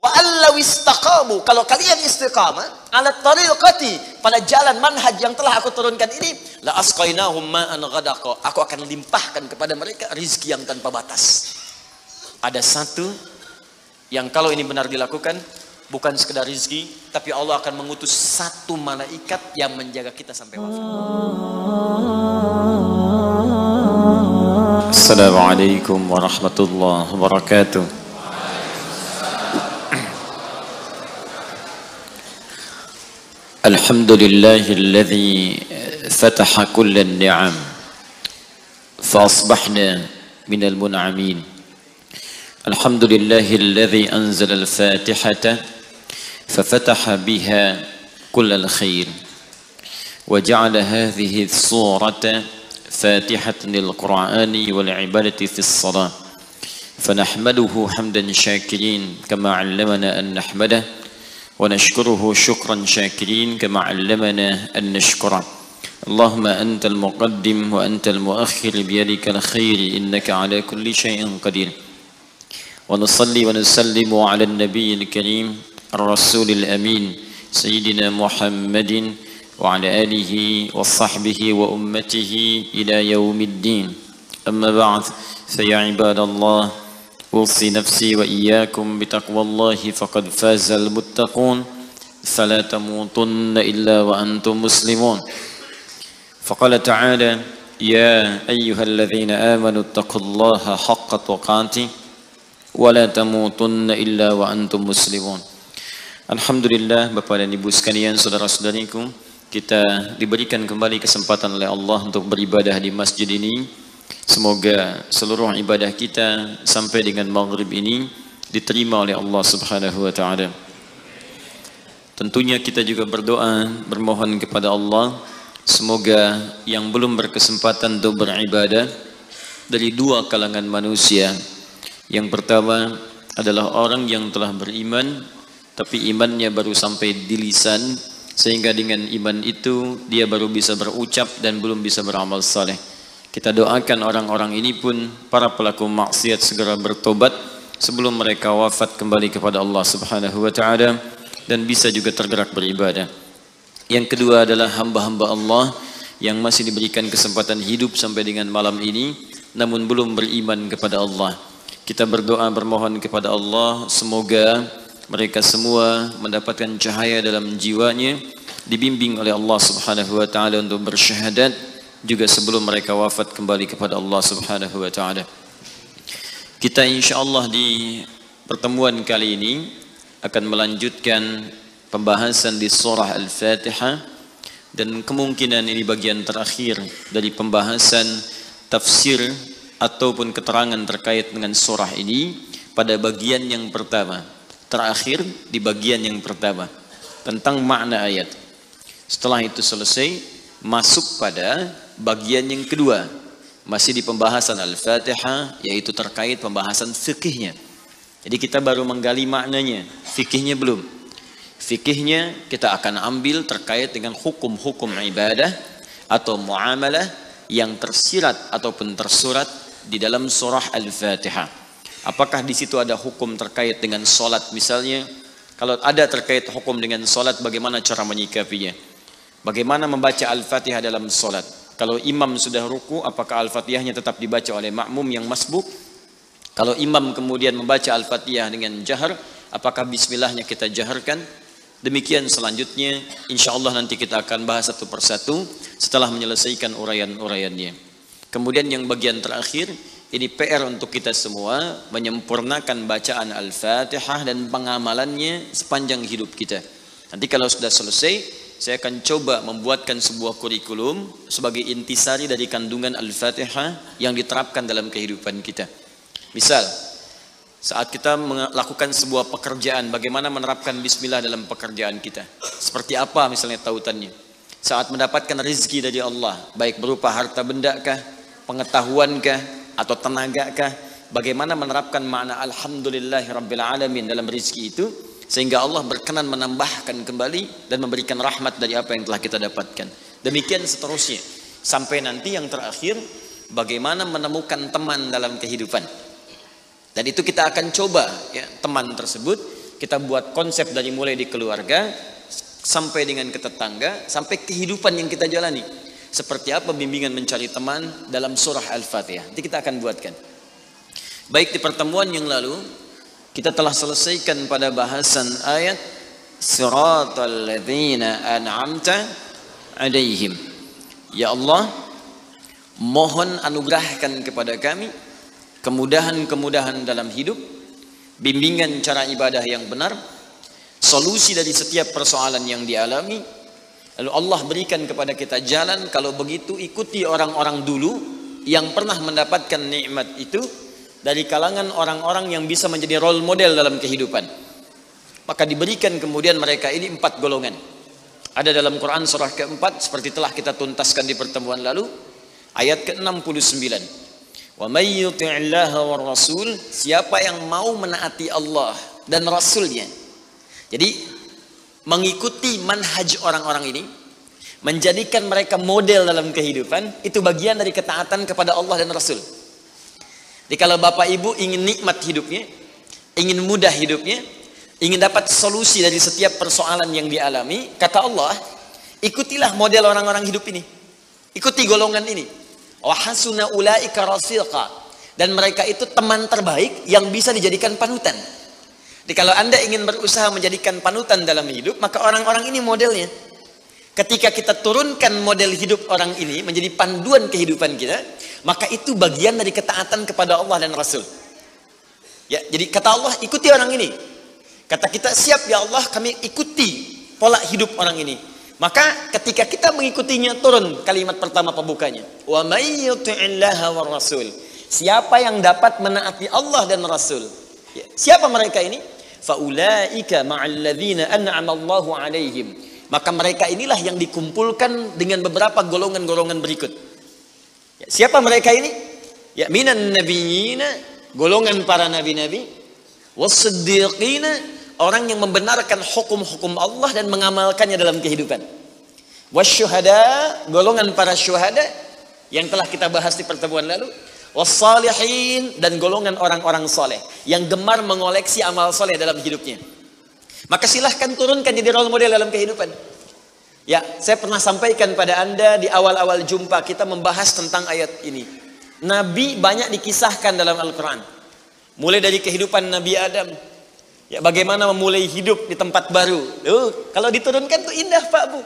Wa allaw istaqamu, kalau kalian istiqamah ala tariqati, pada jalan manhaj yang telah aku turunkan ini, la asqainahum ma'an ghadaqa, aku akan limpahkan kepada mereka rizki yang tanpa batas. Ada satu yang kalau ini benar dilakukan, bukan sekedar rizki, tapi Allah akan mengutus satu malaikat yang menjaga kita sampai wafat. Assalamualaikum warahmatullahi wabarakatuh. الحمد لله الذي فتح كل النعم فأصبحنا من المنعمين. الحمد لله الذي أنزل الفاتحة ففتح بها كل الخير وجعل هذه الصورة فاتحة للقرآن والعبادة في الصلاة، فنحمده حمدا شاكرين كما علمنا أن نحمده، ونشكره شكرا شاكرين كما علمنا أن نشكره. اللهم أنت المقدم وأنت المؤخر بيدك الخير إنك على كل شيء قدير. ونصلي ونسلم على النبي الكريم الرسول الأمين سيدنا محمد وعلى آله وصحبه وأمته إلى يوم الدين. أما بعد فيا عباد الله، أوصي نفسي وإياكم بتقوى الله فقد فاز المتقون، فلا تموتن إلا وأنتم مسلمون. فقال تعالى: يا أيها الذين آمنوا اتقوا الله حق تقاته ولا تموتن إلا وأنتم مسلمون. Alhamdulillah, Bapak dan Ibu sekalian, saudara-saudariku, kita diberikan kembali kesempatan oleh Allah untuk beribadah di masjid ini. Semoga seluruh ibadah kita sampai dengan maghrib ini diterima oleh Allah Subhanahu wa taala. Tentunya kita juga berdoa, bermohon kepada Allah semoga yang belum berkesempatan untuk beribadah dari dua kalangan manusia. Yang pertama adalah orang yang telah beriman tapi imannya baru sampai di lisan, sehingga dengan iman itu dia baru bisa berucap dan belum bisa beramal saleh. Kita doakan orang-orang ini pun, para pelaku maksiat, segera bertobat sebelum mereka wafat kembali kepada Allah Subhanahu wa taala dan bisa juga tergerak beribadah. Yang kedua adalah hamba-hamba Allah yang masih diberikan kesempatan hidup sampai dengan malam ini namun belum beriman kepada Allah. Kita berdoa, bermohon kepada Allah semoga mereka semua mendapatkan cahaya dalam jiwanya, dibimbing oleh Allah Subhanahu wa taala untuk bersyahadat juga sebelum mereka wafat kembali kepada Allah Subhanahu wa taala. Kita insyaallah di pertemuan kali ini akan melanjutkan pembahasan di surah Al-Fatihah, dan kemungkinan ini bagian terakhir dari pembahasan tafsir ataupun keterangan terkait dengan surah ini pada bagian yang pertama, terakhir di bagian yang pertama tentang makna ayat. Setelah itu selesai, masuk pada bagian yang kedua, masih di pembahasan Al-Fatihah, yaitu terkait pembahasan fikihnya. Jadi kita baru menggali maknanya, fikihnya belum. Fikihnya kita akan ambil terkait dengan hukum-hukum ibadah atau muamalah yang tersirat ataupun tersurat di dalam surah Al-Fatihah. Apakah di situ ada hukum terkait dengan solat misalnya? Kalau ada terkait hukum dengan solat, bagaimana cara menyikapinya? Bagaimana membaca Al-Fatihah dalam solat? Kalau imam sudah ruku, apakah Al-Fatihahnya tetap dibaca oleh makmum yang masbuk? Kalau imam kemudian membaca Al-Fatihah dengan jahar, apakah bismillahnya kita jaharkan? Demikian selanjutnya, insya Allah nanti kita akan bahas satu persatu setelah menyelesaikan uraian-uraiannya. Kemudian yang bagian terakhir, ini PR untuk kita semua, menyempurnakan bacaan Al-Fatihah dan pengamalannya sepanjang hidup kita. Nanti kalau sudah selesai, saya akan coba membuatkan sebuah kurikulum sebagai intisari dari kandungan Al-Fatihah yang diterapkan dalam kehidupan kita. Misal, saat kita melakukan sebuah pekerjaan, bagaimana menerapkan bismillah dalam pekerjaan kita? Seperti apa misalnya tautannya? Saat mendapatkan rezeki dari Allah, baik berupa harta benda kah, pengetahuan kah, atau tenaga kah, bagaimana menerapkan makna alhamdulillahirabbil alamin dalam rezeki itu, sehingga Allah berkenan menambahkan kembali dan memberikan rahmat dari apa yang telah kita dapatkan. Demikian seterusnya sampai nanti yang terakhir, bagaimana menemukan teman dalam kehidupan. Dan itu kita akan coba ya, teman tersebut kita buat konsep dari mulai di keluarga sampai dengan ke tetangga, sampai kehidupan yang kita jalani. Seperti apa bimbingan mencari teman dalam surah Al-Fatihah. Nanti kita akan buatkan. Baik, di pertemuan yang lalu kita telah selesaikan pada bahasan ayat Siratal ladzina an'amta alaihim. Ya Allah, mohon anugerahkan kepada kami kemudahan-kemudahan dalam hidup, bimbingan cara ibadah yang benar, solusi dari setiap persoalan yang dialami. Lalu Allah berikan kepada kita jalan, kalau begitu ikuti orang-orang dulu yang pernah mendapatkan nikmat itu dari kalangan orang-orang yang bisa menjadi role model dalam kehidupan. Maka diberikan kemudian mereka ini 4 golongan. Ada dalam Quran surah keempat, seperti telah kita tuntaskan di pertemuan lalu, ayat ke-69. Wa may yuti'illaha war rasul, siapa yang mau menaati Allah dan Rasulnya. Jadi mengikuti manhaj orang-orang ini, menjadikan mereka model dalam kehidupan, itu bagian dari ketaatan kepada Allah dan Rasul. Jadi kalau Bapak Ibu ingin nikmat hidupnya, ingin mudah hidupnya, ingin dapat solusi dari setiap persoalan yang dialami, kata Allah, ikutilah model orang-orang hidup ini. Ikuti golongan ini. Wa hasuna ulaika rafiqa, dan mereka itu teman terbaik yang bisa dijadikan panutan. Jadi kalau Anda ingin berusaha menjadikan panutan dalam hidup, maka orang-orang ini modelnya. Ketika kita turunkan model hidup orang ini menjadi panduan kehidupan kita, maka itu bagian dari ketaatan kepada Allah dan Rasul. Ya, jadi kata Allah, ikuti orang ini. Kata kita, siap ya Allah, kami ikuti pola hidup orang ini. Maka ketika kita mengikutinya, turun kalimat pertama pembukanya. Wa may yuti'illaha war rasul. Siapa yang dapat menaati Allah dan Rasul? Ya, siapa mereka ini? Faulaika ma'alladzina an'ama Allahu 'alaihim. Maka mereka inilah yang dikumpulkan dengan beberapa golongan-golongan berikut. Ya, siapa mereka ini? Ya, minan nabiyina, golongan para nabi-nabi, was-siddiqina, orang yang membenarkan hukum-hukum Allah dan mengamalkannya dalam kehidupan, wasyuhada, golongan para syuhada yang telah kita bahas di pertemuan lalu, wassalihin, dan golongan orang-orang soleh yang gemar mengoleksi amal soleh dalam hidupnya. Maka silahkan turunkan jadi role model dalam kehidupan. Ya, saya pernah sampaikan pada Anda di awal-awal jumpa kita membahas tentang ayat ini. Nabi banyak dikisahkan dalam Al-Quran. Mulai dari kehidupan Nabi Adam. Ya, bagaimana memulai hidup di tempat baru. Kalau diturunkan tuh indah Pak Bu.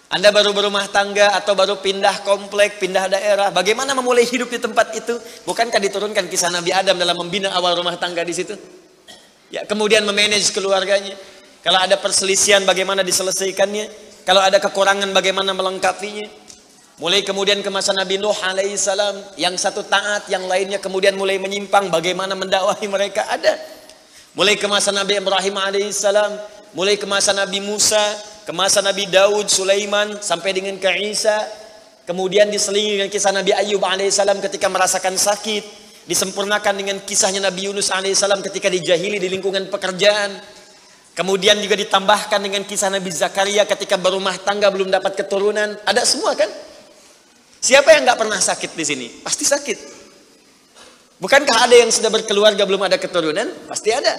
Anda baru berumah tangga atau baru pindah komplek, pindah daerah, bagaimana memulai hidup di tempat itu? Bukankah diturunkan kisah Nabi Adam dalam membina awal rumah tangga di situ? Ya, kemudian memanage keluarganya. Kalau ada perselisihan, bagaimana diselesaikannya? Kalau ada kekurangan, bagaimana melengkapinya? Mulai kemudian ke masa Nabi Nuh alaihissalam, yang satu taat, yang lainnya kemudian mulai menyimpang, bagaimana mendakwahi mereka? Ada. Mulai ke masa Nabi Ibrahim alaihissalam, mulai ke masa Nabi Musa, ke masa Nabi Daud, Sulaiman, sampai dengan ke Isa. Kemudian diselingi dengan kisah Nabi Ayub alaihissalam ketika merasakan sakit. Disempurnakan dengan kisahnya Nabi Yunus alaihissalam ketika dijahili di lingkungan pekerjaan. Kemudian juga ditambahkan dengan kisah Nabi Zakaria ketika berumah tangga belum dapat keturunan. Ada semua kan? Siapa yang nggak pernah sakit di sini? Pasti sakit. Bukankah ada yang sudah berkeluarga belum ada keturunan? Pasti ada.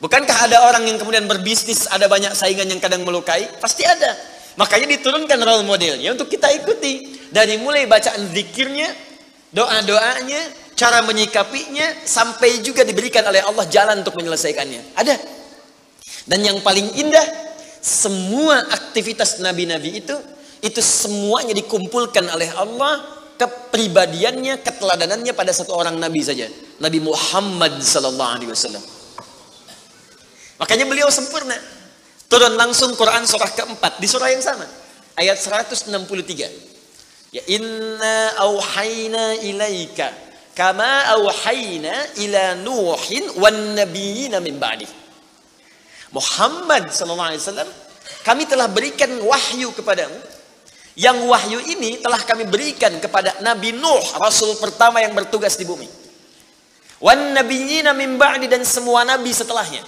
Bukankah ada orang yang kemudian berbisnis, ada banyak saingan yang kadang melukai? Pasti ada. Makanya diturunkan role modelnya untuk kita ikuti. Dari mulai bacaan zikirnya, doa-doanya, cara menyikapinya, sampai juga diberikan oleh Allah jalan untuk menyelesaikannya. Ada. Dan yang paling indah, semua aktivitas nabi-nabi itu semuanya dikumpulkan oleh Allah, kepribadiannya, keteladanannya pada satu orang nabi saja, Nabi Muhammad sallallahu alaihi wasallam. Makanya beliau sempurna. Turun langsung Quran surah keempat di surah yang sama, ayat 163. Ya, inna auhayna ilaika kama auhayna ila nuhin wan nabiyina min ba'di. Muhammad sallallahu alaihi wasallam, kami telah berikan wahyu kepadamu. Yang wahyu ini telah kami berikan kepada Nabi Nuh, rasul pertama yang bertugas di bumi. Wan nabiyina min ba'di, dan semua nabi setelahnya.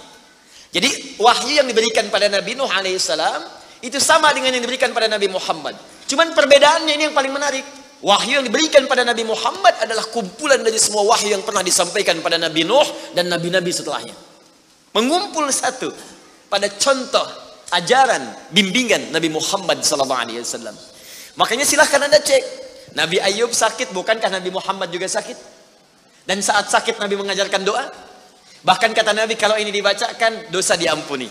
Jadi wahyu yang diberikan pada Nabi Nuh alaihissalam itu sama dengan yang diberikan pada Nabi Muhammad. Cuman perbedaannya ini yang paling menarik. Wahyu yang diberikan pada Nabi Muhammad adalah kumpulan dari semua wahyu yang pernah disampaikan pada Nabi Nuh dan nabi-nabi setelahnya. mengumpul satu pada contoh ajaran bimbingan Nabi Muhammad SAW. Makanya silahkan Anda cek, Nabi Ayub sakit, bukankah Nabi Muhammad juga sakit? Dan saat sakit Nabi mengajarkan doa. Bahkan kata Nabi, kalau ini dibacakan dosa diampuni.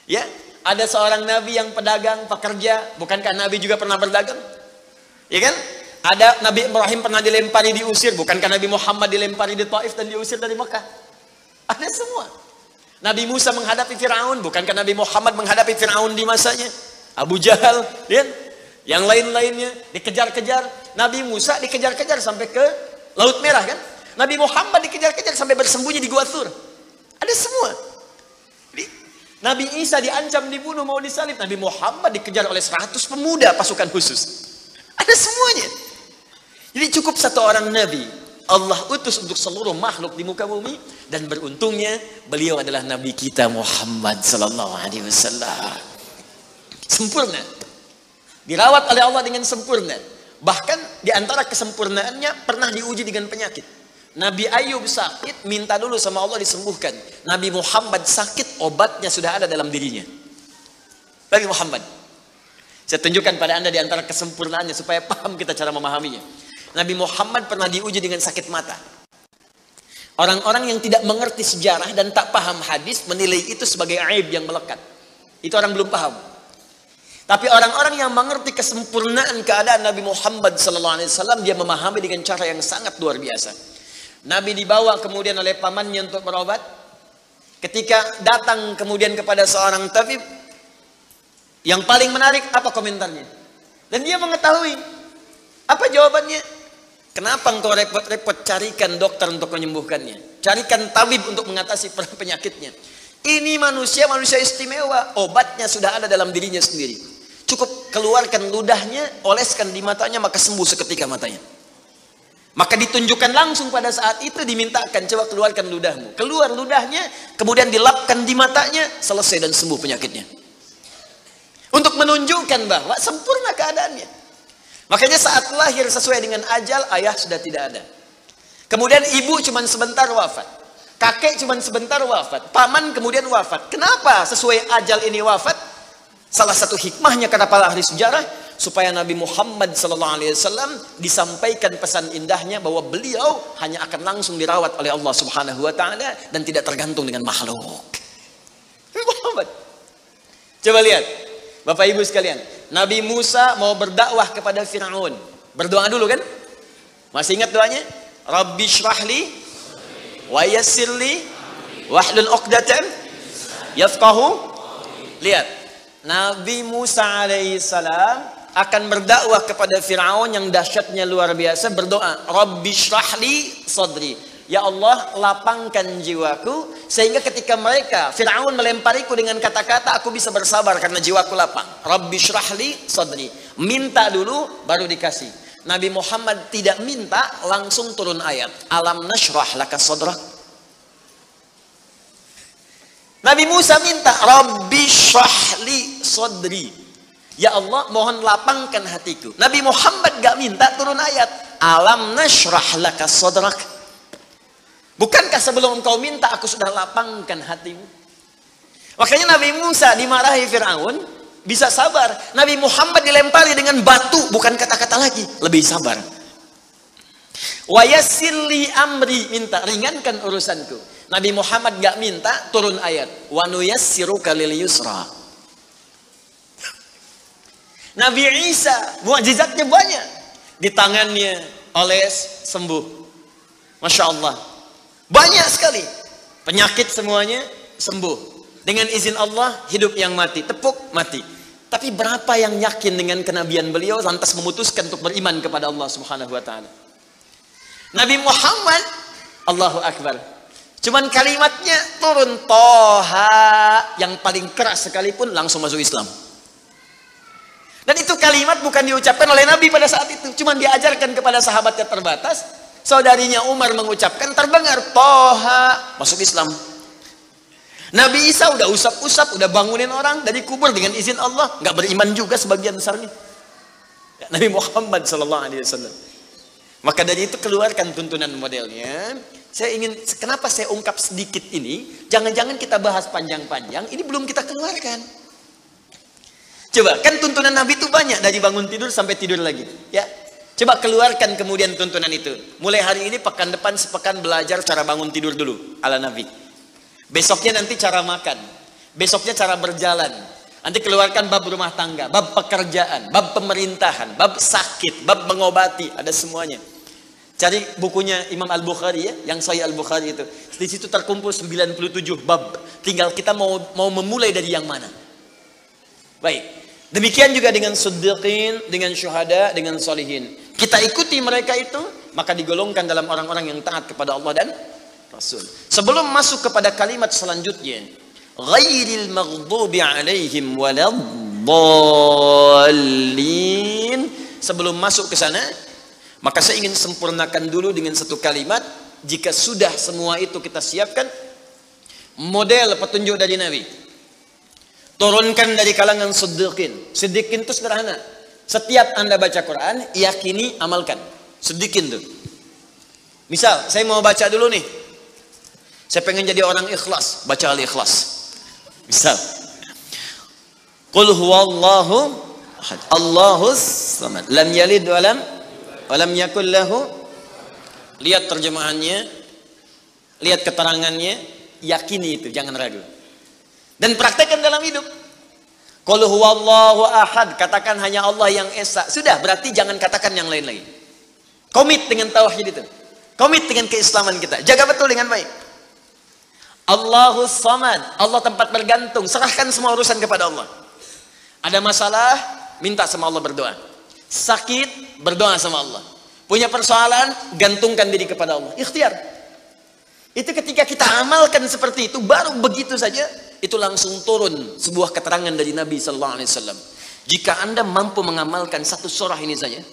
Ya, ada seorang Nabi yang pedagang, pekerja, bukankah Nabi juga pernah berdagang? Ya kan? Ada Nabi Ibrahim pernah dilempari, diusir, bukankah Nabi Muhammad dilempari di Taif dan diusir dari Mekah? Ada semua. Nabi Musa menghadapi Firaun, bukankah Nabi Muhammad menghadapi Firaun di masanya? Abu Jahal, ya? Yang lain-lainnya dikejar-kejar. Nabi Musa dikejar-kejar sampai ke Laut Merah, kan? Nabi Muhammad dikejar-kejar sampai bersembunyi di Gua Thur. Ada semua. Nabi Isa diancam dibunuh, mau disalib. Nabi Muhammad dikejar oleh 100 pemuda pasukan khusus. Ada semuanya. Jadi cukup satu orang Nabi Allah utus untuk seluruh makhluk di muka bumi. Dan beruntungnya beliau adalah Nabi kita Muhammad sallallahu alaihi wasallam. Sempurna. Dirawat oleh Allah dengan sempurna. Bahkan di antara kesempurnaannya pernah diuji dengan penyakit. Nabi Ayub sakit, minta dulu sama Allah disembuhkan. Nabi Muhammad sakit, obatnya sudah ada dalam dirinya. Nabi Muhammad. Saya tunjukkan pada Anda di antara kesempurnaannya supaya paham kita cara memahaminya. Nabi Muhammad pernah diuji dengan sakit mata. Orang-orang yang tidak mengerti sejarah dan tak paham hadis menilai itu sebagai aib yang melekat. Itu orang belum paham. Tapi orang-orang yang mengerti kesempurnaan keadaan Nabi Muhammad SAW, dia memahami dengan cara yang sangat luar biasa. Nabi dibawa kemudian oleh pamannya untuk berobat. Ketika datang kemudian kepada seorang tabib, yang paling menarik apa komentarnya? Dan dia mengetahui apa jawabannya. Kenapa engkau repot-repot carikan dokter untuk menyembuhkannya? Carikan tabib untuk mengatasi penyakitnya. Ini manusia istimewa. Obatnya sudah ada dalam dirinya sendiri. Cukup keluarkan ludahnya, oleskan di matanya, maka sembuh seketika matanya. Maka ditunjukkan langsung pada saat itu, dimintakan, coba keluarkan ludahmu. Keluar ludahnya, kemudian dilapkan di matanya, selesai dan sembuh penyakitnya. Untuk menunjukkan bahwa sempurna keadaannya. Makanya saat lahir sesuai dengan ajal, ayah sudah tidak ada. Kemudian ibu cuma sebentar wafat. Kakek cuma sebentar wafat. Paman kemudian wafat. Kenapa sesuai ajal ini wafat? Salah satu hikmahnya kata para ahli sejarah, supaya Nabi Muhammad SAW disampaikan pesan indahnya bahwa beliau hanya akan langsung dirawat oleh Allah Subhanahu wa taala dan tidak tergantung dengan makhluk. Muhammad. Coba lihat, Bapak Ibu sekalian, Nabi Musa mau berdakwah kepada Firaun. Berdoa dulu kan? Masih ingat doanya? Rabbi syrahli wa yassirli wahlul 'uqdatam yafqahu. Lihat, Nabi Musa alaihissalam akan berdakwah kepada Firaun yang dahsyatnya luar biasa, berdoa, Rabbi syrahli sadri. Ya Allah, lapangkan jiwaku sehingga ketika Firaun melempariku dengan kata-kata, aku bisa bersabar karena jiwaku lapang. Rabbi syrahli sadri. Minta dulu baru dikasih. Nabi Muhammad tidak minta, langsung turun ayat. Alam nashrah laka sadrak. Nabi Musa minta, Rabbi syrahli sadri. Ya Allah, mohon lapangkan hatiku. Nabi Muhammad gak minta, turun ayat. Alam nashrah laka sadrak. Bukankah sebelum engkau minta, aku sudah lapangkan hatimu? Makanya Nabi Musa dimarahi Firaun, bisa sabar. Nabi Muhammad dilempari dengan batu, bukan kata-kata lagi, lebih sabar. Wa yassirli amri, minta ringankan urusanku. Nabi Muhammad gak minta, turun ayat. Wa nuyassiruka lil yusra. Nabi Isa, mukjizatnya banyak. Di tangannya, oles, sembuh. Masya Allah. Banyak sekali. Penyakit semuanya sembuh. Dengan izin Allah, hidup yang mati. Tepuk, mati. Tapi berapa yang yakin dengan kenabian beliau, lantas memutuskan untuk beriman kepada Allah Subhanahu wa ta'ala. Nabi Muhammad, Allahu Akbar. Cuman kalimatnya turun, Toha, yang paling keras sekalipun langsung masuk Islam. Dan itu kalimat bukan diucapkan oleh Nabi pada saat itu, cuman diajarkan kepada sahabatnya terbatas. Saudarinya Umar mengucapkan, terdengar Toha, masuk Islam. Nabi Isa udah usap-usap, udah bangunin orang dari kubur dengan izin Allah, nggak beriman juga sebagian besarnya. Nabi Muhammad SAW. Maka dari itu keluarkan tuntunan modelnya. Saya ingin, kenapa saya ungkap sedikit ini? Jangan-jangan kita bahas panjang-panjang, ini belum kita keluarkan. Coba, kan tuntunan Nabi itu banyak, dari bangun tidur sampai tidur lagi. Ya, coba keluarkan kemudian tuntunan itu. Mulai hari ini, pekan depan sepekan belajar cara bangun tidur dulu, ala Nabi. Besoknya nanti cara makan. Besoknya cara berjalan. Nanti keluarkan bab rumah tangga, bab pekerjaan, bab pemerintahan, bab sakit, bab mengobati, ada semuanya. Cari bukunya Imam Al-Bukhari ya, yang Sahih Al-Bukhari itu. Di situ terkumpul 97 bab. Tinggal kita mau memulai dari yang mana. Baik. Demikian juga dengan siddiqin, dengan syuhada, dengan solihin. Kita ikuti mereka itu, maka digolongkan dalam orang-orang yang taat kepada Allah dan Rasul. Sebelum masuk kepada kalimat selanjutnya, ghairil maghdubi alaihim waladdallin. Sebelum masuk ke sana, maka saya ingin sempurnakan dulu dengan satu kalimat. Jika sudah semua itu kita siapkan, model petunjuk dari Nabi, turunkan dari kalangan siddiqin. Siddiqin itu sederhana. Setiap Anda baca Quran, yakini, amalkan. Siddiqin tuh. Misal, saya mau baca dulu nih. Saya pengen jadi orang ikhlas, baca Al-Ikhlas. Misal, Qul huwallahu ahad, Allahus samad, lam yalid walam yakul lahu. Lihat terjemahannya, lihat keterangannya, yakini itu, jangan ragu. Dan praktekkan dalam hidup. Qul huwallahu ahad, katakan hanya Allah yang esa. Sudah, berarti jangan katakan yang lain lagi. Komit dengan tauhid itu. Komit dengan keislaman kita. Jaga betul dengan baik. Allahus samad, Allah tempat bergantung. Serahkan semua urusan kepada Allah. Ada masalah, minta sama Allah, berdoa. Sakit, berdoa sama Allah. Punya persoalan, gantungkan diri kepada Allah. Ikhtiar. Itu ketika kita amalkan seperti itu, baru begitu saja, itu langsung turun sebuah keterangan dari Nabi SAW. Jika Anda mampu mengamalkan satu surah ini saja,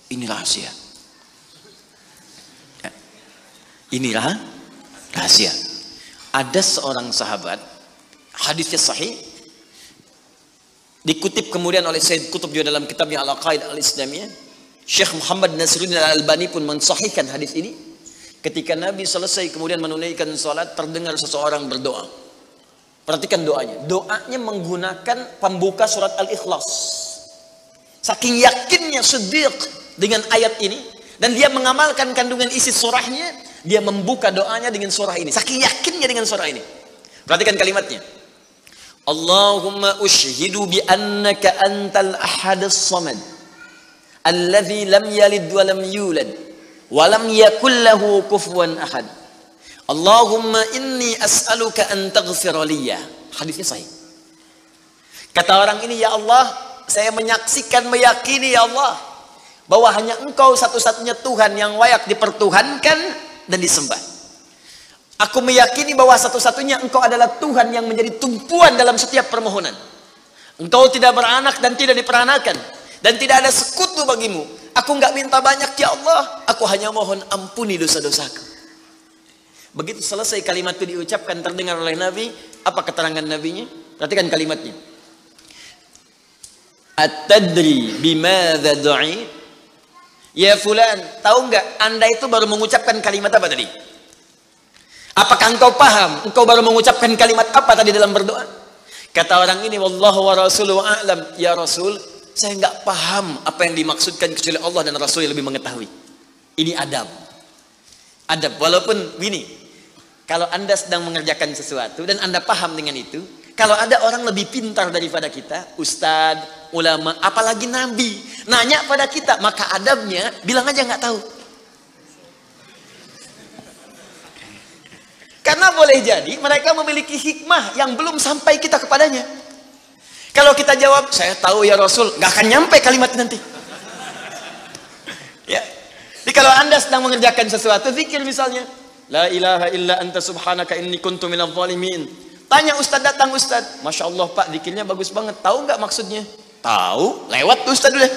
ini rahasia. Inilah rahasia. Ada seorang sahabat, hadisnya sahih, dikutip kemudian oleh Sayyid Qutb juga dalam kitabnya Al-Aqaid Al-Islamiyah. Syekh Muhammad Nasruddin Al-Albani pun mensahihkan hadis ini. Ketika Nabi selesai kemudian menunaikan salat, terdengar seseorang berdoa. Perhatikan doanya. Doanya menggunakan pembuka surat Al-Ikhlas. Saking yakinnya Siddiq dengan ayat ini, dan dia mengamalkan kandungan isi surahnya, dia membuka doanya dengan surah ini. Saking yakinnya dengan surah ini. Perhatikan kalimatnya. Allahumma ushhidu bi annaka antal ahadus samad, alladzi lam yalid wa lam yulad wa lam yakul lahu kufuwan ahad. Allahumma inni as'aluka an taghfira liya. Hadisnya sahih. Kata orang ini, ya Allah, saya menyaksikan, meyakini ya Allah, bahwa hanya Engkau satu-satunya Tuhan yang layak dipertuhankan dan disembah. Aku meyakini bahwa satu-satunya Engkau adalah Tuhan yang menjadi tumpuan dalam setiap permohonan. Engkau tidak beranak dan tidak diperanakan, dan tidak ada sekutu bagimu. Aku nggak minta banyak ya Allah, aku hanya mohon ampuni dosa-dosaku. Begitu selesai kalimat itu diucapkan, terdengar oleh Nabi. Apa keterangan Nabinya? Perhatikan kalimatnya. At-tadri bimadza du'i? Ya fulan, tahu nggak Anda itu baru mengucapkan kalimat apa tadi? Apakah engkau paham? Engkau baru mengucapkan kalimat apa tadi dalam berdoa? Kata orang ini, wallahu wa rasuluhu a'lam. Ya Rasul, saya nggak paham apa yang dimaksudkan kecuali Allah dan Rasul yang lebih mengetahui. Ini adab. Adab, walaupun gini, kalau Anda sedang mengerjakan sesuatu dan Anda paham dengan itu, kalau ada orang lebih pintar daripada kita, ustadz, ulama, apalagi nabi, nanya pada kita, maka adabnya bilang aja nggak tahu. Karena boleh jadi mereka memiliki hikmah yang belum sampai kita kepadanya. Kalau kita jawab, saya tahu ya Rasul, nggak akan nyampe kalimat nanti. Ya. Jadi kalau Anda sedang mengerjakan sesuatu, zikir misalnya, la ilaha illa anta subhanaka inni kuntu minadh dhalimin. Tanya ustaz, datang ustaz, masya Allah pak, zikirnya bagus banget. Tahu nggak maksudnya? Tahu, lewat tuh ustaz udah.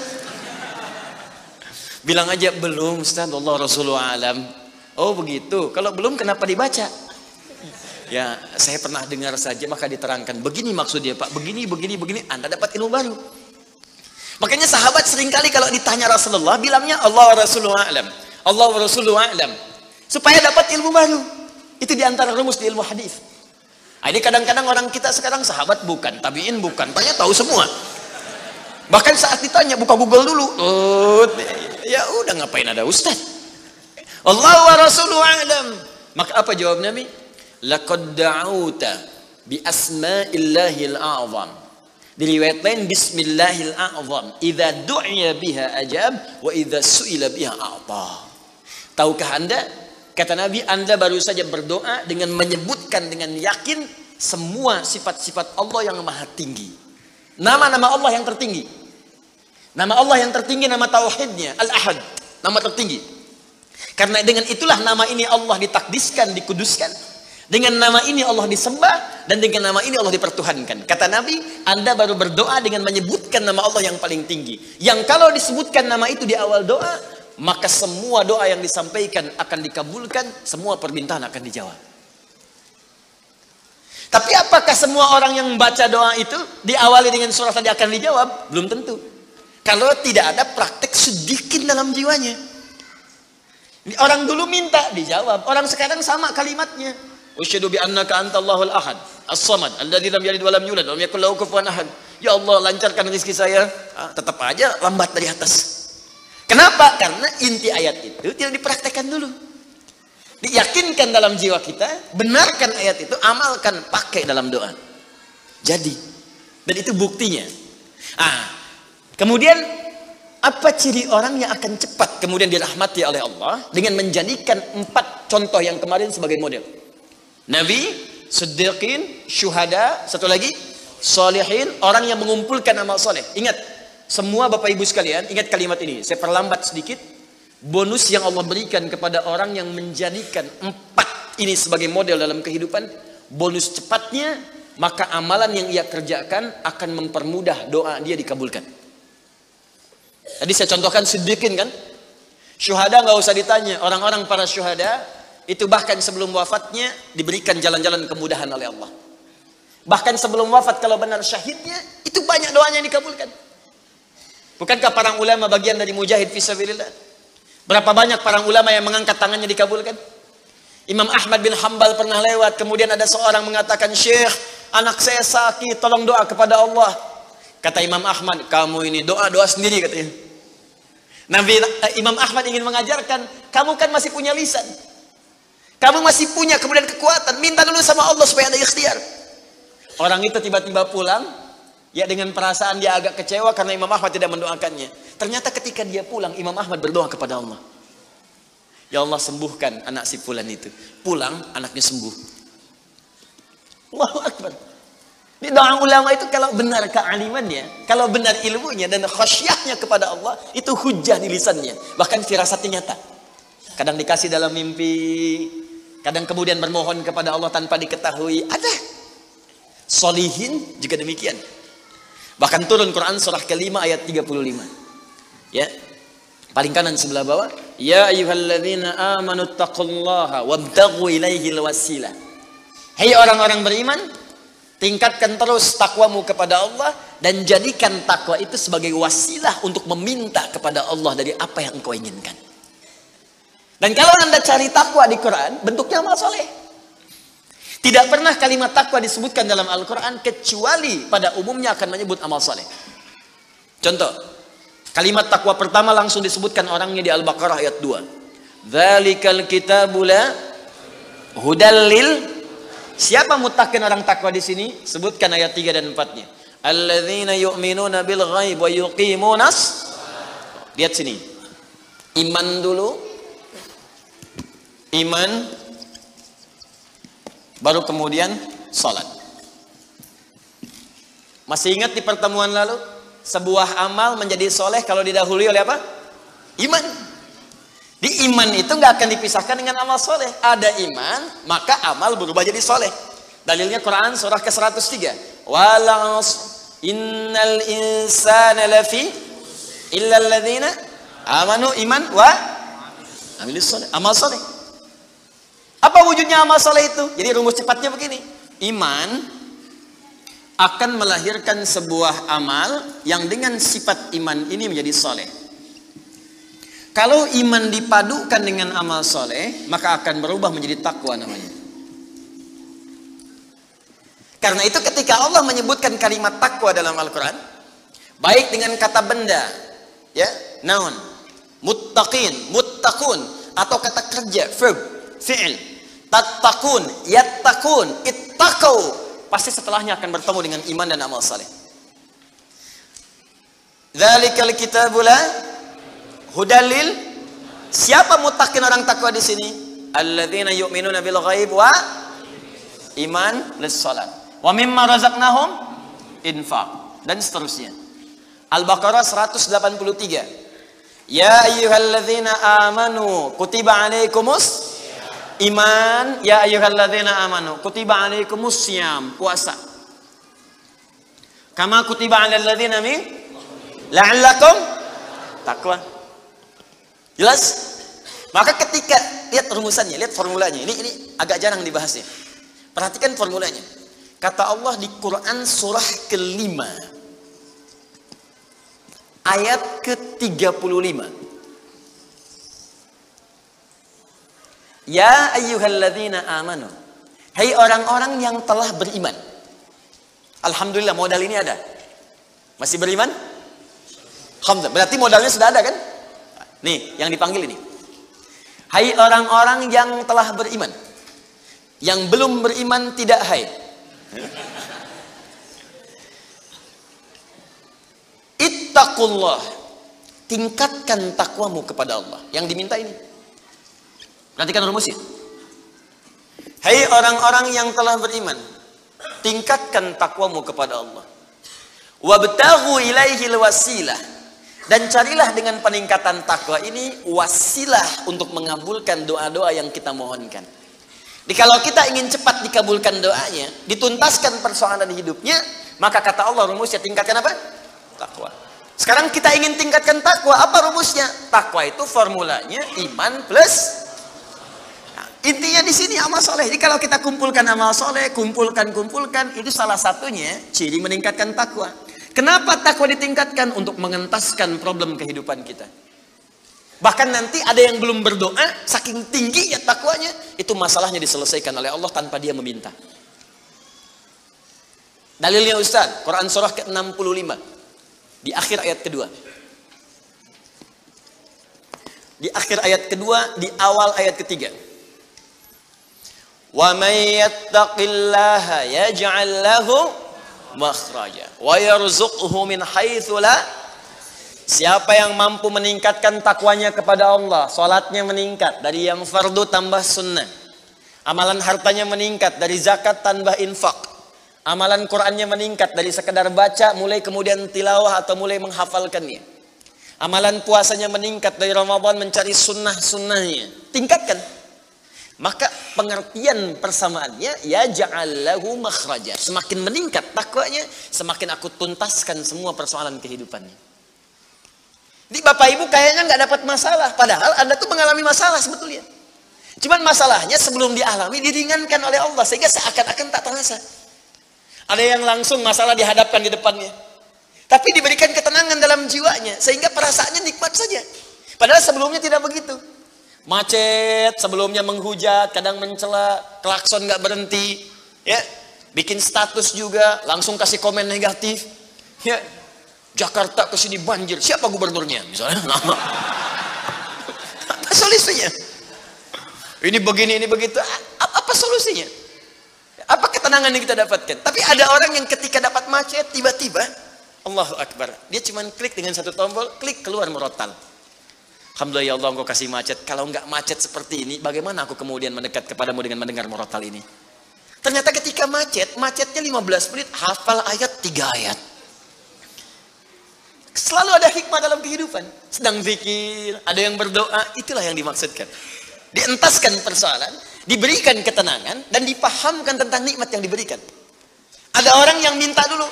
Bilang aja belum ustaz, Allah Rasulullah alam. Oh begitu. Kalau belum kenapa dibaca? Ya saya pernah dengar saja, maka diterangkan. Begini maksudnya pak, begini. Anda dapat ilmu baru. Makanya sahabat seringkali kalau ditanya Rasulullah, bilangnya Allah wa Rasulullah a'lam. Allah wa Rasulullah a'lam. Supaya dapat ilmu baru. Itu diantara rumus di ilmu hadis. Nah, ini kadang-kadang orang kita sekarang sahabat bukan, tabiin bukan, tanya tahu semua. Bahkan saat ditanya buka Google dulu. Ya udah, ngapain ada ustaz? Allah wa Rasulullah a'lam. Maka apa jawab Nabi? Laqad da'uta bi asma'illahil a'zam. Diriwayat lain bismillahil a'zam. Idza du'iya biha ajab wa idza su'ila biha a'ta. Tahukah Anda? Kata Nabi, Anda baru saja berdoa dengan menyebutkan dengan yakin semua sifat-sifat Allah yang maha tinggi. Nama-nama Allah yang tertinggi. Nama Allah yang tertinggi, nama tauhidnya Al-Ahad, nama tertinggi. Karena dengan itulah nama ini Allah ditakdiskan, dikuduskan. Dengan nama ini Allah disembah, dan dengan nama ini Allah dipertuhankan. Kata Nabi, Anda baru berdoa dengan menyebutkan nama Allah yang paling tinggi. Yang kalau disebutkan nama itu di awal doa, maka semua doa yang disampaikan akan dikabulkan, semua permintaan akan dijawab. Tapi apakah semua orang yang membaca doa itu diawali dengan surah tadi akan dijawab? Belum tentu. Kalau tidak ada praktek sedikit dalam jiwanya. Orang dulu minta dijawab, orang sekarang sama kalimatnya. Usyhadu bi annaka antallahul ahad, as-samad, alladzi lam yalid wa lam yulad wa lam yakul lahu kufuwan ahad. Ya Allah, lancarkan rezeki saya. Tetap aja lambat dari atas. Kenapa? Karena inti ayat itu tidak dipraktekkan dulu. Diyakinkan dalam jiwa kita, benarkan ayat itu, amalkan, pakai dalam doa. Jadi, dan itu buktinya. Kemudian apa ciri orang yang akan cepat kemudian dirahmati oleh Allah dengan menjadikan 4 contoh yang kemarin sebagai model? Nabi, Siddiqin, Syuhada, satu lagi Salihin, orang yang mengumpulkan amal soleh. Ingat, semua Bapak Ibu sekalian, ingat kalimat ini. Saya perlambat sedikit. Bonus yang Allah berikan kepada orang yang menjadikan 4 ini sebagai model dalam kehidupan, bonus cepatnya, maka amalan yang ia kerjakan akan mempermudah doa dia dikabulkan. Tadi saya contohkan Siddiqin kan. Syuhada nggak usah ditanya. Orang-orang para syuhada itu bahkan sebelum wafatnya diberikan jalan-jalan kemudahan oleh Allah. Bahkan sebelum wafat kalau benar syahidnya, itu banyak doanya yang dikabulkan. Bukankah para ulama bagian dari mujahid fisabilillah? Berapa banyak para ulama yang mengangkat tangannya dikabulkan? Imam Ahmad bin Hanbal pernah lewat, kemudian ada seorang mengatakan, Syekh, anak saya sakit, tolong doa kepada Allah. Kata Imam Ahmad, kamu ini doa-doa sendiri katanya. Imam Ahmad ingin mengajarkan, kamu kan masih punya lisan. Kamu masih punya kemudian kekuatan, minta dulu sama Allah supaya ada ikhtiar. Orang itu tiba-tiba pulang, ya dengan perasaan dia agak kecewa karena Imam Ahmad tidak mendoakannya. Ternyata ketika dia pulang, Imam Ahmad berdoa kepada Allah. Ya Allah, sembuhkan anak si fulan itu. Pulang, anaknya sembuh. Allahu Akbar. Di doa ulama itu kalau benar kealimannya, kalau benar ilmunya dan khasyahnya kepada Allah, itu hujah di lisannya. Bahkan firasatnya nyata. Kadang dikasih dalam mimpi, kadang kemudian bermohon kepada Allah tanpa diketahui. Ada. Solihin juga demikian. Bahkan turun Quran surah ke-5 ayat 35. Ya. Paling kanan sebelah bawah, ya ayyuhalladzina amanu taqullaha wabtaghu ilaihil wasilah. Hai orang-orang beriman, tingkatkan terus takwamu kepada Allah dan jadikan takwa itu sebagai wasilah untuk meminta kepada Allah dari apa yang engkau inginkan. Dan kalau Anda cari takwa di Quran, bentuknya amal soleh. Tidak pernah kalimat takwa disebutkan dalam Al-Quran kecuali pada umumnya akan menyebut amal soleh. Contoh, kalimat takwa pertama langsung disebutkan orangnya di Al-Baqarah ayat 2. Dzalikal kitabu la hudal lil. Siapa mutakin orang takwa di sini? Sebutkan ayat 3 dan 4-nya. Alladzina yu'minuna bil ghaib wa yuqimunas. Lihat sini. Iman dulu. Iman, baru kemudian salat. Masih ingat di pertemuan lalu, sebuah amal menjadi soleh kalau didahului oleh apa? Iman. Di iman itu nggak akan dipisahkan dengan amal soleh. Ada iman, maka amal berubah jadi soleh. Dalilnya Quran surah ke-103. Wal 'asr innal insana lafi illa alladzina amanu iman wa amilis soleh. Amal soleh. Apa wujudnya amal soleh itu? Jadi rumus cepatnya begini. Iman, akan melahirkan sebuah amal yang dengan sifat iman ini menjadi soleh. Kalau iman dipadukan dengan amal soleh, maka akan berubah menjadi takwa namanya. Karena itu ketika Allah menyebutkan kalimat takwa dalam Al-Quran, baik dengan kata benda, ya, noun, muttaqin, muttaqun, atau kata kerja, verb, fi'il, tattaqun, yattaqun, ittaqau, pasti setelahnya akan bertemu dengan iman dan amal saleh. Dzalikal kitabu la hudalil. Siapa muttaqin, orang takwa di sini? Alladzina yu'minuna bil ghaib wa iman lis salat. Wa mimma razaqnahum infaq, dan seterusnya. Al-Baqarah 183. Ya ayyuhalladzina amanu kutiba alaikumus iman, ya ayyuhalladzina amanu kutiba alaikumus syiyam, puasa. Kama kutiba alal ladzina min la'allakum taqwa. Jelas? Maka ketika lihat rumusannya, lihat formulanya. Ini agak jarang dibahasnya. Perhatikan formulanya. Kata Allah di Quran surah ke-5 ayat ke-35. Ya ayyuhalladzina amanu. Hai orang-orang yang telah beriman. Alhamdulillah modal ini ada. Masih beriman? Alhamdulillah. Berarti modalnya sudah ada kan? Nih, yang dipanggil ini. Hai orang-orang yang telah beriman. Yang belum beriman tidak hai. Ittaqullah. Tingkatkan takwamu kepada Allah. Yang diminta ini. Perhatikan rumusnya. Hai orang-orang yang telah beriman, tingkatkan takwamu kepada Allah. Wabtaghu ilaihil wasilah. Dan carilah dengan peningkatan takwa ini wasilah untuk mengabulkan doa-doa yang kita mohonkan. Jadi kalau kita ingin cepat dikabulkan doanya, dituntaskan persoalan hidupnya, maka kata Allah rumusnya tingkatkan apa? Takwa. Sekarang kita ingin tingkatkan takwa, apa rumusnya? Takwa itu formulanya iman plus. Nah, intinya di sini amal soleh. Jadi kalau kita kumpulkan amal soleh, kumpulkan, itu salah satunya ciri meningkatkan takwa. Kenapa takwa ditingkatkan? Untuk mengentaskan problem kehidupan kita. Bahkan nanti ada yang belum berdoa, saking tingginya takwanya, itu masalahnya diselesaikan oleh Allah tanpa dia meminta. Dalilnya Ustaz, Quran surah ke-65 di akhir ayat kedua. Di akhir ayat kedua, di awal ayat ketiga. Wa may yattaqillaha yaj'al lahu makhraja wa yarzuqhu min haitsu la. Siapa yang mampu meningkatkan takwanya kepada Allah, salatnya meningkat dari yang fardu tambah sunnah, amalan hartanya meningkat dari zakat tambah infak, amalan Qur'annya meningkat dari sekedar baca mulai kemudian tilawah atau mulai menghafalkannya, amalan puasanya meningkat dari Ramadan mencari sunnah-sunnahnya, tingkatkan. Maka pengertian persamaannya ya ja'allahu makhraja. Semakin meningkat takwanya, semakin aku tuntaskan semua persoalan kehidupannya. Jadi Bapak Ibu kayaknya nggak dapat masalah, padahal Anda tuh mengalami masalah sebetulnya. Cuman masalahnya sebelum dialami diringankan oleh Allah sehingga seakan-akan tak terasa. Ada yang langsung masalah dihadapkan di depannya, tapi diberikan ketenangan dalam jiwanya sehingga perasaannya nikmat saja. Padahal sebelumnya tidak begitu. Macet, sebelumnya menghujat, kadang mencela, klakson nggak berhenti, ya, bikin status juga, langsung kasih komen negatif, ya. Jakarta ke sini banjir, siapa gubernurnya misalnya? Apa solusinya? Ini begini, ini begitu. Apa solusinya? Apa ketenangan yang kita dapatkan? Tapi ada orang yang ketika dapat macet tiba-tiba Allahu Akbar, dia cuma klik dengan satu tombol, klik keluar murotal. Alhamdulillah ya Allah engkau kasih macet. Kalau enggak macet seperti ini, bagaimana aku kemudian mendekat kepadamu dengan mendengar murotal ini? Ternyata ketika macetnya 15 menit hafal ayat 3 ayat. Selalu ada hikmah dalam kehidupan. Sedang zikir, ada yang berdoa, itulah yang dimaksudkan. Dientaskan persoalan, diberikan ketenangan, dan dipahamkan tentang nikmat yang diberikan. Ada orang yang minta dulu.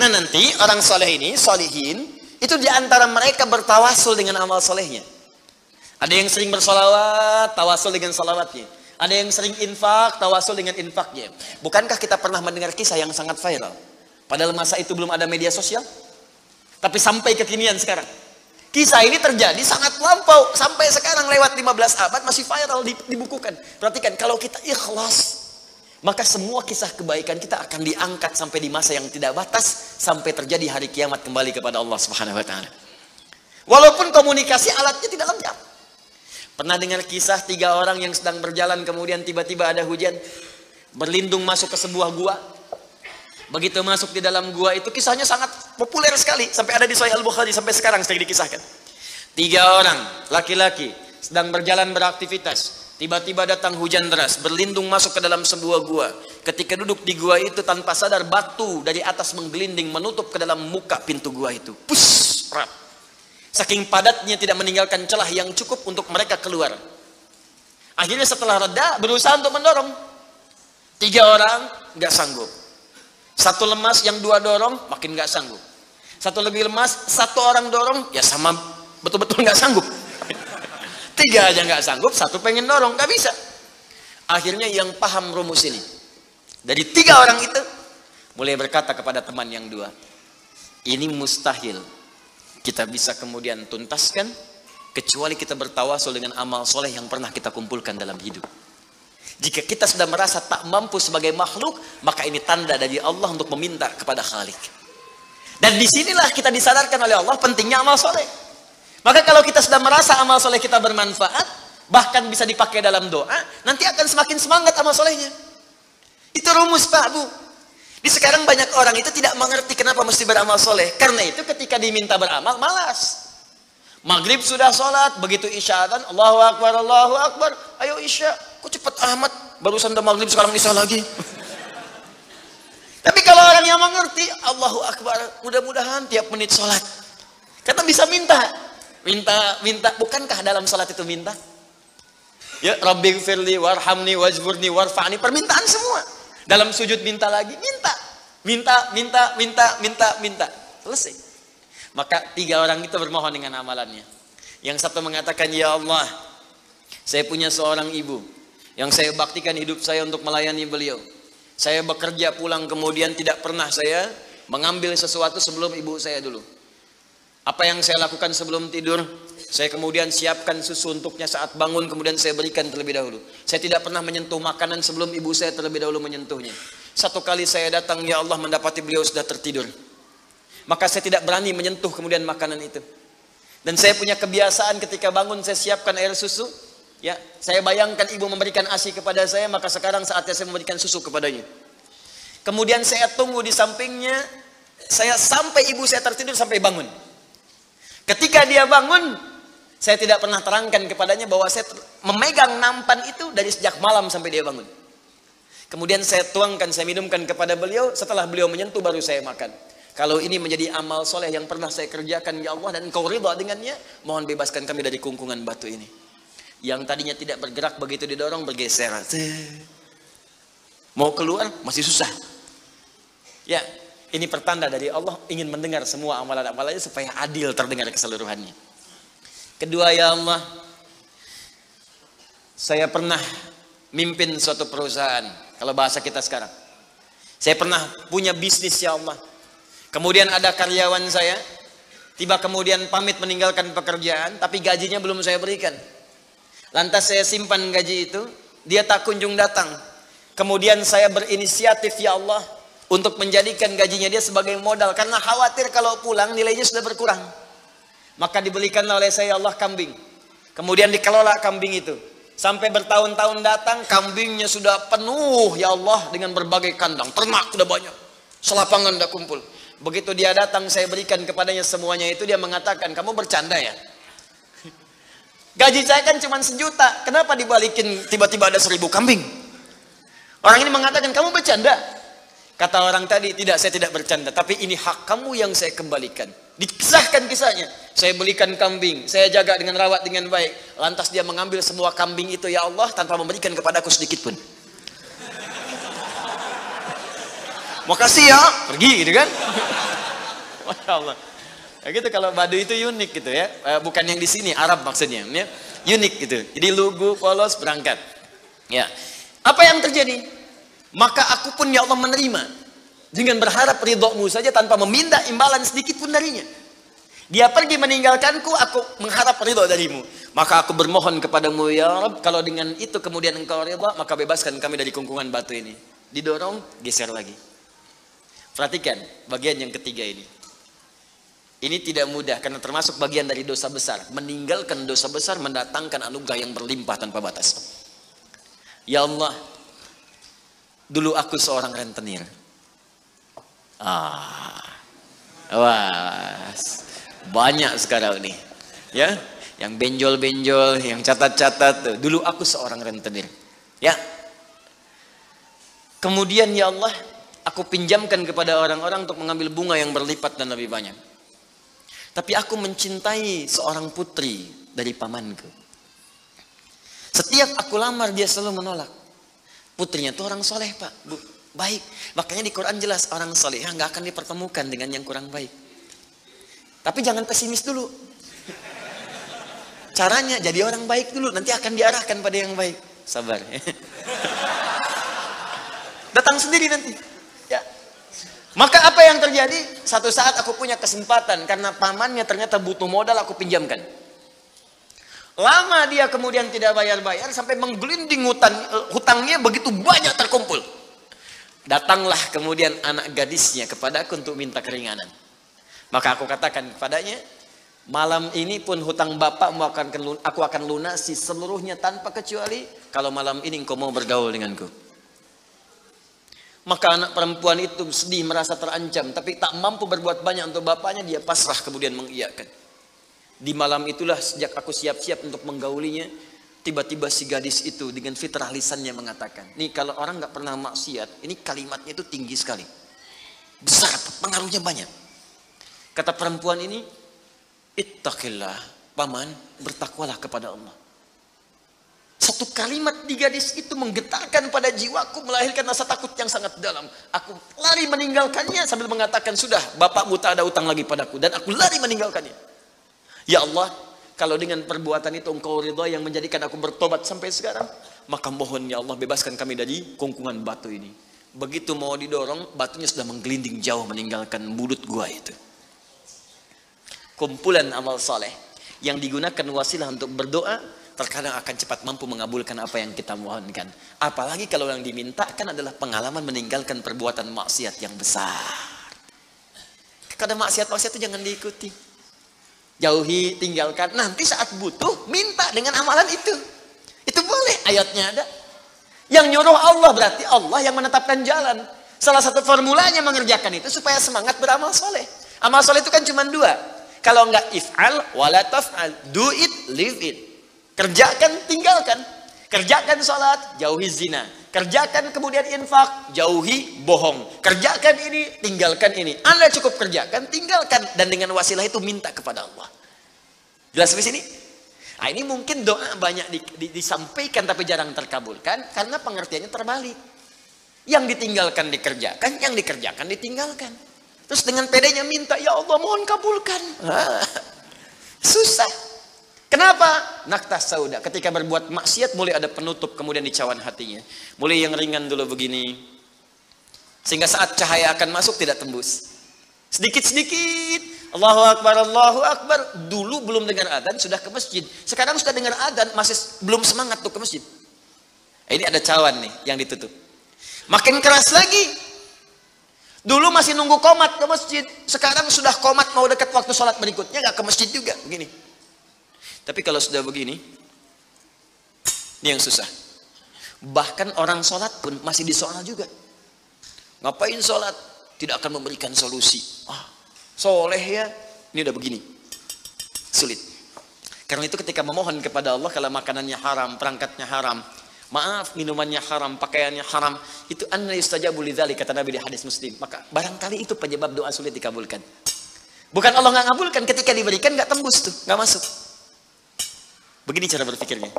Nah nanti orang soleh ini, solihin, itu diantara mereka bertawasul dengan amal solehnya. Ada yang sering bersolawat, tawasul dengan solawatnya. Ada yang sering infak, tawasul dengan infaknya. Bukankah kita pernah mendengar kisah yang sangat viral? Padahal masa itu belum ada media sosial. Tapi sampai kekinian sekarang. Kisah ini terjadi sangat lampau. Sampai sekarang lewat 15 abad masih viral dibukukan. Perhatikan, kalau kita ikhlas, maka semua kisah kebaikan kita akan diangkat sampai di masa yang tidak batas. Sampai terjadi hari kiamat kembali kepada Allah Subhanahu wa ta'ala. Walaupun komunikasi alatnya tidak lengkap. Pernah dengar kisah 3 orang yang sedang berjalan, kemudian tiba-tiba ada hujan. Berlindung masuk ke sebuah gua. Begitu masuk di dalam gua itu, kisahnya sangat populer sekali. Sampai ada di Sahih Al-Bukhari, sampai sekarang sering dikisahkan. 3 orang, laki-laki, sedang berjalan beraktivitas. Tiba-tiba datang hujan deras, berlindung masuk ke dalam sebuah gua. Ketika duduk di gua itu, tanpa sadar batu dari atas menggelinding menutup ke dalam muka pintu gua itu. Push, rap. Saking padatnya tidak meninggalkan celah yang cukup untuk mereka keluar. Akhirnya setelah reda, berusaha untuk mendorong. 3 orang nggak sanggup. 1 lemas, yang 2 dorong makin nggak sanggup. 1 lebih lemas, 1 orang dorong, ya sama betul-betul nggak sanggup. 3 aja nggak sanggup, 1 pengen dorong, nggak bisa. Akhirnya yang paham rumus ini, dari 3 orang itu mulai berkata kepada teman yang 2, ini mustahil kita bisa kemudian tuntaskan kecuali kita bertawasul dengan amal soleh yang pernah kita kumpulkan dalam hidup. Jika kita sudah merasa tak mampu sebagai makhluk, maka ini tanda dari Allah untuk meminta kepada Khalik. Dan disinilah kita disadarkan oleh Allah pentingnya amal soleh. Maka kalau kita sudah merasa amal soleh kita bermanfaat, bahkan bisa dipakai dalam doa, nanti akan semakin semangat amal solehnya. Itu rumus Pak Bu. Di sekarang banyak orang itu tidak mengerti kenapa mesti beramal soleh. Karena itu ketika diminta beramal, malas. Maghrib sudah sholat, begitu isya kan, Allahu Akbar, Allahu Akbar, ayo isya. Kok cepet amat, barusan udah maghrib sekarang isya lagi. Tapi kalau orang yang mengerti, Allahu Akbar, mudah-mudahan tiap menit sholat. Kata bisa minta. Minta, bukankah dalam sholat itu minta? Ya, Rabbi gfirli warhamni wajburni warfa'ni, permintaan semua. Dalam sujud minta lagi, minta. Selesai. Maka 3 orang itu bermohon dengan amalannya. Yang satu mengatakan, ya Allah, saya punya seorang ibu yang saya baktikan hidup saya untuk melayani beliau. Saya bekerja pulang kemudian tidak pernah saya mengambil sesuatu sebelum ibu saya dulu. Apa yang saya lakukan sebelum tidur, saya kemudian siapkan susu untuknya saat bangun, kemudian saya berikan terlebih dahulu. Saya tidak pernah menyentuh makanan sebelum ibu saya terlebih dahulu menyentuhnya. 1 kali saya datang, ya Allah, mendapati beliau sudah tertidur. Maka saya tidak berani menyentuh kemudian makanan itu. Dan saya punya kebiasaan ketika bangun saya siapkan air susu. Ya, saya bayangkan ibu memberikan ASI kepada saya, maka sekarang saatnya saya memberikan susu kepadanya. Kemudian saya tunggu di sampingnya, saya sampai ibu saya tertidur sampai bangun. Ketika dia bangun, saya tidak pernah terangkan kepadanya bahwa saya memegang nampan itu dari sejak malam sampai dia bangun. Kemudian saya tuangkan, saya minumkan kepada beliau, setelah beliau menyentuh baru saya makan. Kalau ini menjadi amal soleh yang pernah saya kerjakan, ya Allah, dan Engkau ridha dengannya, mohon bebaskan kami dari kungkungan batu ini. Yang tadinya tidak bergerak, begitu didorong bergeser. Mau keluar masih susah. Ya, ini pertanda dari Allah ingin mendengar semua amalan-amalannya supaya adil terdengar keseluruhannya. Kedua, ya Allah, saya pernah mimpin suatu perusahaan. Kalau bahasa kita sekarang, saya pernah punya bisnis, ya Allah. Kemudian ada karyawan saya, tiba kemudian pamit meninggalkan pekerjaan, tapi gajinya belum saya berikan. Lantas saya simpan gaji itu, dia tak kunjung datang. Kemudian saya berinisiatif, ya Allah, untuk menjadikan gajinya dia sebagai modal. Karena khawatir kalau pulang nilainya sudah berkurang. Maka dibelikanlah oleh saya, ya Allah, kambing. Kemudian dikelola kambing itu. Sampai bertahun-tahun datang, kambingnya sudah penuh, ya Allah, dengan berbagai kandang. Ternak sudah banyak. Selapangan sudah kumpul. Begitu dia datang, saya berikan kepadanya semuanya itu, dia mengatakan, kamu bercanda ya? Gaji saya kan cuma 1 juta, kenapa dibalikin tiba-tiba ada 1000 kambing? Orang ini mengatakan, kamu bercanda? Kata orang tadi, tidak, saya tidak bercanda, tapi ini hak kamu yang saya kembalikan. Dikisahkan kisahnya, saya belikan kambing, saya jaga dengan rawat dengan baik. Lantas dia mengambil semua kambing itu, ya Allah, tanpa memberikan kepadaku sedikit pun. Makasih ya, pergi gitu kan? Masya Allah. Ya gitu, kalau Baduy itu unik gitu ya, bukan yang di sini, Arab maksudnya, ya. Unik gitu. Jadi lugu, polos, berangkat. Ya. Apa yang terjadi? Maka aku pun ya Allah menerima dengan berharap ridhomu saja tanpa meminta imbalan sedikit pun darinya. Dia pergi meninggalkanku, aku mengharap ridho darimu. Maka aku bermohon kepadamu ya Rabb, kalau dengan itu kemudian engkau ridho, maka bebaskan kami dari kungkungan batu ini. Didorong, geser lagi. Perhatikan bagian yang ketiga ini. Ini tidak mudah karena termasuk bagian dari dosa besar. Meninggalkan dosa besar mendatangkan anugerah yang berlimpah tanpa batas. Ya Allah, dulu aku seorang rentenir. Wah, banyak sekarang nih, ya, yang benjol-benjol, yang catat-catat. Dulu aku seorang rentenir, ya. Kemudian ya Allah, aku pinjamkan kepada orang-orang untuk mengambil bunga yang berlipat dan lebih banyak. Tapi aku mencintai seorang putri dari pamanku. Setiap aku lamar dia selalu menolak. Putrinya itu orang soleh Pak, Bu, baik. Makanya di Quran jelas orang soleh nggak akan dipertemukan dengan yang kurang baik. Tapi jangan pesimis dulu. Caranya jadi orang baik dulu, nanti akan diarahkan pada yang baik. Sabar. Datang sendiri nanti. Ya. Maka apa yang terjadi? Satu saat aku punya kesempatan karena pamannya ternyata butuh modal, aku pinjamkan. Lama dia kemudian tidak bayar-bayar sampai menggelinding hutangnya begitu banyak terkumpul. Datanglah kemudian anak gadisnya kepadaku untuk minta keringanan. Maka aku katakan kepadanya, malam ini pun hutang bapakmu aku akan lunasi seluruhnya tanpa kecuali kalau malam ini engkau mau bergaul denganku. Maka anak perempuan itu sedih, merasa terancam, tapi tak mampu berbuat banyak untuk bapaknya, dia pasrah kemudian mengiyakan. Di malam itulah sejak aku siap-siap untuk menggaulinya, tiba-tiba si gadis itu dengan fitrah lisannya mengatakan, nih kalau orang nggak pernah maksiat, ini kalimatnya itu tinggi sekali, besar, pengaruhnya banyak. Kata perempuan ini, ittaqillah, paman, bertakwalah kepada Allah. Satu kalimat di gadis itu menggetarkan pada jiwaku, melahirkan rasa takut yang sangat dalam. Aku lari meninggalkannya sambil mengatakan, sudah, bapakmu tak ada utang lagi padaku. Dan aku lari meninggalkannya. Ya Allah, kalau dengan perbuatan itu engkau ridha yang menjadikan aku bertobat sampai sekarang, maka mohon ya Allah bebaskan kami dari kungkungan batu ini. Begitu mau didorong, batunya sudah menggelinding jauh meninggalkan mulut gua itu. Kumpulan amal soleh yang digunakan wasilah untuk berdoa, terkadang akan cepat mampu mengabulkan apa yang kita mohonkan. Apalagi kalau yang dimintakan adalah pengalaman meninggalkan perbuatan maksiat yang besar. Kadang maksiat-maksiat itu jangan diikuti. Jauhi, tinggalkan. Nanti saat butuh, minta dengan amalan itu. Itu boleh, ayatnya ada. Yang nyuruh Allah berarti Allah yang menetapkan jalan. Salah satu formulanya mengerjakan itu supaya semangat beramal soleh. Amal soleh itu kan cuma dua. Kalau enggak if'al, wala taf'al. Do it, live it. Kerjakan, tinggalkan. Kerjakan sholat, jauhi zina. Kerjakan kemudian infak, jauhi bohong. Kerjakan ini, tinggalkan ini. Anda cukup kerjakan, tinggalkan. Dan dengan wasilah itu minta kepada Allah. Jelas sampai sini? Nah, ini mungkin doa banyak disampaikan tapi jarang terkabulkan. Karena pengertiannya terbalik. Yang ditinggalkan dikerjakan, yang dikerjakan ditinggalkan. Terus dengan pedenya minta, ya Allah mohon kabulkan. Susah. Kenapa? Naktas sauda. Ketika berbuat maksiat mulai ada penutup kemudian dicawan hatinya. Mulai yang ringan dulu begini. Sehingga saat cahaya akan masuk tidak tembus. Sedikit-sedikit. Allahu Akbar, Allahu Akbar. Dulu belum dengar adzan sudah ke masjid. Sekarang sudah dengar adzan masih belum semangat tuh ke masjid. Ini ada cawan nih yang ditutup. Makin keras lagi. Dulu masih nunggu qomat ke masjid. Sekarang sudah qomat mau dekat waktu sholat berikutnya nggak ke masjid juga. Begini. Tapi kalau sudah begini, ini yang susah. Bahkan orang sholat pun masih disoal juga. Ngapain sholat? Tidak akan memberikan solusi. Soleh ya, ini udah begini. Sulit. Karena itu ketika memohon kepada Allah, kalau makanannya haram, perangkatnya haram, maaf, minumannya haram, pakaiannya haram, itu anna yustajabu lidzalik, kata Nabi di hadis Muslim. Maka barangkali itu penyebab doa sulit dikabulkan. Bukan Allah nggak ngabulkan, ketika diberikan nggak tembus tuh, nggak masuk. Begini cara berpikirnya.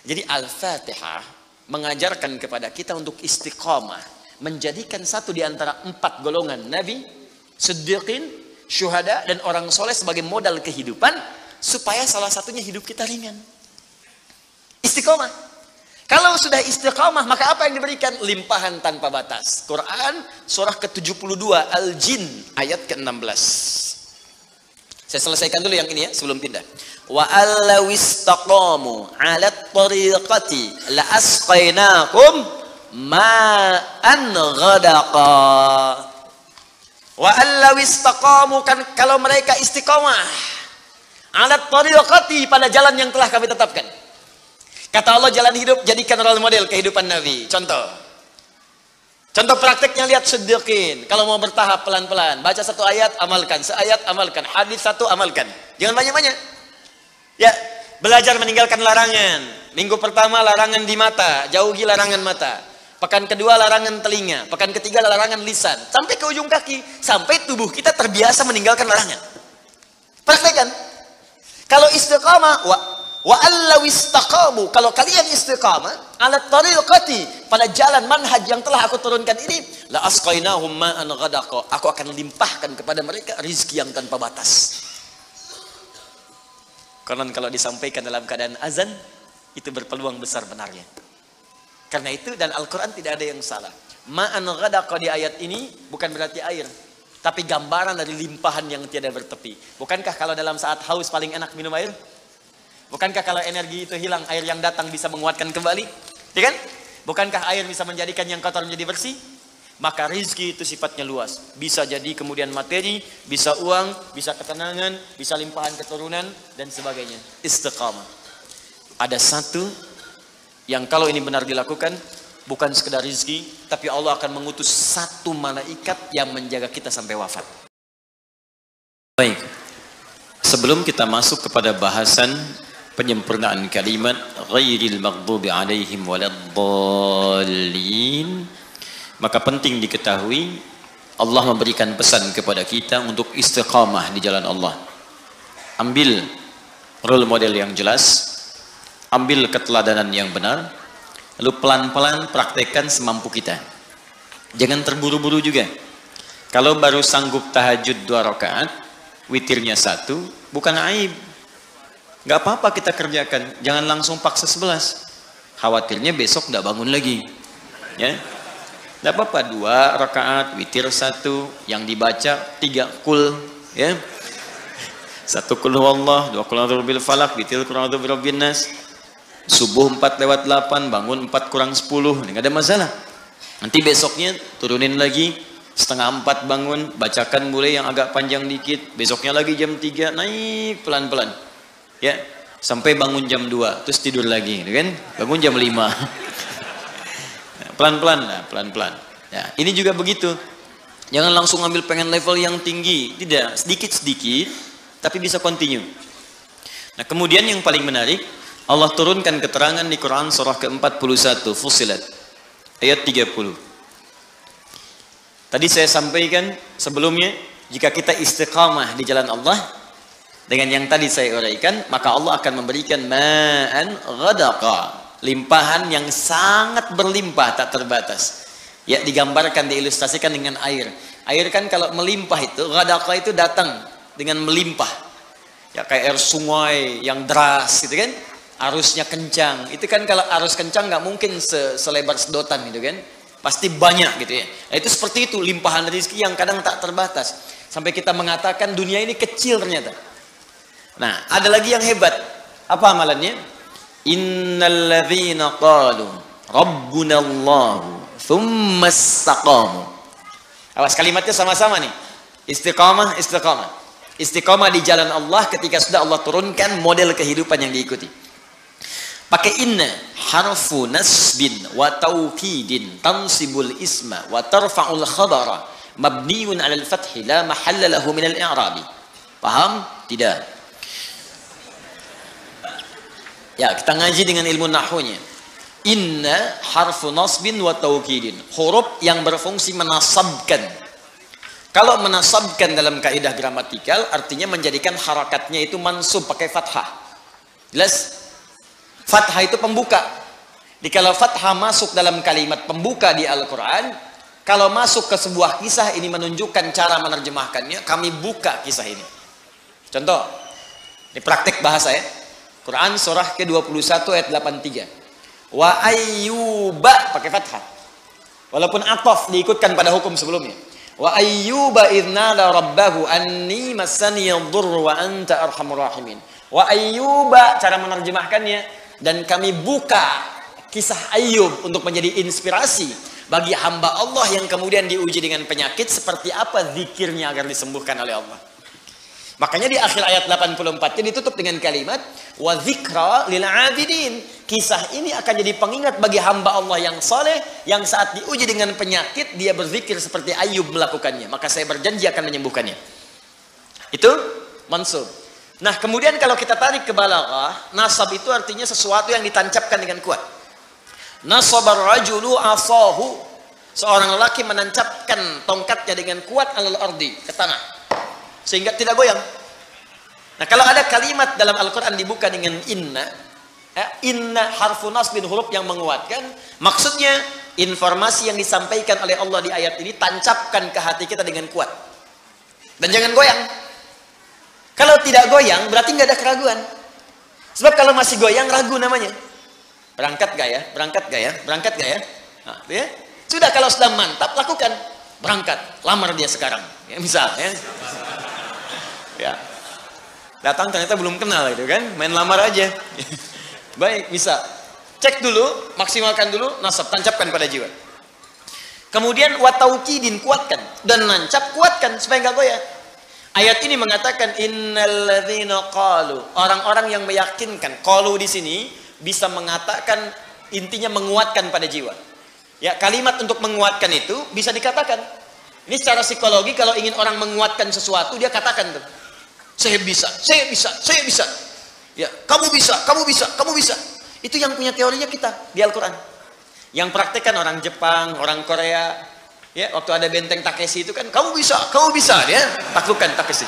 Jadi Al-Fatihah mengajarkan kepada kita untuk istiqamah, menjadikan satu di antara 4 golongan Nabi, Siddiqin, Syuhada, dan orang soleh sebagai modal kehidupan, supaya salah satunya hidup kita ringan. Istiqamah. Kalau sudah istiqamah, maka apa yang diberikan? Limpahan tanpa batas. Quran surah ke-72 Al-Jin ayat ke-16. Saya selesaikan dulu yang ini ya sebelum pindah. Wa allaw istaqamu 'ala at-tariqati la asqainakum ma'an ghadaqa. Wa allaw istaqamu, kan kalau mereka istiqamah 'ala at-tariqati, pada jalan yang telah kami tetapkan. Kata Allah, jalan hidup jadikan role model kehidupan Nabi. Contoh prakteknya, lihat Siddiqin. Kalau mau bertahap pelan-pelan, baca satu ayat, amalkan. Seayat, amalkan. Hadis satu, amalkan. Jangan banyak-banyak. Ya, belajar meninggalkan larangan. Minggu pertama larangan di mata, jauhi larangan mata. Pekan kedua larangan telinga. Pekan ketiga larangan lisan. Sampai ke ujung kaki. Sampai tubuh kita terbiasa meninggalkan larangan. Praktekkan. Kalau istiqamah, wa allaw istaqamu, kalau kalian istiqamah 'ala tariqati, pada jalan manhaj yang telah aku turunkan ini, la asqainahum ma'an ghadaqa, aku akan limpahkan kepada mereka rizki yang tanpa batas. Konon kalau disampaikan dalam keadaan azan, itu berpeluang besar benarnya. Karena itu, dan Al-Quran tidak ada yang salah. Ma'an ghadaqa di ayat ini bukan berarti air, tapi gambaran dari limpahan yang tiada bertepi. Bukankah kalau dalam saat haus paling enak minum air? Bukankah kalau energi itu hilang, air yang datang bisa menguatkan kembali? Ya kan? Bukankah air bisa menjadikan yang kotor menjadi bersih? Maka rizki itu sifatnya luas. Bisa jadi kemudian materi, bisa uang, bisa ketenangan, bisa limpahan keturunan, dan sebagainya. Istiqamah. Ada satu yang kalau ini benar dilakukan, bukan sekedar rizki, tapi Allah akan mengutus satu malaikat yang menjaga kita sampai wafat. Baik. Sebelum kita masuk kepada bahasan penyempurnaan kalimat ghairil maghdubi alaihim waladdallin, maka penting diketahui Allah memberikan pesan kepada kita untuk istiqamah di jalan Allah. Ambil role model yang jelas, ambil keteladanan yang benar, lalu pelan-pelan praktekkan semampu kita. Jangan terburu-buru juga. Kalau baru sanggup tahajud 2 rakaat, witirnya 1, bukan aib. Gak apa-apa kita kerjakan, jangan langsung paksa 11. Khawatirnya besok gak bangun lagi. Ya, gak apa-apa, 2 rakaat, witir 1, yang dibaca 3 kul, ya. 1 kul huwallah, 2 kul a'udzu birabbil falaq, witir kul a'udzu birabbin nas. Subuh 4:08, bangun 4 kurang 10, nggak ada masalah. Nanti besoknya turunin lagi, 3:30 bangun, bacakan mulai yang agak panjang dikit. Besoknya lagi jam 3, naik pelan-pelan. Ya, sampai bangun jam 2, terus tidur lagi, kan? Bangun jam 5. Pelan-pelan lah, pelan-pelan. Ya, ini juga begitu. Jangan langsung ambil pengen level yang tinggi, tidak, sedikit-sedikit, tapi bisa continue. Nah, kemudian yang paling menarik, Allah turunkan keterangan di Quran surah ke-41 Fussilat ayat 30. Tadi saya sampaikan sebelumnya, jika kita istiqamah di jalan Allah dengan yang tadi saya uraikan, maka Allah akan memberikan ma'an ghadaqa, limpahan yang sangat berlimpah tak terbatas. Ya, digambarkan, diilustrasikan dengan air. Air kan kalau melimpah itu, ghadaqa itu datang dengan melimpah. Ya, kayak air sungai yang deras gitu kan. Arusnya kencang, itu kan kalau arus kencang nggak mungkin selebar sedotan gitu kan, pasti banyak gitu ya. Nah, itu seperti itu limpahan rezeki yang kadang tak terbatas, sampai kita mengatakan dunia ini kecil ternyata. Nah, ada lagi yang hebat, apa amalannya? Innalladzina qalu rabbunallahu tsumma istaqamu. Awas, kalimatnya sama-sama nih, istiqamah, istiqamah, istiqamah di jalan Allah ketika sudah Allah turunkan model kehidupan yang diikuti. Pakai inna, harfu nasbin wa taukidin tansibul isma wa tarfa'ul khabara mabniun 'alal fathi la mahalla lahu minal i'rabi. Paham? Tidak. Ya, kita ngaji dengan ilmu nahwunya. Inna harfu nasbin wa taukidin, huruf yang berfungsi menasabkan. Kalau menasabkan dalam kaidah gramatikal artinya menjadikan harakatnya itu mansub pakai fathah. Jelas? Fathah itu pembuka. Kalau fathah masuk dalam kalimat pembuka di Al-Quran, kalau masuk ke sebuah kisah, ini menunjukkan cara menerjemahkannya. Kami buka kisah ini. Contoh, ini praktek bahasa ya. Quran surah ke-21 ayat 83. Wa ayyuba pakai fathah. Walaupun ataf diikutkan pada hukum sebelumnya. Wa ayyuba idnala rabbahu anni massani yadhurru wa anta arhamur rahimin. Wa ayyuba cara menerjemahkannya, dan kami buka kisah Ayub untuk menjadi inspirasi bagi hamba Allah yang kemudian diuji dengan penyakit, seperti apa zikirnya agar disembuhkan oleh Allah. Makanya di akhir ayat 84 ditutup dengan kalimat wa dzikra lil abidin. Kisah ini akan jadi pengingat bagi hamba Allah yang saleh, yang saat diuji dengan penyakit dia berzikir seperti Ayub melakukannya, maka saya berjanji akan menyembuhkannya. Itu mansub. Nah, kemudian kalau kita tarik ke balaghah, nasab itu artinya sesuatu yang ditancapkan dengan kuat. Nasabar rajulu asahu, seorang lelaki menancapkan tongkatnya dengan kuat alal ardi, ke tanah, sehingga tidak goyang. Nah, kalau ada kalimat dalam Al-Quran dibuka dengan inna, inna harfu nasbin, huruf yang menguatkan, maksudnya informasi yang disampaikan oleh Allah di ayat ini tancapkan ke hati kita dengan kuat, dan jangan goyang. Kalau tidak goyang berarti nggak ada keraguan. Sebab kalau masih goyang ragu namanya. Berangkat gak ya? Berangkat gak ya? Berangkat gak ya? Nah, ya? Sudah, kalau sudah mantap lakukan. Berangkat, lamar dia sekarang. Ya, misal ya. Ya. Datang ternyata belum kenal itu kan, main lamar aja. Baik, bisa. Cek dulu, maksimalkan dulu, nasab, tancapkan pada jiwa. Kemudian wataukidin, kuatkan, dan nancap, kuatkan supaya nggak goyah. Ayat ini mengatakan innalladzina qalu, orang-orang yang meyakinkan. Qalu di sini bisa mengatakan, intinya menguatkan pada jiwa. Ya, kalimat untuk menguatkan itu bisa dikatakan. Ini secara psikologi, kalau ingin orang menguatkan sesuatu, dia katakan tuh, saya bisa, saya bisa, saya bisa. Ya, kamu bisa, kamu bisa, kamu bisa. Itu yang punya teorinya kita di Al-Quran. Yang praktekkan orang Jepang, orang Korea. Ya, waktu ada benteng Takeshi itu kan, kamu bisa, dia taklukkan Takeshi.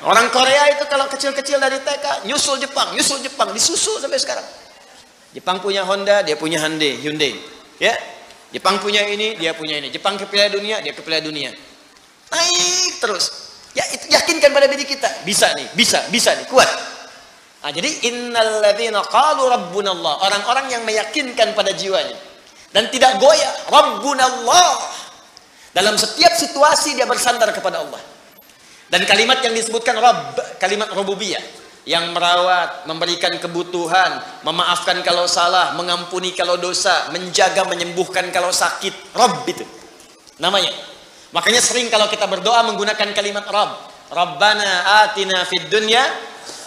Orang Korea itu kalau kecil-kecil dari TK, nyusul Jepang, disusul sampai sekarang. Jepang punya Honda, dia punya Hyundai. Ya, Jepang punya ini, dia punya ini. Jepang ke Piala Dunia, dia ke Piala Dunia. Naik terus. Ya, itu yakinkan pada diri kita, bisa nih, bisa nih, kuat. Nah, jadi innalladzina qalu rabbunallah, orang-orang yang meyakinkan pada jiwanya dan tidak goyah, rabbunallah. Dalam setiap situasi dia bersandar kepada Allah. Dan kalimat yang disebutkan Rabb, kalimat rububiyah, yang merawat, memberikan kebutuhan, memaafkan kalau salah, mengampuni kalau dosa, menjaga, menyembuhkan kalau sakit. Rabb itu namanya. Makanya sering kalau kita berdoa menggunakan kalimat Rabb. Rabbana atina fid dunya,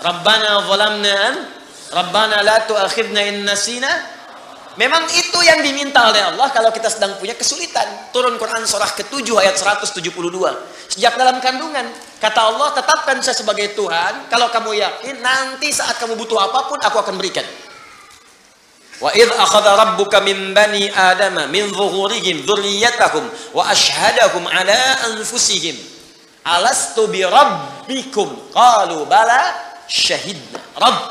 Rabbana zalamna, Rabbana la tu'akhidna in nasina. Memang itu yang diminta oleh Allah kalau kita sedang punya kesulitan. Turun Quran surah ke-7 ayat 172. Sejak dalam kandungan, kata Allah, tetapkan saya sebagai Tuhan. Kalau kamu yakin, nanti saat kamu butuh apapun, aku akan berikan. Wa idh akhadha rabbuka min bani adama min zuhurihim dzurriyyatahum wa ashhadahum ala anfusihim alastu bi rabbikum qalu bala syahidna. Rabb,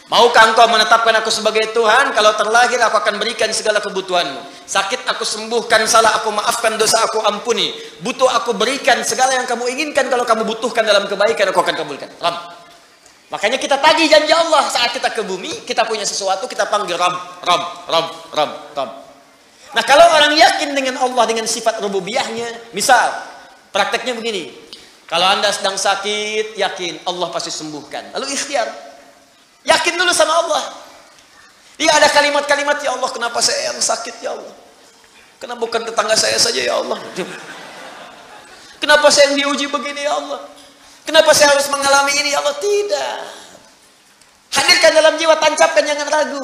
maukah engkau menetapkan aku sebagai Tuhan? Kalau terlahir aku akan berikan segala kebutuhanmu. Sakit aku sembuhkan, salah aku maafkan, dosa aku ampuni. Butuh aku berikan, segala yang kamu inginkan. Kalau kamu butuhkan dalam kebaikan, aku akan kabulkan. Rabb. Makanya kita tagih janji Allah saat kita ke bumi, kita punya sesuatu, kita panggil Rabb, Rabb, Rabb, Rabb, Rabb. Nah, kalau orang yakin dengan Allah, dengan sifat rububiyahnya, misal prakteknya begini. Kalau Anda sedang sakit, yakin Allah pasti sembuhkan. Lalu ikhtiar. Yakin dulu sama Allah. Dia ada kalimat-kalimat, ya Allah, kenapa saya yang sakit, ya Allah? Kenapa bukan tetangga saya saja, ya Allah? Kenapa saya yang diuji begini, ya Allah? Kenapa saya harus mengalami ini, ya Allah? Tidak. Hadirkan dalam jiwa, tancapkan, jangan ragu.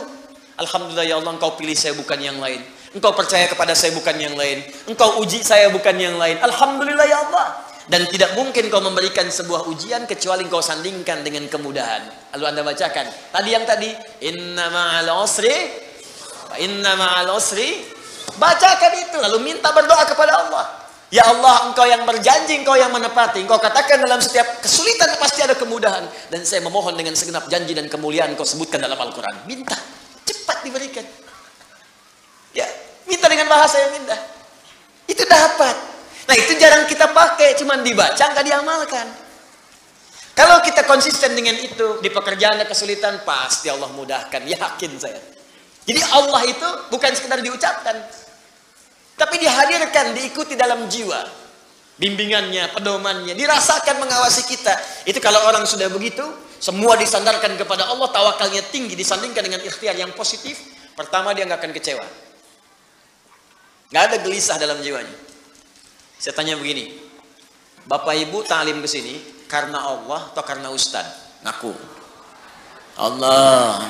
Alhamdulillah, ya Allah, engkau pilih saya bukan yang lain. Engkau percaya kepada saya bukan yang lain. Engkau uji saya bukan yang lain. Alhamdulillah, ya Allah. Dan tidak mungkin kau memberikan sebuah ujian kecuali kau sandingkan dengan kemudahan. Lalu Anda bacakan tadi yang tadi, inna ma'al usri wa inna ma'al usri. Bacakan itu, lalu minta berdoa kepada Allah. Ya Allah, engkau yang berjanji, engkau yang menepati. Engkau katakan dalam setiap kesulitan pasti ada kemudahan. Dan saya memohon dengan segenap janji dan kemuliaan kau sebutkan dalam Al-Quran. Minta, cepat diberikan. Ya, minta dengan bahasa yang indah. Itu dapat. Nah, itu jarang kita pakai, cuman dibaca, nggak diamalkan. Kalau kita konsisten dengan itu, di pekerjaan ada kesulitan, pasti Allah mudahkan, yakin saya. Jadi Allah itu bukan sekedar diucapkan, tapi dihadirkan, diikuti dalam jiwa. Bimbingannya, pedomannya, dirasakan mengawasi kita. Itu kalau orang sudah begitu, semua disandarkan kepada Allah, tawakalnya tinggi, disandingkan dengan ikhtiar yang positif, pertama dia nggak akan kecewa. Nggak ada gelisah dalam jiwanya. Saya tanya begini, Bapak Ibu ta'lim ke sini karena Allah atau karena Ustadz? Ngaku. Allah.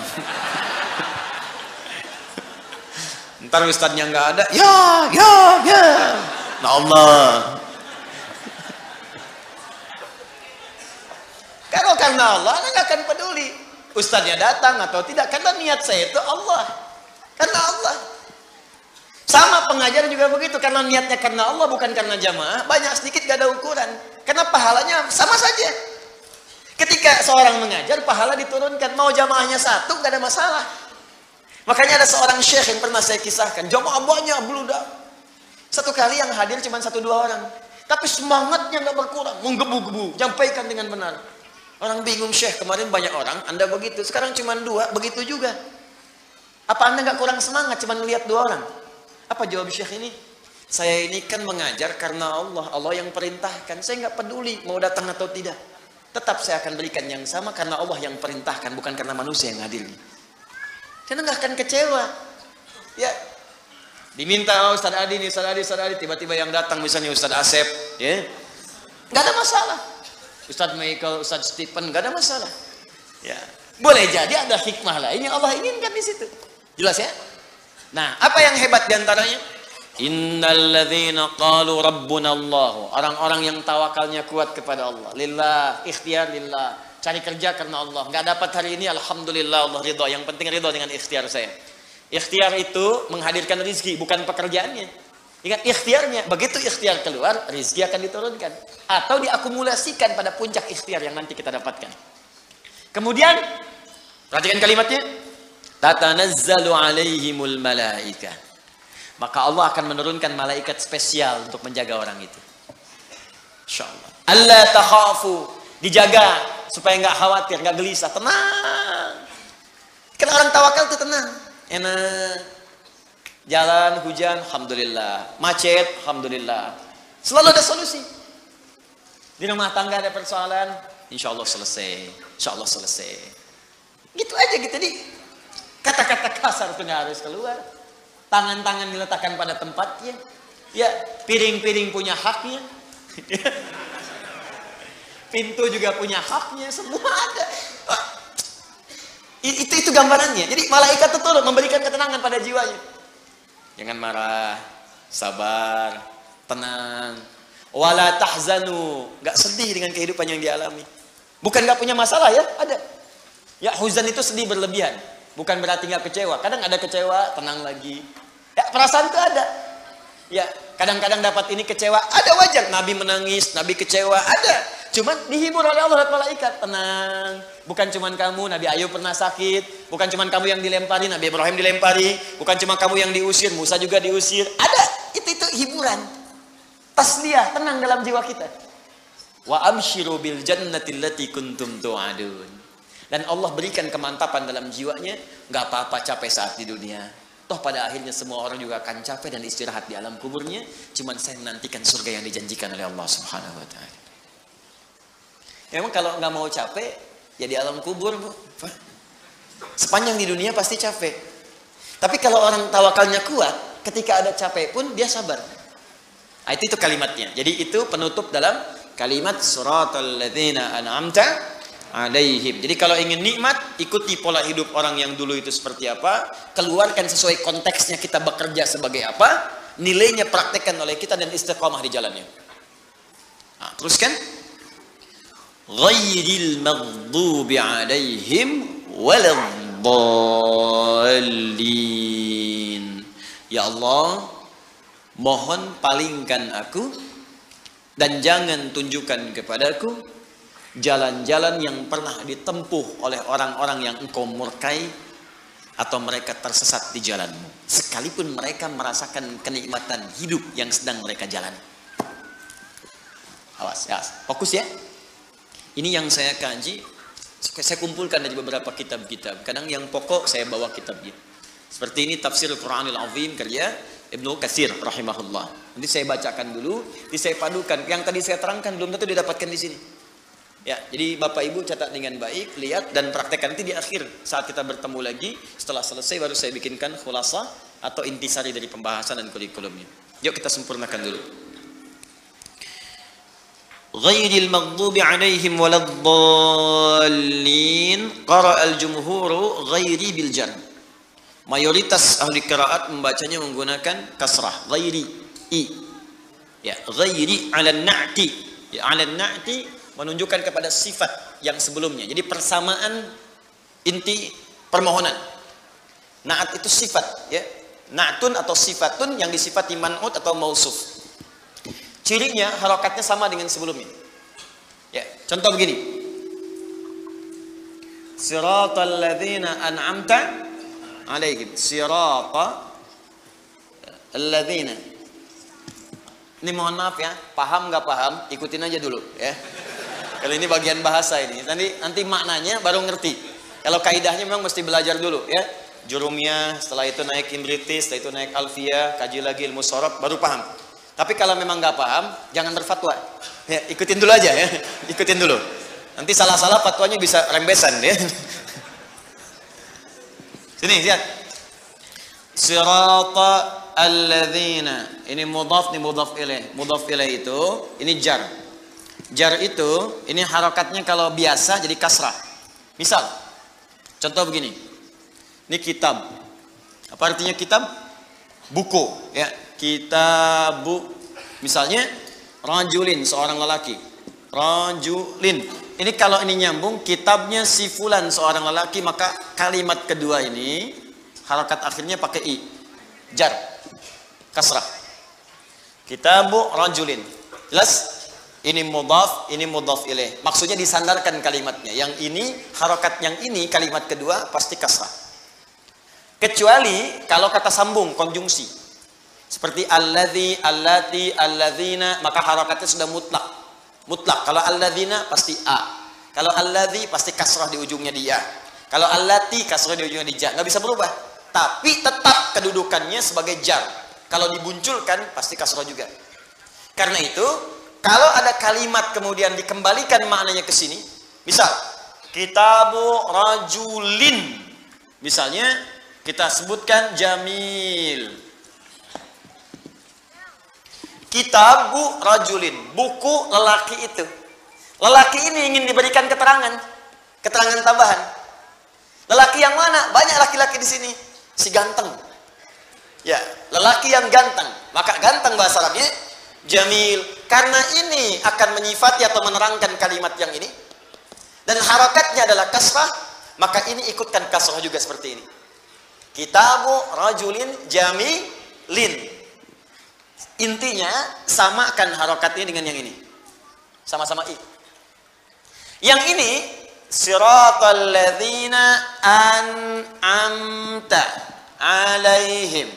Ntar Ustadznya nggak ada, ya. Nah Allah. Kalau karena Allah, Anda nggak akan peduli Ustadznya datang atau tidak, karena niat saya itu Allah. Karena Allah. Sama pengajar juga begitu, karena niatnya karena Allah, bukan karena jamaah, banyak sedikit gak ada ukuran. Karena pahalanya sama saja. Ketika seorang mengajar, pahala diturunkan. Mau jamaahnya satu, gak ada masalah. Makanya ada seorang syekh yang pernah saya kisahkan, jamaah banyak beludak. Satu kali yang hadir cuma 1-2 orang. Tapi semangatnya gak berkurang, menggebu-gebu, nyampaikan dengan benar. Orang bingung, Syekh, kemarin banyak orang, Anda begitu, sekarang cuma 2, begitu juga. Apa Anda gak kurang semangat, cuma melihat 2 orang? Apa jawab Syekh ini? Saya ini kan mengajar karena Allah, Allah yang perintahkan. Saya nggak peduli mau datang atau tidak. Tetap saya akan berikan yang sama karena Allah yang perintahkan, bukan karena manusia yang hadir. Saya nggak akan kecewa. Ya, diminta Ustaz Adi nih, Ustaz Adi, tiba-tiba yang datang misalnya Ustaz Asep, ya, nggak ada masalah. Ustaz Michael, Ustaz Stephen, nggak ada masalah. Ya, boleh jadi ada hikmah lain yang Allah inginkan di situ. Jelas ya? Nah, apa yang hebat diantaranya? Innalladzina qalu rabbuna Allah. Orang-orang yang tawakalnya kuat kepada Allah. Lillah, ikhtiar lillah. Cari kerja karena Allah. Nggak dapat hari ini, alhamdulillah Allah ridha. Yang penting ridha dengan ikhtiar saya. Ikhtiar itu menghadirkan rezeki, bukan pekerjaannya. Ingat ikhtiarnya. Begitu ikhtiar keluar, rezeki akan diturunkan. Atau diakumulasikan pada puncak ikhtiar yang nanti kita dapatkan. Kemudian, perhatikan kalimatnya. Tatanazzalu alaihimul malaika. Maka Allah akan menurunkan malaikat spesial untuk menjaga orang itu. Insyaallah. Alla takhafu, dijaga supaya nggak khawatir, nggak gelisah, tenang. Karena orang tawakal itu tenang, enak. Jalan hujan, alhamdulillah. Macet, alhamdulillah. Selalu ada solusi. Di rumah tangga ada persoalan, insyaallah selesai. Insyaallah selesai. Gitu aja gitu nih. Kata-kata kasar itu nggak harus keluar. Tangan-tangan diletakkan pada tempatnya. Ya, piring-piring punya haknya. Pintu juga punya haknya. Semua ada. Itu gambarannya. Jadi malaikat itu turun memberikan ketenangan pada jiwanya. Jangan marah, sabar, tenang. Wala tahzanu, nggak sedih dengan kehidupan yang dialami. Bukan nggak punya masalah ya, ada. Ya, huzan itu sedih berlebihan. Bukan berarti nggak kecewa. Kadang ada kecewa, tenang lagi. Ya, perasaan itu ada. Ya, kadang-kadang dapat ini kecewa, ada wajar. Nabi menangis, Nabi kecewa, ada. Cuman dihibur oleh Allah dan malaikat. Tenang. Bukan cuman kamu, Nabi Ayub pernah sakit. Bukan cuman kamu yang dilempari, Nabi Ibrahim dilempari. Bukan cuma kamu yang diusir, Musa juga diusir. Ada. Itu hiburan. Tasliyah, tenang dalam jiwa kita. Wa abshiru bil jannati allati kuntum tu'adun. Dan Allah berikan kemantapan dalam jiwanya, nggak apa-apa capek saat di dunia. Toh pada akhirnya semua orang juga akan capek dan istirahat di alam kuburnya. Cuman saya menantikan surga yang dijanjikan oleh Allah Subhanahu Wa Taala. Memang kalau nggak mau capek, ya di alam kubur, Bu. Sepanjang di dunia pasti capek. Tapi kalau orang tawakalnya kuat, ketika ada capek pun dia sabar. Nah, itu kalimatnya. Jadi itu penutup dalam kalimat suratal ladzina an'amta alaihim. Jadi kalau ingin nikmat, ikuti pola hidup orang yang dulu itu seperti apa, keluarkan sesuai konteksnya kita bekerja sebagai apa, nilainya praktekkan oleh kita dan istiqamah di jalannya. Nah, teruskan. Ghairil maghdubi alaihim waladdallin. Ya Allah, mohon palingkan aku dan jangan tunjukkan kepadaku jalan-jalan yang pernah ditempuh oleh orang-orang yang engkau murkai atau mereka tersesat di jalanmu. Sekalipun mereka merasakan kenikmatan hidup yang sedang mereka jalani. Awas, ya, fokus ya. Ini yang saya kaji, saya kumpulkan dari beberapa kitab-kitab. Kadang yang pokok saya bawa kitabnya. Seperti ini tafsir Al-Quranil Azim karya Ibnu Katsir rahimahullah. Nanti saya bacakan dulu, nanti saya padukan. Yang tadi saya terangkan belum tentu didapatkan di sini. Ya, jadi Bapak Ibu catat dengan baik, lihat dan praktekkan. Nanti di akhir saat kita bertemu lagi, setelah selesai baru saya bikinkan khulasah atau intisari dari pembahasan dan kurikulumnya. Yuk kita sempurnakan dulu. Ghairil maghdubi alaihim waladdallin qara'al jumhuru ghairi bil jar. Mayoritas ahli qiraat membacanya menggunakan kasrah, ghairi i. Ya, ghairi 'ala an-na'ti. Ya, 'ala an-na'ti menunjukkan kepada sifat yang sebelumnya. Jadi persamaan inti permohonan. Na'at itu sifat, ya. Na'tun atau sifatun yang disifati man'ut atau mausuf. Cirinya harokatnya sama dengan sebelumnya. Ya, contoh begini. Siratal ladzina an'amta alaihim. Sirata alladzina. Ini mohon maaf ya, paham nggak paham, ikutin aja dulu ya. Kalau ini bagian bahasa ini, nanti maknanya baru ngerti. Kalau kaidahnya memang mesti belajar dulu ya. Jurumiyah, setelah itu naik imritis, setelah itu naik alfiyah, kaji lagi ilmu sorof, baru paham. Tapi kalau memang nggak paham, jangan berfatwa. Ya, ikutin dulu aja ya, ikutin dulu. Nanti salah-salah fatwanya bisa rembesan ya. Sini lihat. Sirata alladzina. Ini mudhaf, ini mudhaf ilaih. Mudhaf ilaih itu ini jar. Jar itu ini harokatnya kalau biasa jadi kasrah. Misal, contoh begini. Ini kitab. Apa artinya kitab? Buku, ya. Kitabu. Misalnya rajulin, seorang lelaki. Rajulin. Ini kalau ini nyambung, kitabnya si fulan seorang lelaki, maka kalimat kedua ini harokat akhirnya pakai i. Jar. Kasrah. Kitabu rajulin. Jelas? Ini mudhaf, ini mudhaf ilaih. Maksudnya disandarkan kalimatnya. Yang ini, harokat yang ini, kalimat kedua pasti kasrah. Kecuali kalau kata sambung, konjungsi. Seperti alladzi, allati, alladzina, maka harokatnya sudah mutlak. Mutlak. Kalau alladzina pasti a. Kalau alladzi pasti kasrah di ujungnya dia. Kalau allati kasrah di ujungnya di ja. Nggak bisa berubah. Tapi tetap kedudukannya sebagai jar. Kalau dibunculkan pasti kasrah juga. Karena itu, kalau ada kalimat kemudian dikembalikan maknanya ke sini, misal kitabu rajulin. Misalnya kita sebutkan jamil. Kitabu rajulin, buku lelaki itu. Lelaki ini ingin diberikan keterangan tambahan. Lelaki yang mana? Banyak laki-laki di sini. Si ganteng. Ya, lelaki yang ganteng. Maka ganteng bahasa Arabnya jamil. Karena ini akan menyifati atau menerangkan kalimat yang ini. Dan harokatnya adalah kasrah, maka ini ikutkan kasrah juga seperti ini. Kitabu rajulin jamilin. Intinya samakan harokatnya dengan yang ini. Sama-sama i. Yang ini siratal ladzina an'amta alaihim.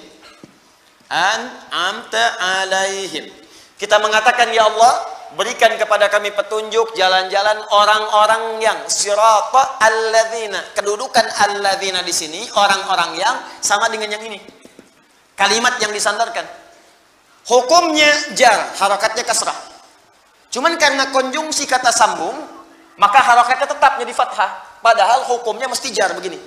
An'amta alaihim. Kita mengatakan ya Allah, berikan kepada kami petunjuk jalan-jalan orang-orang yang sirata alladzina. Kedudukan alladzina di sini orang-orang yang sama dengan yang ini. Kalimat yang disandarkan. Hukumnya jar, harokatnya kasrah. Cuman karena konjungsi kata sambung, maka harokatnya tetap jadi fathah. Padahal hukumnya mesti jar begini.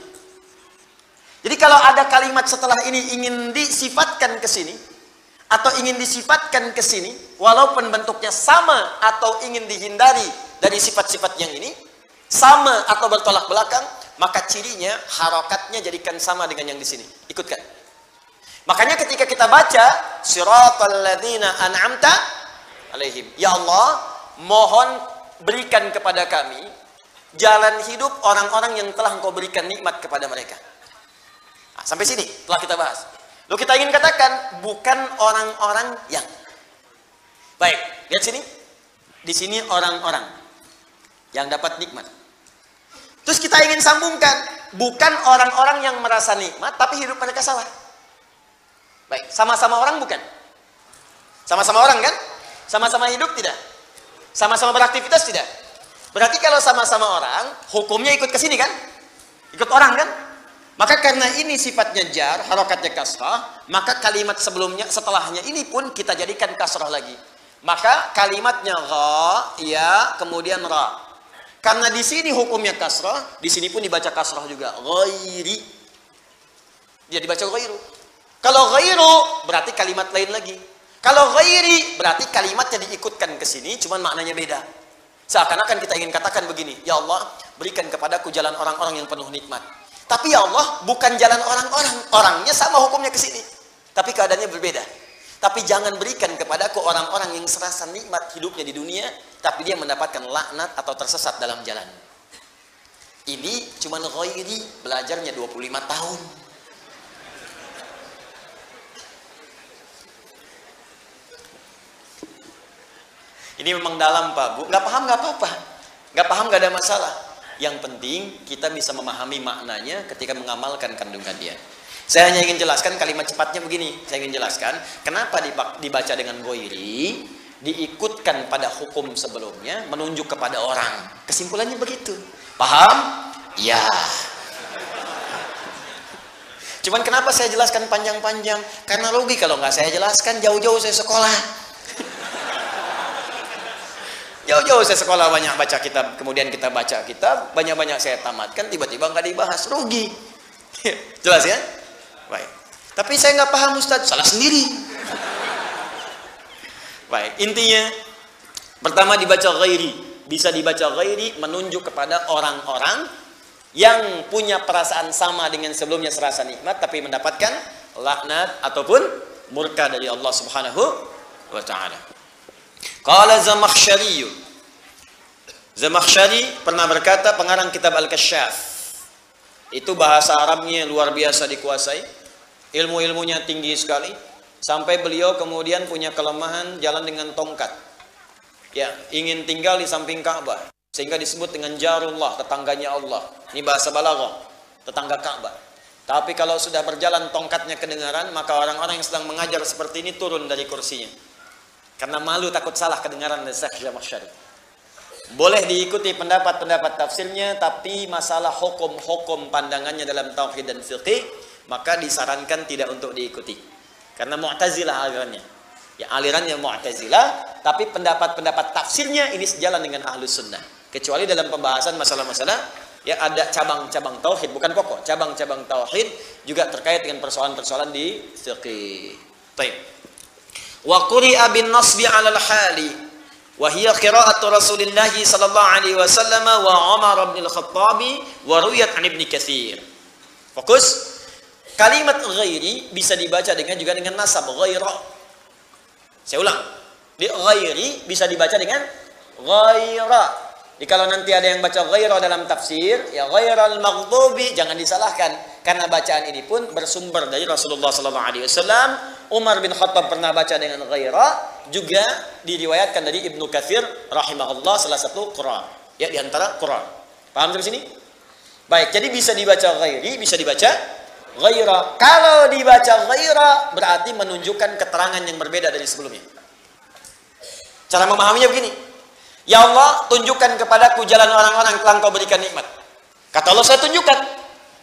Jadi kalau ada kalimat setelah ini ingin disifatkan ke sini, atau ingin disifatkan ke sini, walaupun bentuknya sama atau ingin dihindari dari sifat-sifat yang ini, sama atau bertolak belakang, maka cirinya harokatnya jadikan sama dengan yang di sini. Ikutkan. Makanya ketika kita baca siratal ladzina an'amta alaihim, ya Allah, mohon berikan kepada kami jalan hidup orang-orang yang telah Engkau berikan nikmat kepada mereka. Nah, sampai sini telah kita bahas. Lalu kita ingin katakan bukan orang-orang yang. Baik, lihat sini. Di sini orang-orang yang dapat nikmat. Terus kita ingin sambungkan, bukan orang-orang yang merasa nikmat tapi hidup mereka salah. Baik, sama-sama orang bukan? Sama-sama orang kan? Sama-sama hidup tidak? Sama-sama beraktivitas tidak? Berarti kalau sama-sama orang, hukumnya ikut ke sini kan? Ikut orang kan? Maka karena ini sifatnya jar, harokatnya kasrah, maka kalimat sebelumnya, setelahnya ini pun kita jadikan kasrah lagi. Maka kalimatnya gha, ya, kemudian ra. Karena di sini hukumnya kasrah, di sini pun dibaca kasrah juga. Ghairi. Dia dibaca ghairu. Kalau ghairu berarti kalimat lain lagi. Kalau ghairi berarti kalimatnya diikutkan ke sini, cuman maknanya beda. Seakan-akan kita ingin katakan begini, ya Allah, berikan kepadaku jalan orang-orang yang penuh nikmat. Tapi ya Allah, bukan jalan orang-orang, orangnya sama hukumnya ke sini, tapi keadaannya berbeda. Tapi jangan berikan kepadaku orang-orang yang serasa nikmat hidupnya di dunia, tapi dia mendapatkan laknat atau tersesat dalam jalan. Ini cuman ghairi, belajarnya 25 tahun. Ini memang dalam, Pak, Bu. Nggak paham nggak apa-apa. Nggak paham nggak ada masalah. Yang penting kita bisa memahami maknanya ketika mengamalkan kandungannya. Saya hanya ingin jelaskan kalimat cepatnya begini. Saya ingin jelaskan kenapa dibaca dengan ghairi, diikutkan pada hukum sebelumnya, menunjuk kepada orang. Kesimpulannya begitu. Paham? Ya. Cuman kenapa saya jelaskan panjang-panjang? Karena rugi kalau nggak saya jelaskan, jauh-jauh saya sekolah. Jauh-jauh saya sekolah banyak baca kitab, kemudian kita baca kitab, banyak-banyak saya tamatkan, tiba-tiba nggak dibahas, rugi. Jelas ya? Baik. Tapi saya nggak paham Ustadz, salah sendiri. Baik, intinya pertama dibaca ghairi, bisa dibaca ghairi menunjuk kepada orang-orang yang punya perasaan sama dengan sebelumnya serasa nikmat, tapi mendapatkan laknat ataupun murka dari Allah Subhanahu wa Ta'ala. Qala Zamakhsyari. Zamakhsyari pernah berkata, pengarang kitab Al-Kasyaf. Itu bahasa Arabnya luar biasa dikuasai. Ilmu-ilmunya tinggi sekali. Sampai beliau kemudian punya kelemahan jalan dengan tongkat. Ya, ingin tinggal di samping Ka'bah. Sehingga disebut dengan Jarullah, tetangganya Allah. Ini bahasa balaghah, tetangga Ka'bah. Tapi kalau sudah berjalan tongkatnya kedengaran, maka orang-orang yang sedang mengajar seperti ini turun dari kursinya. Karena malu takut salah kedengaran dari Syekh Zamakhsyari. Boleh diikuti pendapat-pendapat tafsirnya, tapi masalah hukum-hukum pandangannya dalam tauhid dan fiqih, maka disarankan tidak untuk diikuti. Karena Mu'tazilah alirannya. Ya, alirannya Mu'tazilah, tapi pendapat-pendapat tafsirnya ini sejalan dengan Ahlus Sunnah. Kecuali dalam pembahasan masalah-masalah, ya ada cabang-cabang tauhid, bukan pokok, cabang-cabang tauhid juga terkait dengan persoalan-persoalan di fiqih. Baik. Wa quri'a bin nasbi 'ala al-hali wa hiya qira'atu Rasulillah sallallahu alaihi wasallam wa Umar bin al-Khattab wa ruwiyat 'an Ibnu Katsir. Fokus. Kalimat ghairi bisa dibaca juga dengan nasab ghaira. Saya ulang. Di ghairi bisa dibaca dengan ghaira. Jadi kalau nanti ada yang baca ghaira dalam tafsir, ya ghairal maghdubi, jangan disalahkan karena bacaan ini pun bersumber dari Rasulullah sallallahu alaihi wasallam. Umar bin Khattab pernah baca dengan ghaira, juga diriwayatkan dari Ibnu Katsir rahimahullah, salah satu Quran. Ya, di antara Quran. Paham sampai sini? Baik, jadi bisa dibaca ghairi, bisa dibaca ghaira. Kalau dibaca ghaira berarti menunjukkan keterangan yang berbeda dari sebelumnya. Cara memahaminya begini. Ya Allah, tunjukkan kepadaku jalan orang-orang yang telah Engkau berikan nikmat. Kata Allah, saya tunjukkan.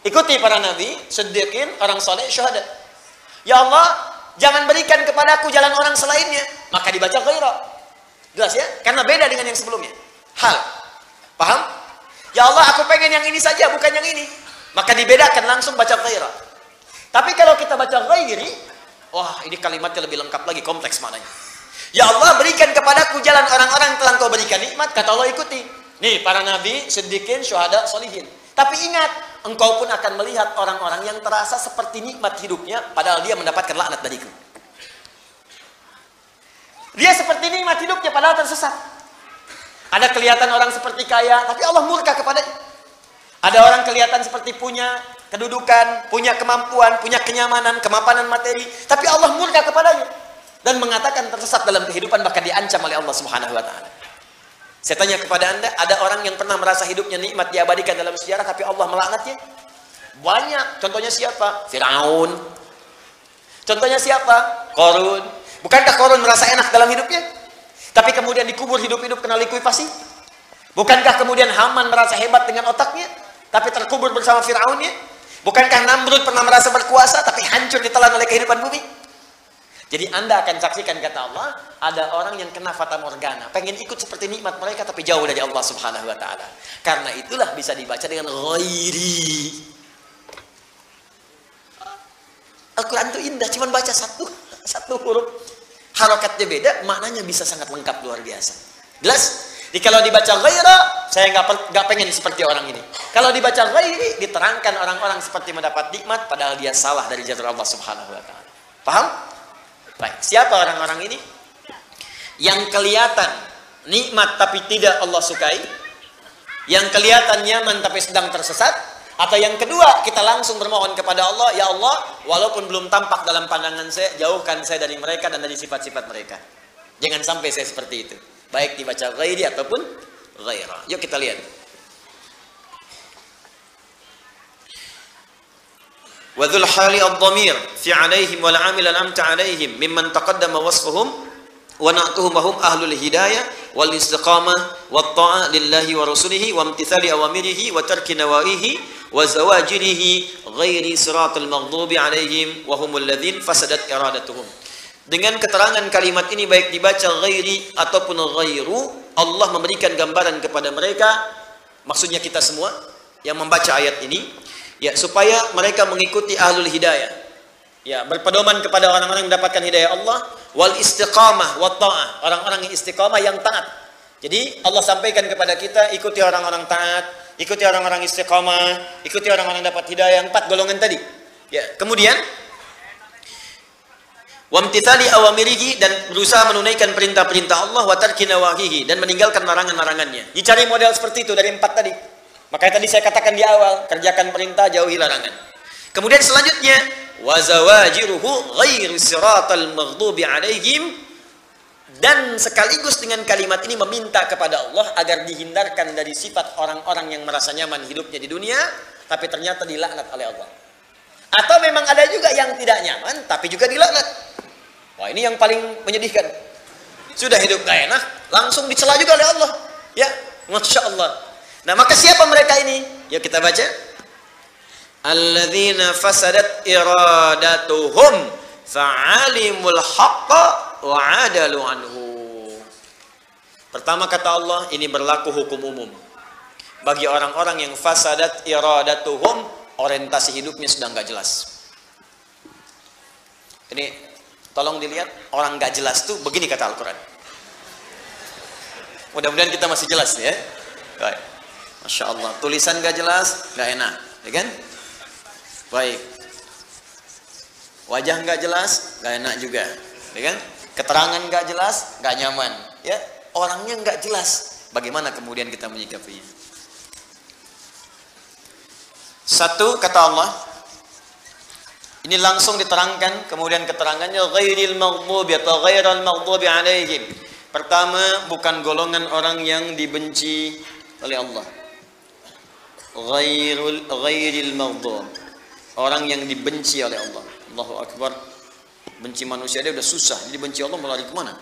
Ikuti para nabi, siddiqin, orang saleh, syuhada. Ya Allah, jangan berikan kepadaku jalan orang selainnya. Maka dibaca ghaira. Jelas ya? Karena beda dengan yang sebelumnya. Hal. Paham? Ya Allah, aku pengen yang ini saja, bukan yang ini. Maka dibedakan, langsung baca ghaira. Tapi kalau kita baca ghairi, wah, ini kalimatnya lebih lengkap lagi, kompleks maknanya. Ya Allah, berikan kepadaku jalan orang-orang yang telah Engkau berikan nikmat. Kata Allah, ikuti. Nih, para nabi, siddiqin, syuhada, sholihin. Tapi ingat, engkau pun akan melihat orang-orang yang terasa seperti nikmat hidupnya, padahal dia mendapatkan laknat dariku. Dia seperti nikmat hidupnya, padahal tersesat. Ada kelihatan orang seperti kaya, tapi Allah murka kepadanya. Ada orang kelihatan seperti punya kedudukan, punya kemampuan, punya kenyamanan, kemapanan materi, tapi Allah murka kepadanya. Dan mengatakan tersesat dalam kehidupan, bahkan diancam oleh Allah Subhanahu wa Ta'ala. Saya tanya kepada Anda, ada orang yang pernah merasa hidupnya nikmat diabadikan dalam sejarah, tapi Allah melaknatnya? Banyak. Contohnya siapa? Firaun. Contohnya siapa? Qarun. Bukankah Qarun merasa enak dalam hidupnya? Tapi kemudian dikubur hidup-hidup kena likuifasi? Bukankah kemudian Haman merasa hebat dengan otaknya? Tapi terkubur bersama Firaunnya? Bukankah Namrud pernah merasa berkuasa tapi hancur ditelan oleh kehidupan bumi? Jadi Anda akan saksikan, kata Allah, ada orang yang kena fata morgana, pengen ikut seperti nikmat mereka tapi jauh dari Allah Subhanahu wa taala. Karena itulah bisa dibaca dengan ghairi. Al-Quran itu indah, cuman baca satu huruf, harokatnya beda, maknanya bisa sangat lengkap, luar biasa. Jelas? Jadi kalau dibaca ghaira, saya nggak pengen seperti orang ini. Kalau dibaca ghairi, diterangkan orang-orang seperti mendapat nikmat, padahal dia salah dari jalur Allah Subhanahu wa taala. Paham? Baik, siapa orang-orang ini? Yang kelihatan nikmat tapi tidak Allah sukai, yang kelihatan nyaman tapi sedang tersesat, atau yang kedua, kita langsung bermohon kepada Allah, ya Allah, walaupun belum tampak dalam pandangan saya, jauhkan saya dari mereka dan dari sifat-sifat mereka. Jangan sampai saya seperti itu. Baik dibaca ghairi ataupun ghaira. Yuk kita lihat. Wadhul hali ad-dhamir fi alaihim wal amil an'amta alaihim mimman taqaddama wasfuhum wa na'tuhum hum ahlul hidayah wal istiqamah wat ta'ah lillahi wa rasulihi wa imtithali awamirihi wa tarki nawahihi wa zawajirihi ghairi siratal maghdubi alaihim wa humul ladzin fasadat iradatuhum. Dengan keterangan kalimat ini baik dibaca ghairi ataupun ghairu, Allah memberikan gambaran kepada mereka, maksudnya kita semua yang membaca ayat ini, ya, supaya mereka mengikuti ahlul hidayah, ya, berpedoman kepada orang-orang yang mendapatkan hidayah Allah, wal istiqamah wat ta'ah, orang-orang yang istiqamah, yang taat. Jadi Allah sampaikan kepada kita, ikuti orang-orang taat, ikuti orang-orang istiqamah, ikuti orang-orang dapat hidayah, 4 golongan tadi. Ya, kemudian wamtithali awamirihi, dan berusaha menunaikan perintah-perintah Allah, wa tarki nawahihi, dan meninggalkan larangan-larangannya. Dicari model seperti itu dari 4 tadi. Makanya tadi saya katakan di awal, kerjakan perintah, jauhi larangan. Kemudian selanjutnya, wa zawajiruhu ghairu siratal maghdubi alaihim, dan sekaligus dengan kalimat ini meminta kepada Allah agar dihindarkan dari sifat orang-orang yang merasa nyaman hidupnya di dunia tapi ternyata dilaknat oleh Allah. Atau memang ada juga yang tidak nyaman tapi juga dilaknat. Wah, ini yang paling menyedihkan. Sudah hidup gak enak, langsung dicela juga oleh Allah. Ya, Masya Allah. Nah, maka siapa mereka ini? Yuk kita baca. Alladzina fasadat iradatuhum fa'alimul haqqa wa adalu anhu. Pertama kata Allah, ini berlaku hukum umum bagi orang-orang yang fasadat iradatuhum, orientasi hidupnya sudah nggak jelas. Ini tolong dilihat, orang nggak jelas tuh begini kata Al-Quran. Mudah-mudahan kita masih jelas ya. Baik. Masya Allah, tulisan gak jelas, gak enak, ya kan? Baik. Wajah gak jelas, gak enak juga, ya kan? Keterangan gak jelas, gak nyaman, ya? Orangnya gak jelas, bagaimana kemudian kita menyikapinya? Satu, kata Allah, ini langsung diterangkan, kemudian keterangannya ghairil maghdubi atau ghairal maghdubi alaihim. Pertama, bukan golongan orang yang dibenci oleh Allah. Ghairil maghdub, orang yang dibenci oleh Allah. Allahu Akbar. Benci manusia dia udah susah, jadi benci Allah mau lari kemana?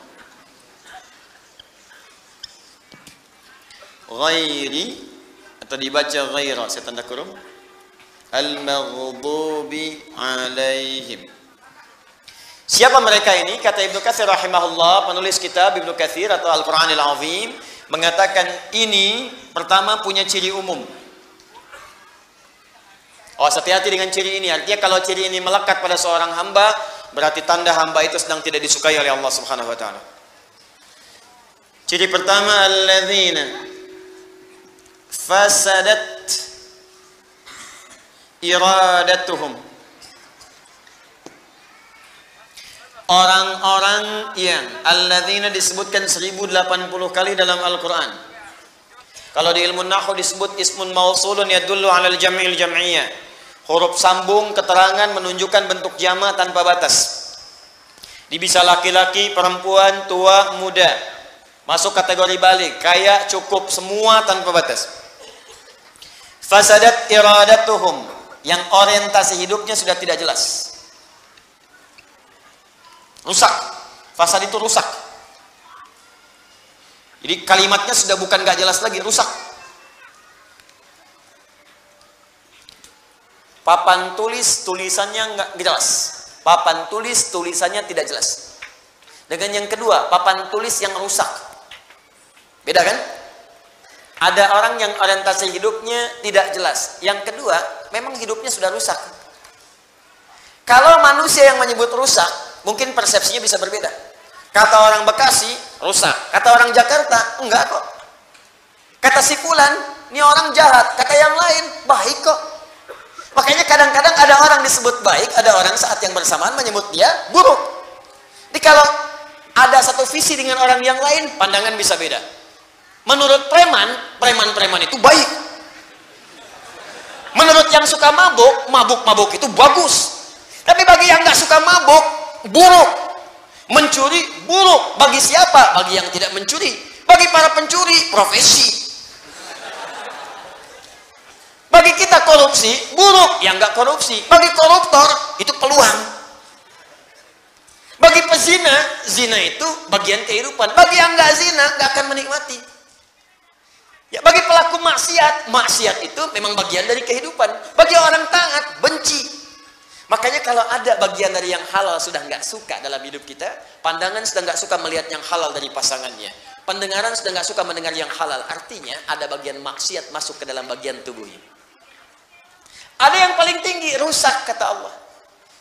Ghairi atau dibaca ghaira, saya tanda kurung, al-maghdubi alaihim. Siapa mereka ini? Kata Ibnu Katsir rahimahullah, penulis kitab Ibnu Katsir atau Al-Qur'anil Azim, mengatakan ini pertama punya ciri umum. Oh, hati-hati dengan ciri ini. Artinya kalau ciri ini melekat pada seorang hamba, berarti tanda hamba itu sedang tidak disukai oleh Allah Subhanahu wa taala. Ciri pertama, alladzina fasadat iradatuhum. Orang-orang yang alladzina disebutkan 1080 kali dalam Al-Quran. Kalau di ilmu nahwu disebut ismun mausulun yadullu 'alal jam'il jam'iyyah. Huruf sambung keterangan menunjukkan bentuk jama' tanpa batas. Bisa laki-laki, perempuan, tua, muda. Masuk kategori balik, kaya, cukup, semua tanpa batas. Fasadat iradatuhum, yang orientasi hidupnya sudah tidak jelas. Rusak. Fasad itu rusak. Jadi kalimatnya sudah bukan gak jelas lagi, rusak. Papan tulis tulisannya nggak jelas. Papan tulis tulisannya tidak jelas. Dengan yang kedua, papan tulis yang rusak. Beda kan? Ada orang yang orientasi hidupnya tidak jelas. Yang kedua, memang hidupnya sudah rusak. Kalau manusia yang menyebut rusak, mungkin persepsinya bisa berbeda. Kata orang Bekasi, rusak. Kata orang Jakarta, enggak kok. Kata si Fulan, ini orang jahat. Kata yang lain, baik kok. Makanya kadang-kadang ada orang disebut baik, ada orang saat yang bersamaan menyebut dia buruk. Jadi kalau ada satu visi dengan orang yang lain, pandangan bisa beda. Menurut preman itu baik. Menurut yang suka mabuk itu bagus. Tapi bagi yang nggak suka mabuk, buruk. Mencuri, buruk. Bagi siapa? Bagi yang tidak mencuri. Bagi para pencuri, profesi. Bagi kita korupsi, buruk. Yang nggak korupsi. Bagi koruptor, itu peluang. Bagi pezina, zina itu bagian kehidupan. Bagi yang nggak zina, nggak akan menikmati. Ya, bagi pelaku maksiat itu memang bagian dari kehidupan. Bagi orang taat, benci. Makanya kalau ada bagian dari yang halal sudah nggak suka dalam hidup kita, pandangan sudah nggak suka melihat yang halal dari pasangannya, pendengaran sudah nggak suka mendengar yang halal, artinya ada bagian maksiat masuk ke dalam bagian tubuhnya. Ada yang paling tinggi, rusak kata Allah.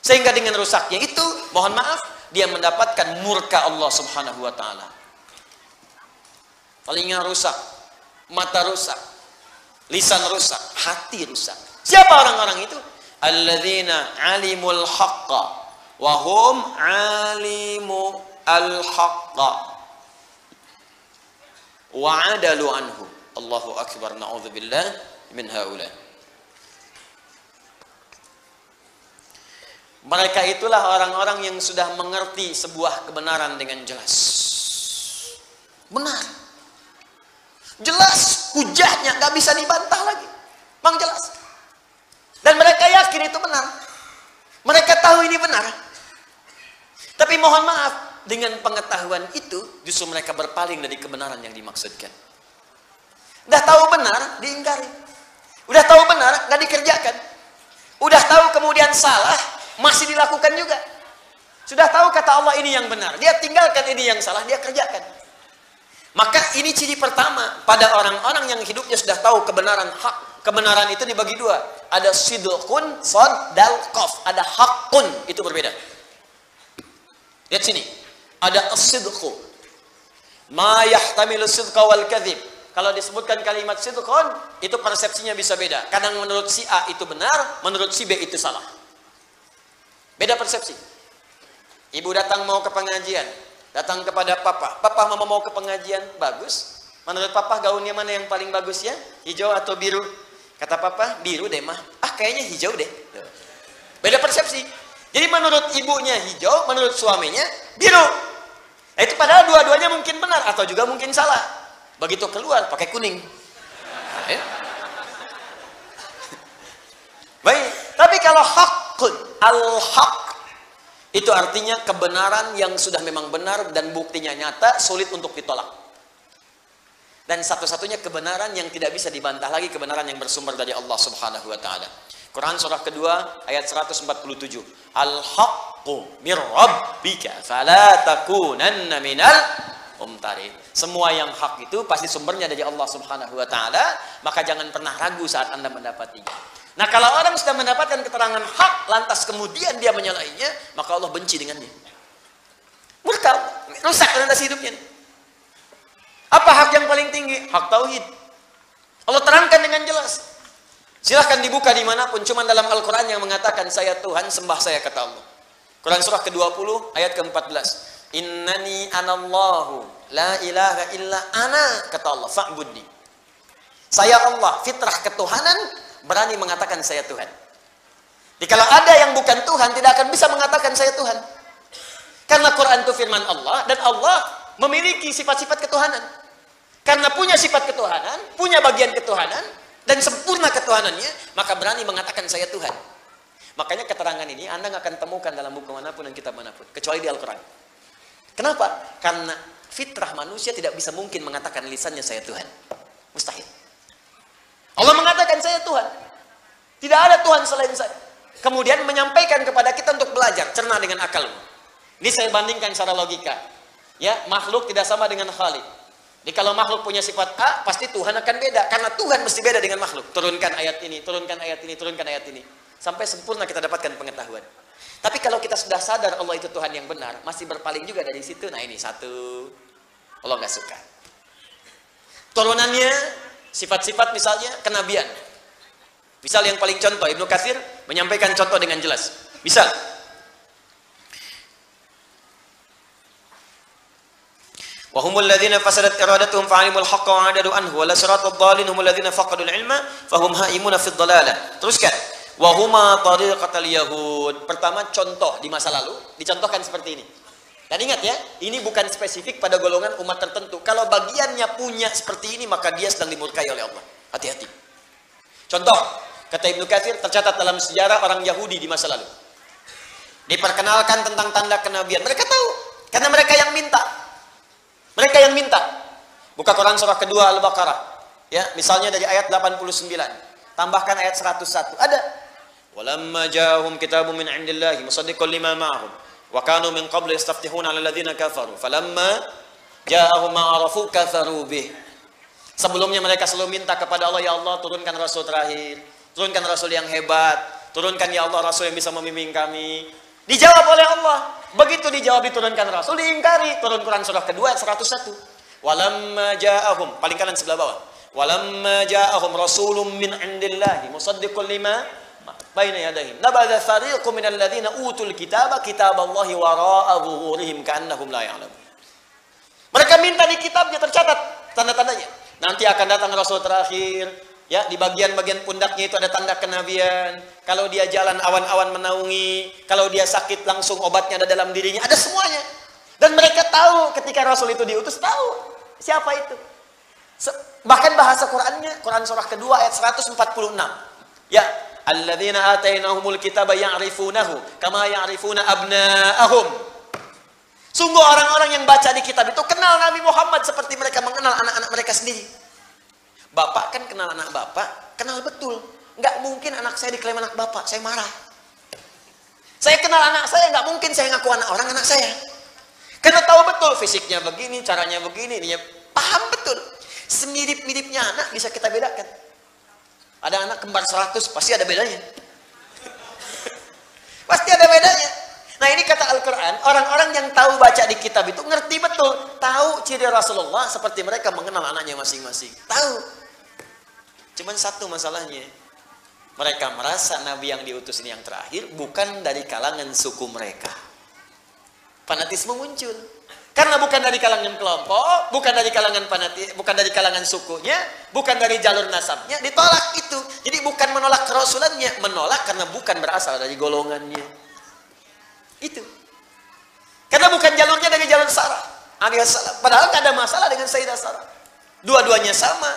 Sehingga dengan rusaknya itu, mohon maaf, dia mendapatkan murka Allah subhanahu wa ta'ala. Telinga rusak, mata rusak, lisan rusak, hati rusak. Siapa orang-orang itu? Alladzina alimul haqqa wa hum alimu al-haqqa wa adalu anhu. Allahu akbar, na'udzubillah min haula. Mereka itulah orang-orang yang sudah mengerti sebuah kebenaran dengan jelas. Benar. Jelas, hujahnya nggak bisa dibantah lagi. Bang jelas. Dan mereka yakin itu benar. Mereka tahu ini benar. Tapi mohon maaf, dengan pengetahuan itu justru mereka berpaling dari kebenaran yang dimaksudkan. Udah tahu benar, diingkari. Udah tahu benar, nggak dikerjakan. Udah tahu kemudian salah, masih dilakukan juga. Sudah tahu kata Allah ini yang benar, dia tinggalkan ini yang salah, dia kerjakan. Maka ini ciri pertama pada orang-orang yang hidupnya sudah tahu kebenaran hak. Kebenaran itu dibagi dua. Ada sidqun, sad, dal, qaf. Ada haqqun, itu berbeda. Lihat sini. Ada as-sidqu. Ma yahtamilu sidqa wal kadhib. Kalau disebutkan kalimat sidqun, itu persepsinya bisa beda. Kadang menurut si A itu benar, menurut si B itu salah. Beda persepsi. Ibu datang mau ke pengajian, datang kepada papa. Papa mama mau ke pengajian, bagus. Menurut papa gaunnya mana yang paling bagus ya? Hijau atau biru? Kata papa, biru deh mah. Ah kayaknya hijau deh. Beda persepsi. Jadi menurut ibunya hijau, menurut suaminya biru. Nah, itu padahal dua-duanya mungkin benar atau juga mungkin salah. Begitu keluar pakai kuning. Baik, tapi kalau haqqun, al-haq, itu artinya kebenaran yang sudah memang benar dan buktinya nyata, sulit untuk ditolak. Dan satu-satunya kebenaran yang tidak bisa dibantah lagi, kebenaran yang bersumber dari Allah subhanahu wa ta'ala. Quran surah kedua ayat 147. Al-haqqu mir rabbika fala takunanna minal umtarin. Semua yang hak itu pasti sumbernya dari Allah subhanahu wa ta'ala, maka jangan pernah ragu saat Anda mendapatinya. Nah kalau orang sudah mendapatkan keterangan hak, lantas kemudian dia menyalahinya, maka Allah benci dengannya. Murka, rusak orientasi hidupnya. Apa hak yang paling tinggi? Hak tauhid. Allah terangkan dengan jelas. Silahkan dibuka dimanapun, cuma dalam Al-Quran yang mengatakan saya Tuhan, sembah saya kata Allah. Quran surah ke-20 ayat ke-14. Innani anallahu la ilaha illa ana kata Allah, fa'budni. Saya Allah, fitrah ketuhanan, berani mengatakan saya Tuhan. Jadi kalau ada yang bukan Tuhan, tidak akan bisa mengatakan saya Tuhan. Karena Quran itu firman Allah, dan Allah memiliki sifat-sifat ketuhanan. Karena punya sifat ketuhanan, punya bagian ketuhanan, dan sempurna ketuhanannya, maka berani mengatakan saya Tuhan. Makanya keterangan ini Anda nggak akan temukan dalam buku manapun dan kitab manapun, kecuali di Al-Quran. Kenapa? Karena fitrah manusia tidak bisa mungkin mengatakan lisannya saya Tuhan. Mustahil. Allah mengatakan saya Tuhan. Tidak ada Tuhan selain saya. Kemudian menyampaikan kepada kita untuk belajar, cerna dengan akalmu. Ini saya bandingkan secara logika. Ya, makhluk tidak sama dengan Khalik. Jadi kalau makhluk punya sifat A, pasti Tuhan akan beda. Karena Tuhan mesti beda dengan makhluk. Turunkan ayat ini, turunkan ayat ini, turunkan ayat ini. Sampai sempurna kita dapatkan pengetahuan. Tapi kalau kita sudah sadar Allah itu Tuhan yang benar, masih berpaling juga dari situ. Nah ini satu, Allah nggak suka. Turunannya, sifat-sifat misalnya kenabian. Misal yang paling contoh, Ibnu Katsir menyampaikan contoh dengan jelas. Misal, wahumul ladzina fasadat iradatuhum fa'alimul haqqa wa 'adadu anhu wa la siratal dhalin humul ladzina faqadul ilma fahum haimuna fid dhalalah. Teruskan. Wahuma tariqatal yahud. Pertama contoh di masa lalu dicontohkan seperti ini. Dan ingat ya, ini bukan spesifik pada golongan umat tertentu. Kalau bagiannya punya seperti ini maka dia sedang dimurkai oleh Allah. Hati-hati. Contoh, kata Ibnu Katsir tercatat dalam sejarah orang Yahudi di masa lalu. Diperkenalkan tentang tanda kenabian. Mereka tahu karena mereka yang minta. Mereka yang minta. Buka Quran surah kedua Al-Baqarah. Ya, misalnya dari ayat 89. Tambahkan ayat 101. Ada. Walamma ja'ahum kitabun min 'indillahi musaddiqan lima ma'ahum wa kanu min qabli yastaftihuna 'alal ladzina kafaru falamma ja'ahum ma 'arafu kafaru bih. Sebelumnya mereka selalu minta kepada Allah, ya Allah turunkan rasul terakhir, turunkan rasul yang hebat, turunkan ya Allah rasul yang bisa membimbing kami. Dijawab oleh Allah. Begitu dijawab diturunkan rasul, diingkari. Turun Quran surah kedua ayat 101. Walamma ja'ahum, paling kanan sebelah bawah. Walamma ja'ahum rasulun min 'indillahi musaddiqan lima baina yadayhim nabadha fariqun minal ladzina utul kitaba kitaballahi wara'a dhuhurihim ka'annahum la ya'lamun. Mereka minta di kitabnya tercatat tanda-tandanya. Nanti akan datang rasul terakhir, ya, di bagian-bagian pundaknya itu ada tanda kenabian. Kalau dia jalan awan-awan menaungi, kalau dia sakit langsung obatnya ada dalam dirinya, ada semuanya. Dan mereka tahu ketika rasul itu diutus, tahu siapa itu. Bahkan bahasa Qur'annya, Quran surah kedua ayat 146. Ya, alladzina atainahumul kitaba ya'rifunahu kama ya'rifuna abna'ahum. Sungguh orang-orang yang baca di kitab itu kenal Nabi Muhammad seperti mereka mengenal anak-anak mereka sendiri. Bapak kan kenal anak bapak, kenal betul. Nggak mungkin anak saya diklaim anak bapak, saya marah. Saya kenal anak saya, nggak mungkin saya ngaku anak orang anak saya. Karena tahu betul fisiknya begini, caranya begini, dia paham betul. Semirip-miripnya anak bisa kita bedakan. Ada anak kembar 100, pasti ada bedanya. Pasti ada bedanya. Nah ini kata Al-Quran, orang-orang yang tahu baca di kitab itu ngerti betul. Tahu ciri Rasulullah seperti mereka mengenal anaknya masing-masing. Tahu. Cuman satu masalahnya. Mereka merasa Nabi yang diutus ini yang terakhir bukan dari kalangan suku mereka. Fanatisme muncul. Karena bukan dari kalangan kelompok, bukan dari kalangan fanatik, bukan dari kalangan sukunya, bukan dari jalur nasabnya, ditolak itu. Jadi bukan menolak kerasulannya, menolak karena bukan berasal dari golongannya. Itu. Karena bukan jalurnya dari jalur Sarah alaihissalam. Padahal tidak ada masalah dengan Sayyidah Sarah. Dua-duanya sama.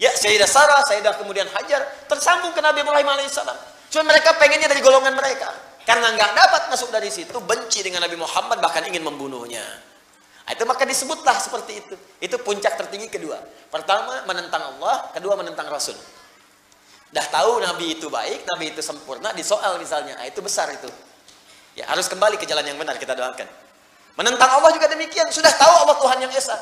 Ya, Sayyidah Sarah, Sayyidah kemudian Hajar, tersambung ke Nabi Ibrahim alaihissalam. Cuma mereka pengennya dari golongan mereka. Karena nggak dapat masuk dari situ, benci dengan Nabi Muhammad, bahkan ingin membunuhnya. Nah, itu maka disebutlah seperti itu. Itu puncak tertinggi kedua. Pertama, menentang Allah. Kedua, menentang Rasul. Dah tahu Nabi itu baik, Nabi itu sempurna, disoal misalnya. Nah, itu besar itu. Ya, harus kembali ke jalan yang benar, kita doakan. Menentang Allah juga demikian. Sudah tahu Allah Tuhan yang Esa.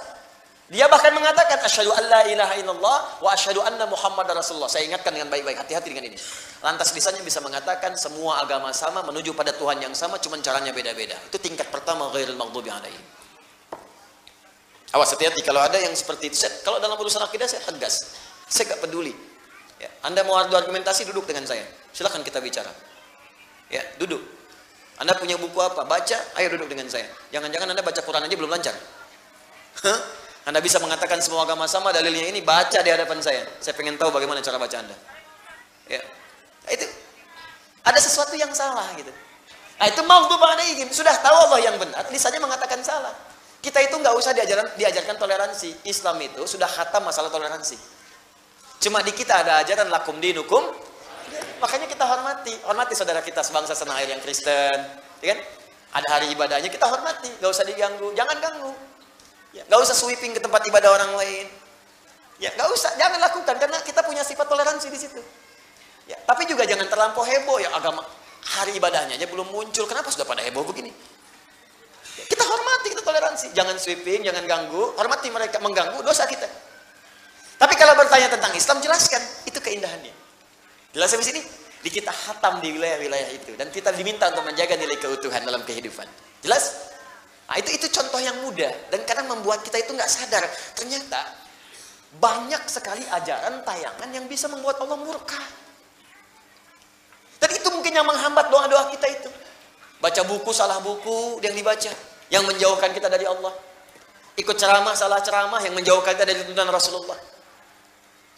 Dia bahkan mengatakan, asyhadu an la ilaha illallah wa asyhadu anna Muhammadar Rasulullah. Saya ingatkan dengan baik-baik, hati-hati dengan ini. Lantas lisannya bisa mengatakan semua agama sama, menuju pada Tuhan yang sama, cuma caranya beda-beda. Itu tingkat pertama, ghairil maghdubi alaihim. Awas, hati-hati kalau ada yang seperti itu. Kalau dalam urusan akidah saya tegas. Saya gak peduli. Ya, Anda mau adu argumentasi, duduk dengan saya. Silakan kita bicara. Ya, duduk. Anda punya buku apa? Baca, ayo duduk dengan saya. Jangan-jangan Anda baca Quran aja belum lancar. Hah? Anda bisa mengatakan semua agama sama, dalilnya ini, baca di hadapan saya. Saya pengen tahu bagaimana cara baca Anda. Ya. Itu ada sesuatu yang salah gitu. Nah, itu maghdub alaihim. Sudah tahu Allah yang benar, lisannya mengatakan salah. Kita itu nggak usah diajarkan toleransi. Islam itu sudah khatam masalah toleransi. Cuma di kita ada ajaran lakum dinukum. Makanya kita hormati saudara kita sebangsa setanah air yang Kristen, ya kan? Ada hari ibadahnya kita hormati, nggak usah diganggu, jangan ganggu. Ya, nggak usah sweeping ke tempat ibadah orang lain. Ya, nggak usah, jangan lakukan karena kita punya sifat toleransi di situ. Ya, tapi juga jangan terlampau heboh ya, agama hari ibadahnya aja belum muncul, kenapa sudah pada heboh begini? Ya, kita hormati, kita toleransi, jangan sweeping, jangan ganggu, hormati mereka, mengganggu dosa kita. Tapi kalau bertanya tentang Islam, jelaskan itu keindahannya. Jelas sampai sini? Di kita hatam di wilayah-wilayah itu, dan kita diminta untuk menjaga nilai keutuhan dalam kehidupan. Jelas? Nah, itu contoh yang mudah, dan kadang membuat kita itu nggak sadar. Ternyata banyak sekali ajaran tayangan yang bisa membuat Allah murka. Dan itu mungkin yang menghambat doa-doa kita itu. Baca buku, salah buku yang dibaca, yang menjauhkan kita dari Allah. Ikut ceramah, salah ceramah, yang menjauhkan kita dari tuntunan Rasulullah.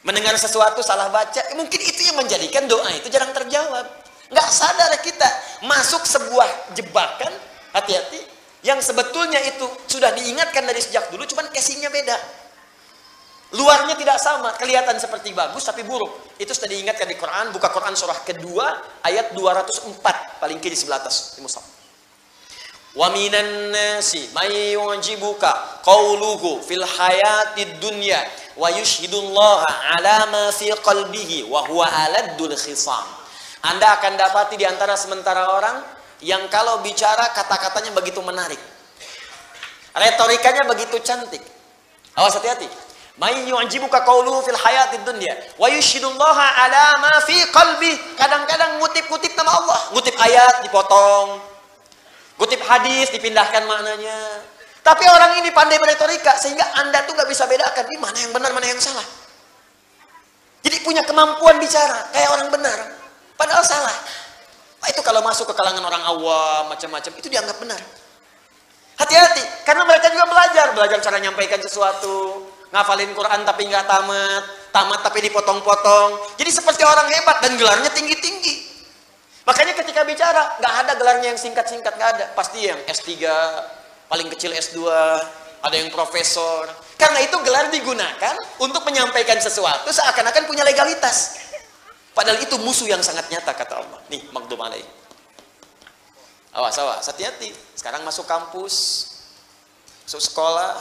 Mendengar sesuatu, salah baca, mungkin itu yang menjadikan doa itu jarang terjawab. Nggak sadar kita masuk sebuah jebakan, hati-hati, yang sebetulnya itu sudah diingatkan dari sejak dulu, cuman casingnya beda. Luarnya tidak sama, kelihatan seperti bagus tapi buruk. Itu sudah diingatkan di Quran. Buka Quran surah kedua ayat 204, paling kiri sebelah atas di mushaf. Wa minan nasi may yu'jibuka qauluhu fil hayatid dunya wa yushhidullaha ala ma fi qalbihi wa huwa aladdul khisam. Anda akan dapati di antara sementara orang yang kalau bicara kata-katanya begitu menarik, retorikanya begitu cantik. Awas, hati-hati. May yu'jibuka qauluhu fil hayatid dunya wa yushhidullaha ala ma fi qalbi. Kadang-kadang ngutip-ngutip nama Allah, ngutip ayat dipotong, ngutip hadis dipindahkan maknanya. Tapi orang ini pandai beretorika sehingga Anda tuh nggak bisa bedakan ini mana yang benar, mana yang salah. Jadi punya kemampuan bicara kayak orang benar, padahal salah. Nah, itu kalau masuk ke kalangan orang awam macam-macam itu dianggap benar. Hati-hati, karena mereka juga belajar cara nyampaikan sesuatu, ngafalin Quran tapi nggak tamat tapi dipotong-potong. Jadi seperti orang hebat dan gelarnya tinggi-tinggi. Makanya ketika bicara nggak ada gelarnya yang singkat-singkat, nggak ada. Pasti yang S3, paling kecil S2, ada yang profesor. Karena itu gelar digunakan untuk menyampaikan sesuatu seakan-akan punya legalitas. Padahal itu musuh yang sangat nyata, kata Allah. Nih, maghdub alaih. Awas, hati-hati. Sekarang masuk kampus, masuk sekolah.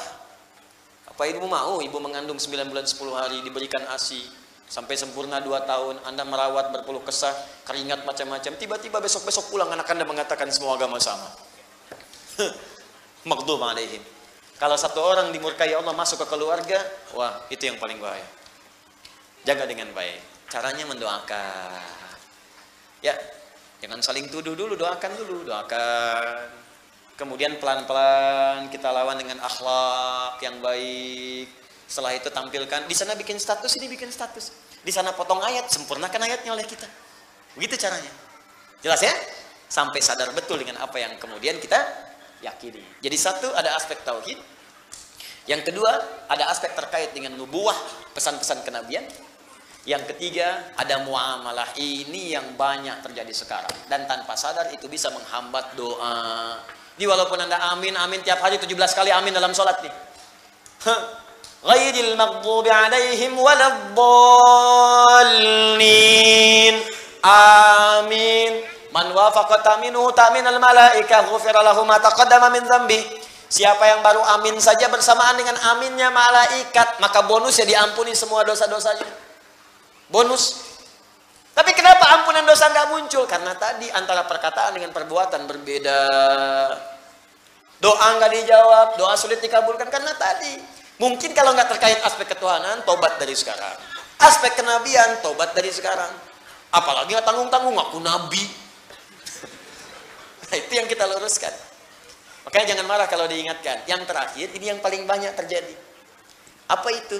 Apa ibu mau? Ibu mengandung 9 bulan 10 hari, diberikan ASI. Sampai sempurna 2 tahun, Anda merawat berpeluh kesah, keringat macam-macam. Tiba-tiba besok-besok pulang, anak Anda mengatakan semua agama sama. Maghdub alaihim. Kalau satu orang dimurkai Allah masuk ke keluarga, wah, itu yang paling bahaya. Jaga dengan baik. Caranya mendoakan. Ya, jangan saling tuduh dulu, doakan dulu, doakan. Kemudian pelan-pelan kita lawan dengan akhlak yang baik. Setelah itu tampilkan, di sana bikin status, ini bikin status. Di sana potong ayat, sempurnakan ayatnya oleh kita. Begitu caranya. Jelas ya? Sampai sadar betul dengan apa yang kemudian kita yakini. Jadi satu, ada aspek tauhid. Yang kedua, ada aspek terkait dengan nubuwah, pesan-pesan kenabian. Yang ketiga, ada muamalah. Ini yang banyak terjadi sekarang. Dan tanpa sadar itu bisa menghambat doa. Jadi walaupun Anda amin tiap hari 17 kali amin dalam sholat nih. Ghairil maghdubi alaihim waladdallin. Amin. Man wafaqa ta'minuhu ta'minal malaikah ghufira lahu ma taqaddama min dzambi. Siapa yang baru amin saja bersamaan dengan aminnya malaikat, maka bonusnya diampuni semua dosa-dosanya. Bonus. Tapi kenapa ampunan dosa nggak muncul? Karena tadi antara perkataan dengan perbuatan berbeda. Doa nggak dijawab, doa sulit dikabulkan karena tadi. Mungkin kalau nggak terkait aspek ketuhanan, tobat dari sekarang. Aspek kenabian, tobat dari sekarang. Apalagi nggak tanggung-tanggung, aku nabi. Nah, itu yang kita luruskan. Makanya jangan marah kalau diingatkan. Yang terakhir, ini yang paling banyak terjadi. Apa itu?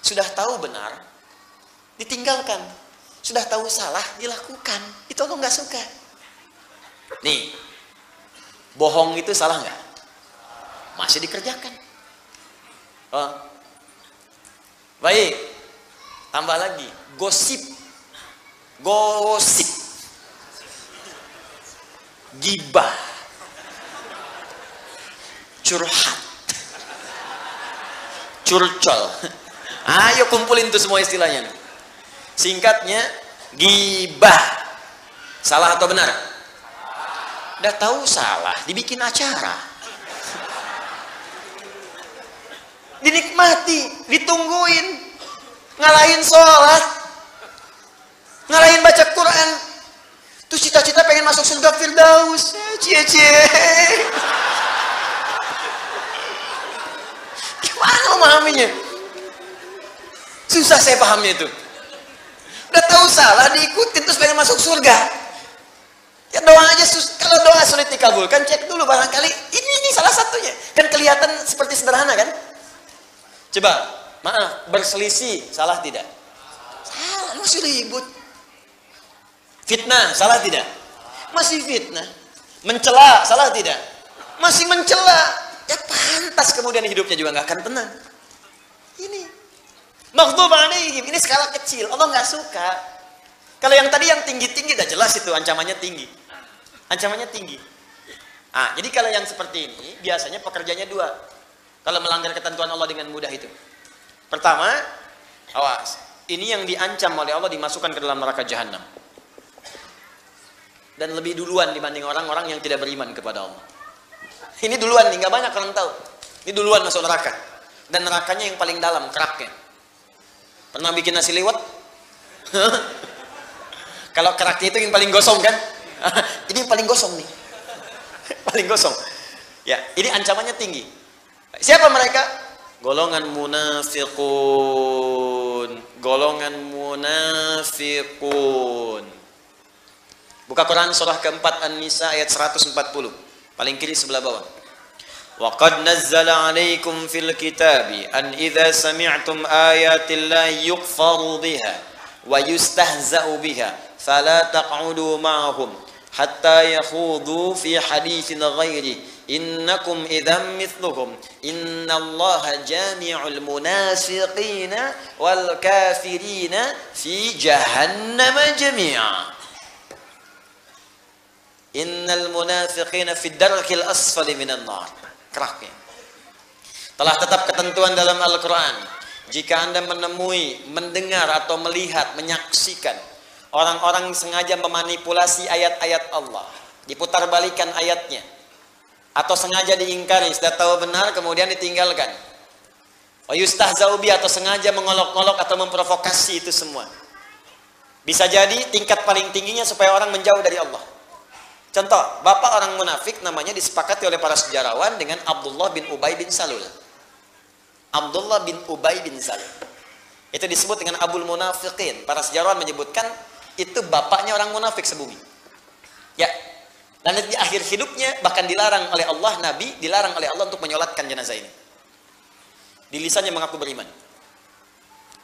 Sudah tahu benar, ditinggalkan. Sudah tahu salah, dilakukan. Itu Allah nggak suka. Nih, bohong itu salah nggak? Masih dikerjakan. Oh. Baik. Tambah lagi, gosip. Gosip. Gibah. Curhat. Curcol. Ayo kumpulin tuh semua istilahnya. Singkatnya, gibah. Salah atau benar? Udah tahu salah, dibikin acara. Dinikmati, ditungguin. Ngalahin sholat. Ngarahin baca Quran. Tuh cita-cita pengen masuk surga Firdaus. Cie-cie. Gimana memahaminya? Susah saya pahamnya itu. Udah tahu salah diikutin terus pengen masuk surga. Ya doa aja, kalau doa sulit dikabulkan, cek dulu barangkali ini salah satunya. Kan kelihatan seperti sederhana kan? Coba, maaf, berselisih, salah tidak? Salah, masih ribut. Fitnah, salah tidak? Masih fitnah. Mencela, salah tidak? Masih mencela. Ya pantas kemudian hidupnya juga nggak akan tenang. Ini. Maghdub alaihim, ini skala kecil, Allah nggak suka. Kalau yang tadi yang tinggi-tinggi udah jelas itu ancamannya tinggi. Ancamannya tinggi. Ah, jadi kalau yang seperti ini biasanya pekerjaannya dua. Kalau melanggar ketentuan Allah dengan mudah itu. Pertama, awas. Ini yang diancam oleh Allah dimasukkan ke dalam neraka jahanam. Dan lebih duluan dibanding orang-orang yang tidak beriman kepada Allah. Ini duluan nih, nggak banyak orang tahu. Ini duluan masuk neraka. Dan nerakanya yang paling dalam, keraknya. Pernah bikin nasi liwet? Kalau keraknya itu yang paling gosong kan? Ini yang paling gosong nih. Paling gosong. Ya, ini ancamannya tinggi. Siapa mereka? Golongan munafiqun. Golongan munafiqun. Buka Quran surah keempat An-Nisa ayat 140. Paling kiri sebelah bawah. Wa qad nazzala 'alaikum fil kitabi an idza sami'tum ayatillahi yughfaru biha wa yustahza'u biha fala taq'udu ma'ahum hatta yakhudu fi haditsin ghairi innakum idzam mithluhum innallaha jami'ul munafiqina wal kafirina fi jahannam jami'a. Innal munafiqina fid darkil asfali minan nar. Keraknya. Telah tetap ketentuan dalam Al-Quran. Jika Anda menemui, mendengar atau melihat, menyaksikan orang-orang sengaja memanipulasi ayat-ayat Allah, diputar balikan ayatnya, atau sengaja diingkari, sudah tahu benar kemudian ditinggalkan. Yustahza'u bi, atau sengaja mengolok-olok atau memprovokasi, itu semua. Bisa jadi tingkat paling tingginya supaya orang menjauh dari Allah. Contoh, bapak orang munafik namanya disepakati oleh para sejarawan dengan Abdullah bin Ubay bin Salul. Abdullah bin Ubay bin Salul. Itu disebut dengan Abul Munafiqin. Para sejarawan menyebutkan itu bapaknya orang munafik sebumi. Ya. Dan di akhir hidupnya bahkan dilarang oleh Allah, Nabi dilarang oleh Allah untuk menyolatkan jenazah ini. Di lisannya mengaku beriman.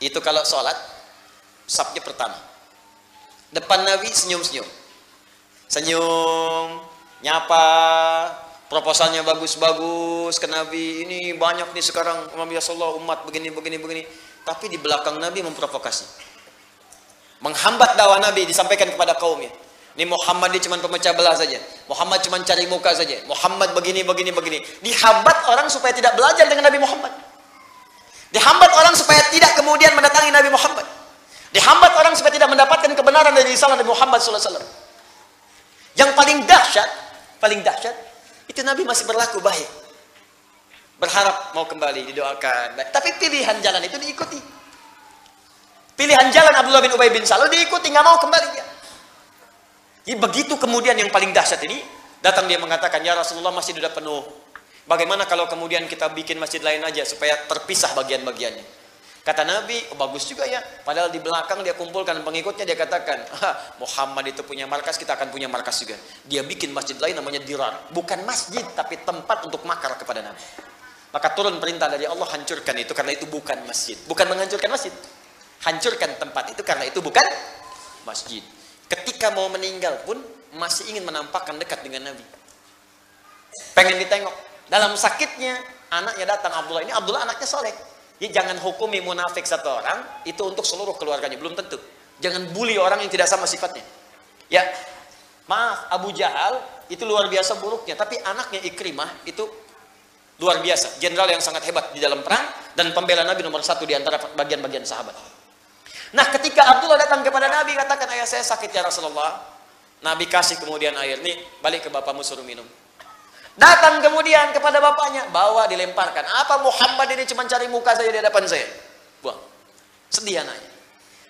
Itu kalau sholat, sabnya pertama. Depan Nabi senyum-senyum. Senyum, nyapa, proposalnya bagus-bagus ke Nabi. Ini banyak nih sekarang, ya Allah, umat begini. Tapi di belakang Nabi memprovokasi. Menghambat dakwah Nabi disampaikan kepada kaumnya. Ini Muhammad dia cuma pemecah belah saja. Muhammad cuma cari muka saja. Muhammad begini. Dihambat orang supaya tidak belajar dengan Nabi Muhammad. Dihambat orang supaya tidak kemudian mendatangi Nabi Muhammad. Dihambat orang supaya tidak mendapatkan kebenaran dari risalah Nabi Muhammad SAW. Yang paling dahsyat, itu Nabi masih berlaku baik. Berharap mau kembali, didoakan. Tapi pilihan jalan itu diikuti. Pilihan jalan Abdullah bin Ubay bin Salul diikuti, nggak mau kembali dia. Jadi begitu kemudian yang paling dahsyat ini, datang dia mengatakan, ya Rasulullah masjid sudah penuh. Bagaimana kalau kemudian kita bikin masjid lain aja supaya terpisah bagian-bagiannya? Kata Nabi, oh bagus juga ya. Padahal di belakang dia kumpulkan pengikutnya, dia katakan, Muhammad itu punya markas, kita akan punya markas juga. Dia bikin masjid lain namanya Dirar. Bukan masjid, tapi tempat untuk makar kepada Nabi. Maka turun perintah dari Allah, hancurkan itu karena itu bukan masjid. Bukan menghancurkan masjid. Hancurkan tempat itu karena itu bukan masjid. Ketika mau meninggal pun masih ingin menampakkan dekat dengan Nabi. Pengen ditengok. Dalam sakitnya, anaknya datang, Abdullah. Ini Abdullah anaknya soleh. Jadi jangan hukumi munafik satu orang, itu untuk seluruh keluarganya, belum tentu. Jangan bully orang yang tidak sama sifatnya. Ya, maaf, Abu Jahal itu luar biasa buruknya, tapi anaknya Ikrimah itu luar biasa. Jenderal yang sangat hebat di dalam perang, dan pembela Nabi nomor 1 di antara bagian-bagian sahabat. Nah, ketika Abdullah datang kepada Nabi, katakan, ayah saya sakit ya Rasulullah. Nabi kasih kemudian air, nih balik ke bapakmu suruh minum. Datang kemudian kepada bapaknya, bawa dilemparkan. Apa Muhammad ini cuma cari muka saja di hadapan saya? Buang. Sedih anaknya.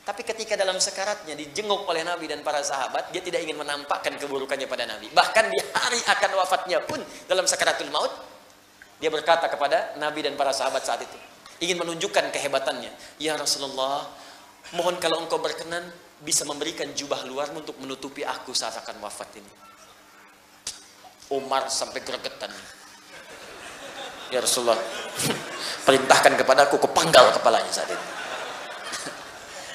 Tapi ketika dalam sekaratnya dijenguk oleh Nabi dan para sahabat, dia tidak ingin menampakkan keburukannya pada Nabi. Bahkan di hari akan wafatnya pun dalam sakaratul maut, dia berkata kepada Nabi dan para sahabat saat itu, ingin menunjukkan kehebatannya. Ya Rasulullah, mohon kalau engkau berkenan bisa memberikan jubah luarmu untuk menutupi aku saat akan wafat ini. Umar sampai gregetan. Ya Rasulullah, perintahkan kepadaku, kupanggal kepalanya saat itu.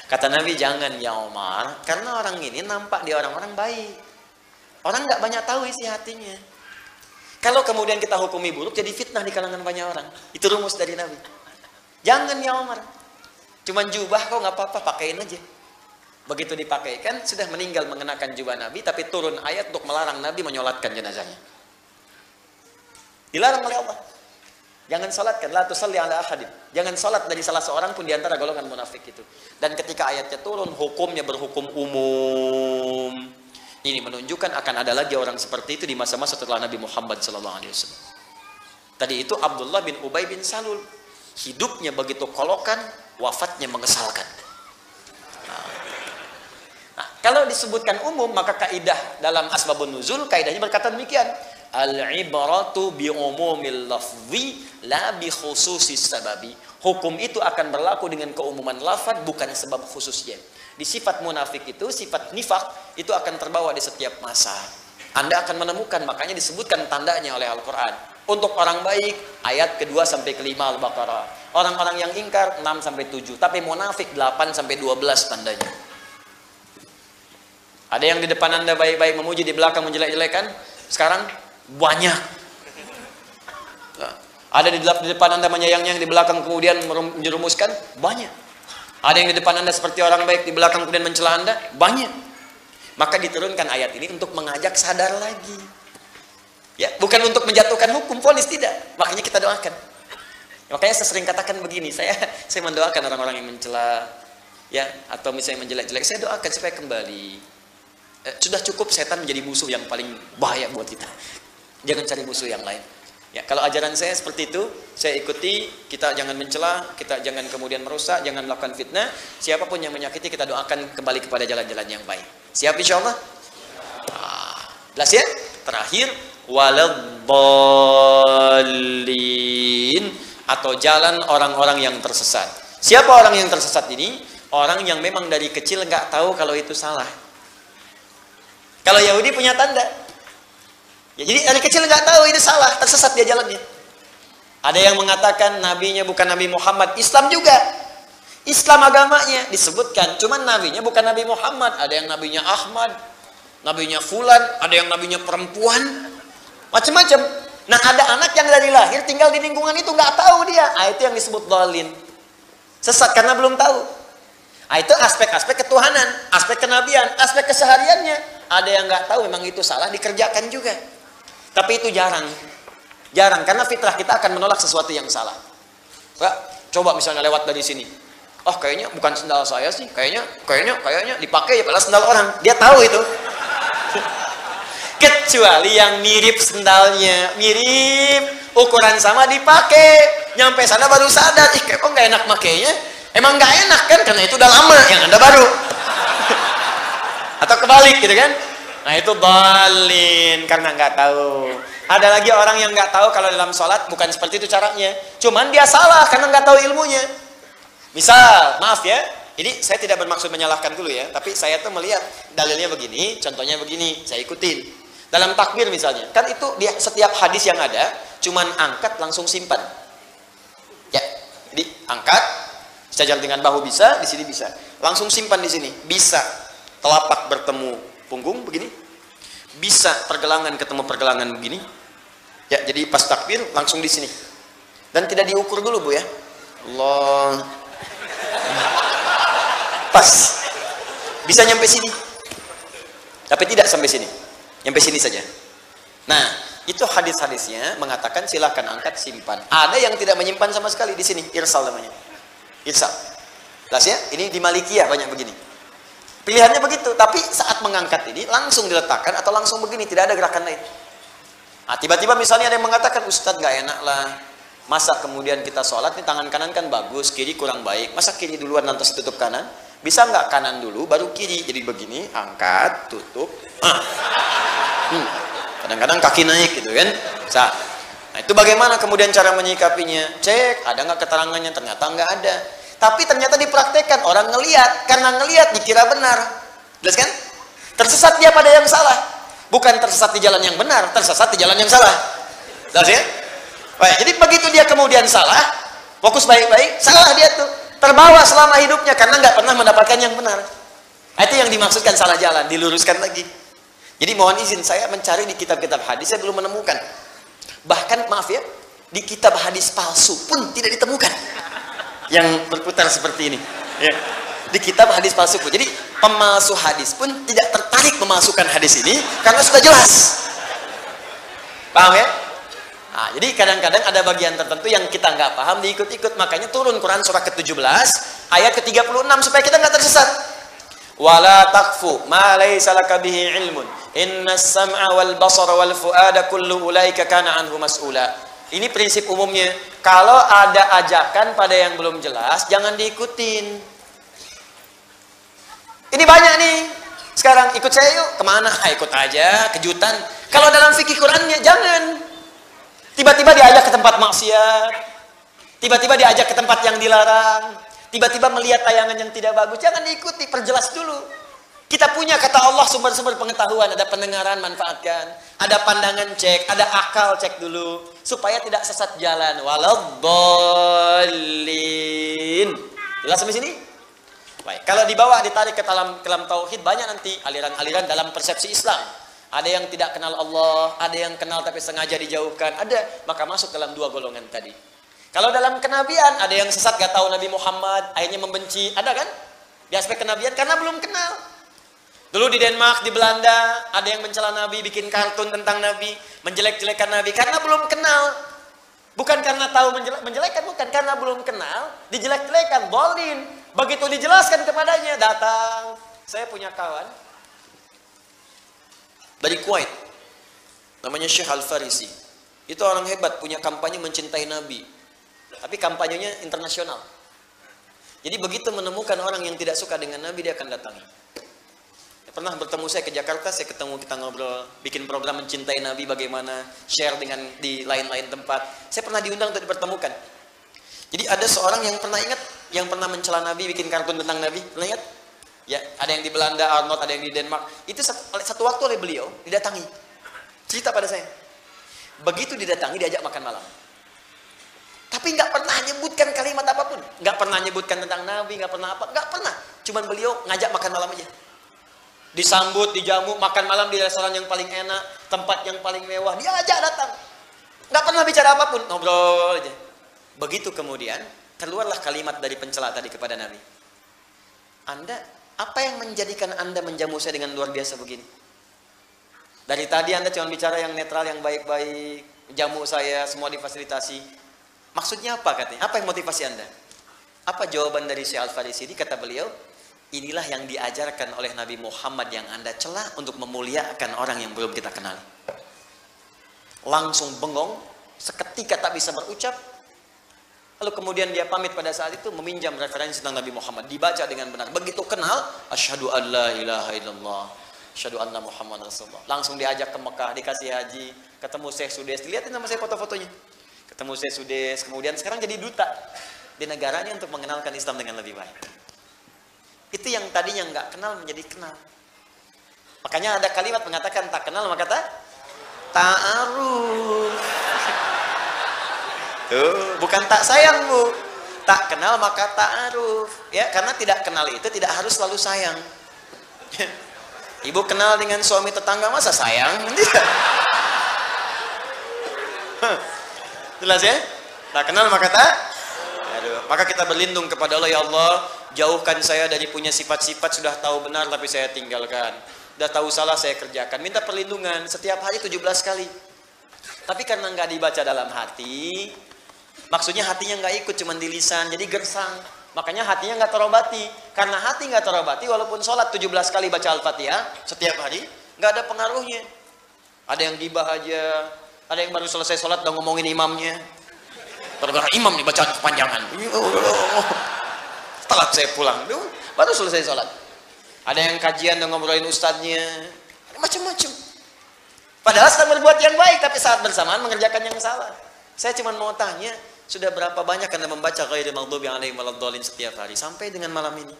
Kata Nabi, jangan ya Umar, karena orang ini nampak dia orang-orang baik. Orang nggak banyak tahu isi hatinya. Kalau kemudian kita hukumi buruk, jadi fitnah di kalangan banyak orang. Itu rumus dari Nabi. Jangan ya Umar, cuman jubah kau nggak apa-apa, pakaiin aja. Begitu dipakaikan, sudah meninggal mengenakan jubah Nabi, tapi turun ayat untuk melarang Nabi menyolatkan jenazahnya. Dilarang oleh Allah. Jangan salatkan, la tusalli ala ahadin. Jangan salat dari salah seorang pun di antara golongan munafik itu. Dan ketika ayatnya turun, hukumnya berhukum umum. Ini menunjukkan akan ada lagi orang seperti itu di masa-masa setelah Nabi Muhammad SAW. Tadi itu Abdullah bin Ubay bin Salul. Hidupnya begitu kolokan, wafatnya mengesalkan. Nah, kalau disebutkan umum, maka kaidah dalam asbabun nuzul, kaidahnya berkata demikian. Al-ibratu bi umumil lafzi la bi khususis sababi. Hukum itu akan berlaku dengan keumuman lafaz, bukan sebab khususnya. Di sifat munafik itu, sifat nifak itu akan terbawa di setiap masa. Anda akan menemukan, makanya disebutkan tandanya oleh Al-Quran. Untuk orang baik, ayat kedua sampai kelima Al-Baqarah. Orang-orang yang ingkar 6 sampai 7, tapi munafik 8 sampai 12 tandanya. Ada yang di depan Anda baik-baik memuji, di belakang menjelek-jelekan. Sekarang banyak. Ada di depan Anda menyayangi, yang di belakang kemudian menjerumuskan, banyak. Ada yang di depan Anda seperti orang baik, di belakang kemudian mencela Anda, banyak. Maka diturunkan ayat ini untuk mengajak sadar lagi. Ya, bukan untuk menjatuhkan hukum vonis, tidak. Makanya kita doakan. Makanya saya sering katakan begini, saya mendoakan orang-orang yang mencela, ya, atau misalnya menjelek-jelek, saya doakan supaya kembali. Sudah cukup setan menjadi musuh yang paling bahaya buat kita. Jangan cari musuh yang lain. Ya, kalau ajaran saya seperti itu, saya ikuti. Kita jangan mencela, kita jangan kemudian merusak, jangan melakukan fitnah. Siapapun yang menyakiti, kita doakan kembali kepada jalan-jalan yang baik. Siap insya Allah? Jelas ya? Terakhir, waladhdallin, atau jalan orang-orang yang tersesat. Siapa orang yang tersesat ini? Orang yang memang dari kecil nggak tahu kalau itu salah. Kalau Yahudi punya tanda. Ya, jadi dari kecil nggak tahu ini salah, tersesat dia jalannya. Ada yang mengatakan nabinya bukan Nabi Muhammad, Islam juga. Islam agamanya disebutkan, cuman nabinya bukan Nabi Muhammad. Ada yang nabinya Ahmad, nabinya Fulan, ada yang nabinya perempuan, macam-macam. Nah, ada anak yang dari lahir tinggal di lingkungan itu nggak tahu dia. Itu yang disebut dhalin. Sesat karena belum tahu. Itu aspek-aspek ketuhanan, aspek kenabian, aspek kesehariannya. Ada yang nggak tahu memang itu salah, dikerjakan juga. Tapi itu jarang, karena fitrah kita akan menolak sesuatu yang salah. Pak, coba misalnya lewat dari sini, kayaknya bukan sendal saya sih, kayaknya dipakai ya padahal sendal orang. Dia tahu itu. Kecuali yang mirip sendalnya, mirip, ukuran sama dipakai, nyampe sana baru sadar, kok nggak enak makainya. Emang nggak enak kan, karena itu udah lama, yang Anda baru. Atau kebalik gitu kan. Nah itu dhalin, karena nggak tahu. Ada lagi orang yang nggak tahu kalau dalam sholat bukan seperti itu caranya. Cuman dia salah karena nggak tahu ilmunya. Misal, maaf ya, ini saya tidak bermaksud menyalahkan dulu ya, tapi saya tuh melihat dalilnya begini, contohnya begini, saya ikutin. Dalam takbir misalnya, kan itu di setiap hadis yang ada, cuman angkat langsung simpan. Ya, jadi angkat, sejajar dengan bahu bisa, di sini bisa. Langsung simpan di sini, bisa. Telapak bertemu punggung begini, bisa pergelangan ketemu pergelangan begini. Ya, jadi pas takbir langsung di sini. Dan tidak diukur dulu, Bu ya. Allah. Pas. Bisa nyampe sini. Tapi tidak sampai sini. Nyampe sini saja. Nah, itu hadis-hadisnya mengatakan silahkan angkat, simpan. Ada yang tidak menyimpan sama sekali di sini, irsal namanya. Irsal. Jelas ya? Ini di Malikiyah banyak begini. Pilihannya begitu, tapi saat mengangkat ini langsung diletakkan atau langsung begini, tidak ada gerakan lain. Tiba-tiba misalnya ada yang mengatakan, Ustadz gak enak lah, masa kemudian kita sholat, nih tangan kanan kan bagus, kiri kurang baik, masa kiri duluan lantas tutup kanan? Bisa nggak kanan dulu, baru kiri. Jadi begini, angkat, tutup. Kadang-kadang kaki naik gitu kan. Bisa. Nah itu bagaimana kemudian cara menyikapinya? Cek, ada nggak keterangannya? Ternyata nggak ada. Tapi ternyata dipraktekkan, orang ngelihat. Karena ngelihat dikira benar. Jelas kan? Tersesat dia pada yang salah. Bukan tersesat di jalan yang benar, tersesat di jalan yang salah. Jelas ya? Baik, jadi begitu dia kemudian salah, fokus baik-baik, salah dia tuh. Terbawa selama hidupnya karena nggak pernah mendapatkan yang benar. Nah, itu yang dimaksudkan salah jalan, diluruskan lagi. Jadi mohon izin, saya mencari di kitab-kitab hadis, saya belum menemukan. Bahkan maaf ya, di kitab hadis palsu pun tidak ditemukan yang berputar seperti ini. Ya. Di kitab hadis palsu pun. Jadi pemalsu hadis pun tidak tertarik memasukkan hadis ini karena sudah jelas. Paham ya? Nah, jadi kadang-kadang ada bagian tertentu yang kita nggak paham diikut-ikut. Makanya turun Quran surah ke-17 ayat ke-36 supaya kita nggak tersesat. Wala taqfu ma laysa laka bihi ilmun. Innas sam'a wal basara wal fuada kullu ulaika kana anhu mas'ula. Ini prinsip umumnya. Kalau ada ajakan pada yang belum jelas, jangan diikutin. Ini banyak nih. Sekarang ikut saya yuk. Kemana? Ikut aja. Kejutan. Kalau dalam fikih Qurannya jangan. Tiba-tiba diajak ke tempat maksiat. Tiba-tiba diajak ke tempat yang dilarang. Tiba-tiba melihat tayangan yang tidak bagus. Jangan diikuti. Perjelas dulu. Kita punya kata Allah sumber-sumber pengetahuan. Ada pendengaran, manfaatkan. Ada pandangan, cek. Ada akal, cek dulu. Supaya tidak sesat jalan. Waladhdallin. Jelas sampai sini? Baik. Kalau dibawa, ditarik ke dalam tauhid, banyak nanti aliran-aliran dalam persepsi Islam. Ada yang tidak kenal Allah, ada yang kenal tapi sengaja dijauhkan. Ada, maka masuk dalam dua golongan tadi. Kalau dalam kenabian, ada yang sesat gak tahu Nabi Muhammad, akhirnya membenci. Ada kan? Di aspek kenabian karena belum kenal. Dulu di Denmark, di Belanda, ada yang mencela Nabi, bikin kartun tentang Nabi, menjelek-jelekan Nabi karena belum kenal. Bukan karena tahu menjelekkan, bukan karena belum kenal, dijelek-jelekan, bolin. Begitu dijelaskan kepadanya, datang. Saya punya kawan dari Kuwait, namanya Syekh Al-Farisi. Itu orang hebat, punya kampanye mencintai Nabi. Tapi kampanyenya internasional. Jadi begitu menemukan orang yang tidak suka dengan Nabi, dia akan datangi. Pernah bertemu saya ke Jakarta, saya ketemu, kita ngobrol, bikin program mencintai Nabi, bagaimana share dengan di lain-lain tempat. Saya pernah diundang untuk dipertemukan. Jadi ada seorang yang pernah ingat, yang pernah mencela Nabi, bikin kartun tentang Nabi, pernah ingat? Ya, ada yang di Belanda, Arnold, ada yang di Denmark. Itu satu waktu oleh beliau didatangi. Cerita pada saya. Begitu didatangi, diajak makan malam. Tapi nggak pernah nyebutkan kalimat apapun. Nggak pernah nyebutkan tentang Nabi, nggak pernah apa, nggak pernah. Cuman beliau ngajak makan malam aja. Disambut, dijamu, makan malam di restoran yang paling enak, tempat yang paling mewah, dia ajak datang. Nggak pernah bicara apapun, ngobrol aja. Begitu kemudian, keluarlah kalimat dari pencela tadi kepada Nabi. Anda, apa yang menjadikan Anda menjamu saya dengan luar biasa begini? Dari tadi Anda cuma bicara yang netral, yang baik-baik, jamu saya, semua difasilitasi. Maksudnya apa katanya? Apa yang motivasi Anda? Apa jawaban dari Syekh Al-Farisi? Kata beliau, inilah yang diajarkan oleh Nabi Muhammad yang Anda celah untuk memuliakan orang yang belum kita kenal. Langsung bengong, seketika tak bisa berucap. Lalu kemudian dia pamit pada saat itu meminjam referensi tentang Nabi Muhammad. Dibaca dengan benar. Begitu kenal, asyhadu an la ilaha illallah, asyhadu anna Muhammad Rasulullah. Langsung diajak ke Mekah, dikasih haji, ketemu Syekh Sudes. Dilihatin nama saya foto-fotonya. Ketemu Syekh Sudes, kemudian sekarang jadi duta di negaranya untuk mengenalkan Islam dengan lebih baik. Itu yang tadinya nggak kenal menjadi kenal. Makanya ada kalimat mengatakan tak kenal maka ta'aruf. Tuh, bukan tak sayang, Bu. Tak kenal maka ta'aruf. Ya, karena tidak kenal itu tidak harus selalu sayang. Ibu kenal dengan suami tetangga masa sayang? Jelas ya? Tak kenal maka maka kita berlindung kepada Allah. Ya Allah, jauhkan saya dari punya sifat-sifat sudah tahu benar tapi saya tinggalkan. Sudah tahu salah saya kerjakan. Minta perlindungan setiap hari 17 kali. Tapi karena nggak dibaca dalam hati, maksudnya hatinya nggak ikut, cuman di lisan, jadi gersang. Makanya hatinya nggak terobati. Karena hati nggak terobati, walaupun sholat 17 kali baca Al-Fatihah setiap hari, nggak ada pengaruhnya. Ada yang gibah aja, ada yang baru selesai sholat udah ngomongin imamnya. Gara-gara imam nih bacaan kepanjangan. Telat saya pulang. baru selesai sholat. Ada yang kajian dan ngobrolin ustadznya, macam-macam. Padahal sedang berbuat yang baik, tapi saat bersamaan mengerjakan yang salah. Saya cuma mau tanya, sudah berapa banyak Anda membaca ghairil maghdubi alaihim waladdallin setiap hari sampai dengan malam ini?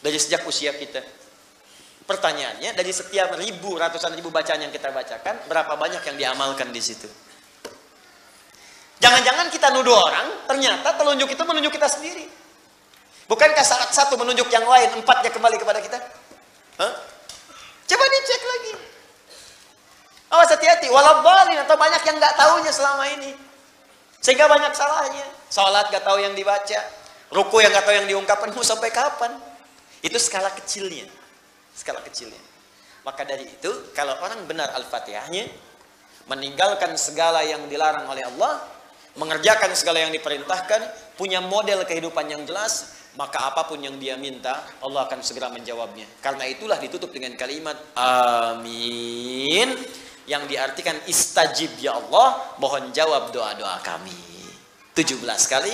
Dari sejak usia kita. Pertanyaannya, dari setiap ratusan ribu bacaan yang kita bacakan, berapa banyak yang diamalkan di situ? Jangan-jangan kita nuduh orang, ternyata telunjuk itu menunjuk kita sendiri. Bukankah salah satu menunjuk yang lain, empatnya kembali kepada kita? Hah? Coba dicek lagi. Awas hati-hati, waladdallin, atau banyak yang nggak tahunya selama ini. Sehingga banyak salahnya. Salat nggak tahu yang dibaca, ruku yang nggak tahu yang diungkapkan, mau sampai kapan? Itu skala kecilnya. Skala kecilnya. Maka dari itu, kalau orang benar Al-Fatihahnya, meninggalkan segala yang dilarang oleh Allah, mengerjakan segala yang diperintahkan, punya model kehidupan yang jelas, maka apapun yang dia minta, Allah akan segera menjawabnya. Karena itulah ditutup dengan kalimat amin, yang diartikan istajib ya Allah, mohon jawab doa-doa kami. 17 kali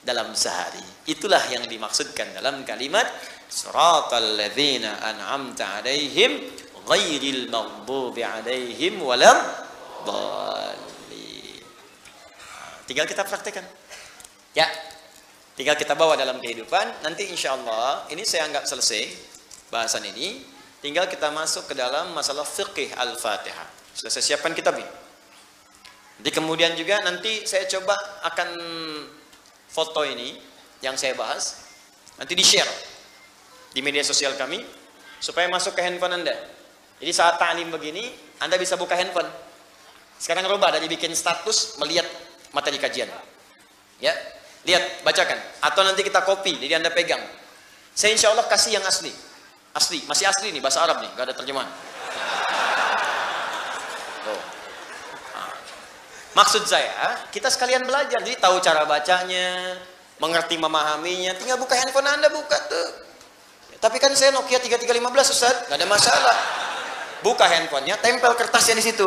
dalam sehari. Itulah yang dimaksudkan dalam kalimat siratal ladzina an'amta alaihim ghairil maghdubi alaihim walam dhalin. Tinggal kita praktekkan. Ya. Tinggal kita bawa dalam kehidupan. Nanti insya Allah, ini saya anggap selesai bahasan ini. Tinggal kita masuk ke dalam masalah fiqih Al-Fatihah. Sudah saya siapkan kitabnya. Jadi kemudian juga nanti saya coba akan foto ini yang saya bahas. Nanti di-share di media sosial kami. Supaya masuk ke handphone Anda. Jadi saat ta'lim begini, Anda bisa buka handphone. Sekarang rubah dari bikin status, melihat materi kajian. Ya. Lihat, bacakan. Atau nanti kita copy, jadi Anda pegang. Saya insya Allah kasih yang asli. Asli, masih asli nih, bahasa Arab nih, gak ada terjemahan. Oh. Nah. Maksud saya, kita sekalian belajar. Jadi tahu cara bacanya, mengerti memahaminya. Tinggal buka handphone Anda, buka tuh. Tapi kan saya Nokia 3315 Ustaz, gak ada masalah. Buka handphonenya, tempel kertasnya di situ.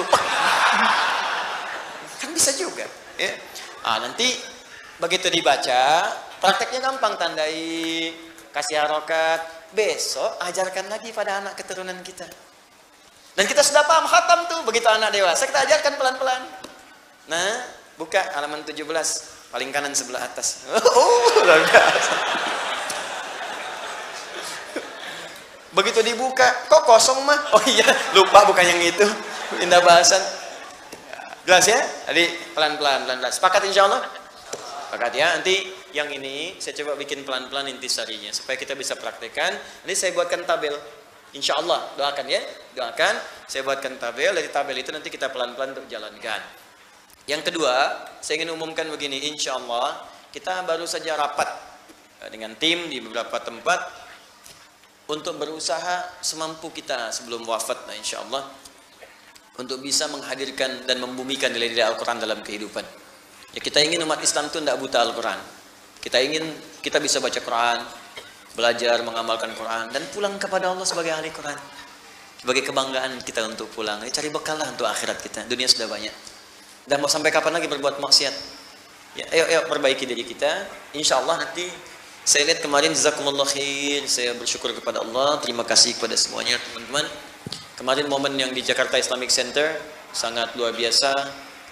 Kan bisa juga. Ya. Nanti begitu dibaca, prakteknya gampang, tandai, kasih harokat. Besok ajarkan lagi pada anak keturunan kita. Dan kita sudah paham khatam tuh, begitu anak dewasa kita ajarkan pelan-pelan. Nah, buka halaman 17, paling kanan sebelah atas. Luar biasa. Begitu dibuka, kok kosong mah? Oh iya, lupa bukan yang itu. Indah bahasan. Jelas ya? Jadi pelan-pelan. Sepakat insya Allah? Sepakat ya, nanti yang ini saya coba bikin pelan-pelan intisarinya supaya kita bisa praktekkan. Nanti saya buatkan tabel. Insya Allah, doakan ya, doakan. Saya buatkan tabel, dari tabel itu nanti kita pelan-pelan untuk jalankan. Yang kedua, saya ingin umumkan begini, insya Allah kita baru saja rapat dengan tim di beberapa tempat untuk berusaha semampu kita sebelum wafat, nah insya Allah, untuk bisa menghadirkan dan membumikan nilai-nilai Al-Quran dalam kehidupan. Ya, kita ingin umat Islam itu tidak buta Al-Quran. Kita ingin kita bisa baca Quran, belajar mengamalkan Quran, dan pulang kepada Allah sebagai ahli Quran. Sebagai kebanggaan kita untuk pulang. Cari bekal lah untuk akhirat kita. Dunia sudah banyak. Dan mau sampai kapan lagi berbuat maksiat? Ya, ayo perbaiki diri kita. Insya Allah nanti saya lihat kemarin jazakumullah khair. Saya bersyukur kepada Allah. Terima kasih kepada semuanya teman-teman. Kemarin momen yang di Jakarta Islamic Center sangat luar biasa.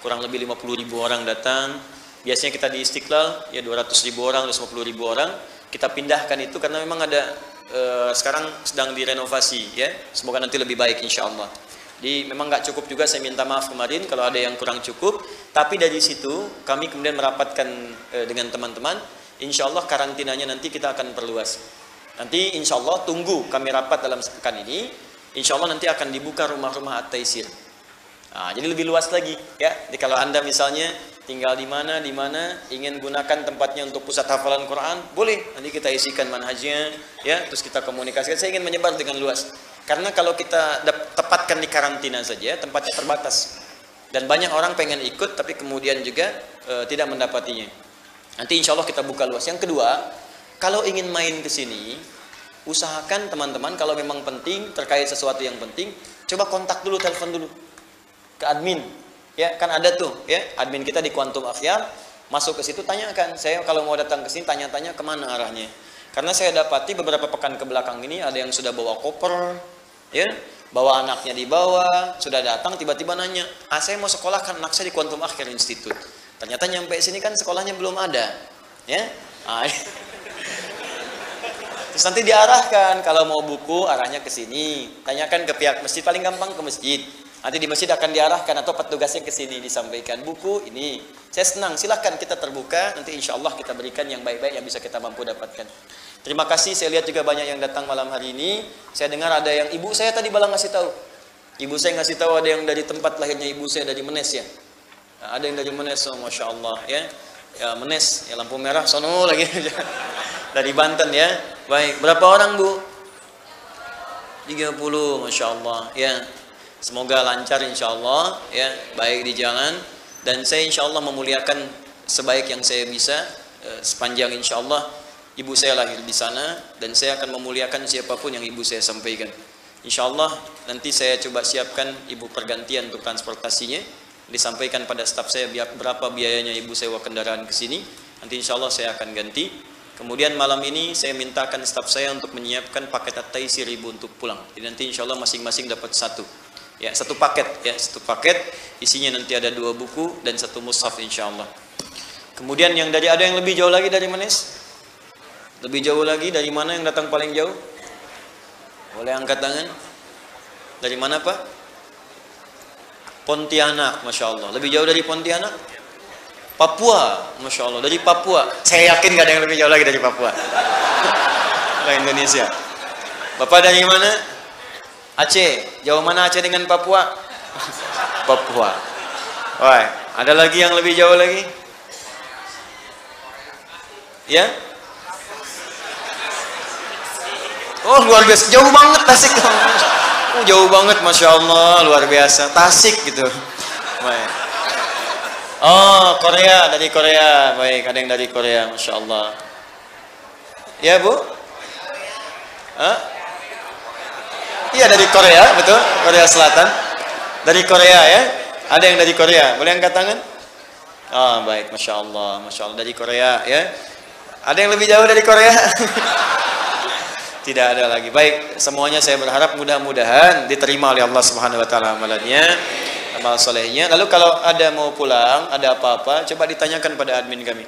Kurang lebih 50.000 orang datang. Biasanya kita di Istiqlal ya 200.000 orang, 250.000 orang. Kita pindahkan itu karena memang ada sekarang sedang direnovasi ya. Semoga nanti lebih baik insya Allah. Jadi memang nggak cukup juga, saya minta maaf kemarin kalau ada yang kurang cukup. Tapi dari situ kami kemudian merapatkan dengan teman-teman. Insya Allah karantinanya nanti kita akan perluas. Nanti insya Allah tunggu kami rapat dalam sepekan ini. Insya Allah nanti akan dibuka rumah-rumah At-Taisir. Nah, jadi lebih luas lagi ya. Jadi kalau Anda misalnya tinggal di mana ingin gunakan tempatnya untuk pusat hafalan Quran, boleh. Nanti kita isikan manhajnya ya, terus kita komunikasikan. Saya ingin menyebar dengan luas. Karena kalau kita tepatkan di karantina saja, tempatnya terbatas. Dan banyak orang pengen ikut tapi kemudian juga tidak mendapatinya. Nanti insya Allah kita buka luas. Yang kedua, kalau ingin main ke sini, usahakan teman-teman kalau memang penting terkait sesuatu yang penting, coba kontak dulu, telepon dulu ke admin, ya kan ada tuh, ya admin kita di Quantum Akhyar, masuk ke situ tanyakan, saya kalau mau datang ke sini tanya-tanya kemana arahnya. Karena saya dapati beberapa pekan ke belakang ini ada yang sudah bawa koper, ya, bawa anaknya dibawa, sudah datang tiba-tiba nanya, saya mau sekolahkan anak saya di Quantum Akhir Institute. Ternyata nyampe sini kan sekolahnya belum ada, ya. Terus nanti diarahkan, kalau mau buku arahnya ke sini, tanyakan ke pihak masjid, paling gampang ke masjid. Nanti di masjid akan diarahkan atau petugasnya ke sini disampaikan buku ini. Saya senang, silahkan kita terbuka, nanti insya Allah kita berikan yang baik-baik yang bisa kita mampu dapatkan. Terima kasih, saya lihat juga banyak yang datang malam hari ini. Saya dengar ada yang ibu saya tadi malah ngasih tahu. Ibu saya ngasih tahu ada yang dari tempat lahirnya ibu saya dari Menes ya. Nah, ada yang dari Menes, oh, masya Allah ya. Ya Menes, ya lampu merah, sono lagi. Dari Banten ya. Baik, berapa orang Bu? 30, masya Allah ya. Semoga lancar insya Allah ya, baik di jalan. Dan saya insya Allah memuliakan sebaik yang saya bisa, sepanjang insya Allah ibu saya lahir di sana, dan saya akan memuliakan siapapun yang ibu saya sampaikan. Insya Allah nanti saya coba siapkan ibu pergantian untuk transportasinya, disampaikan pada staf saya berapa biayanya ibu sewa kendaraan ke sini. Nanti insya Allah saya akan ganti. Kemudian malam ini saya mintakan staf saya untuk menyiapkan paket at-taisir ibu untuk pulang. Jadi nanti insya Allah masing-masing dapat satu. Ya, satu paket ya, satu paket isinya nanti ada 2 buku dan 1 mushaf insya Allah. Kemudian yang ada yang lebih jauh lagi dari Menes? Lebih jauh lagi dari mana yang datang paling jauh? Boleh angkat tangan? Dari mana Pak? Pontianak, masya Allah. Lebih jauh dari Pontianak? Papua, masya Allah. Dari Papua. Saya yakin gak ada yang lebih jauh lagi dari Papua. Ke Indonesia. Bapak dari mana? Aceh. Jauh mana Aceh dengan Papua? Papua. Wah, ada lagi yang lebih jauh lagi? Ya? Oh, luar biasa. Jauh banget Tasik. Oh, jauh banget, masya Allah, luar biasa. Tasik gitu. Baik. Oh, Korea, dari Korea. Baik, ada yang dari Korea, masya Allah. Ya Bu? Hah? Iya dari Korea, betul, Korea Selatan. Dari Korea ya. Ada yang dari Korea, boleh angkat tangan? Oh, baik, masya Allah, dari Korea ya. Ada yang lebih jauh dari Korea? Tidak ada lagi. Baik, semuanya saya berharap mudah-mudahan diterima oleh Allah Subhanahu Wa Taala amalannya, amal solehnya. Lalu kalau ada mau pulang, ada apa-apa, coba ditanyakan pada admin kami.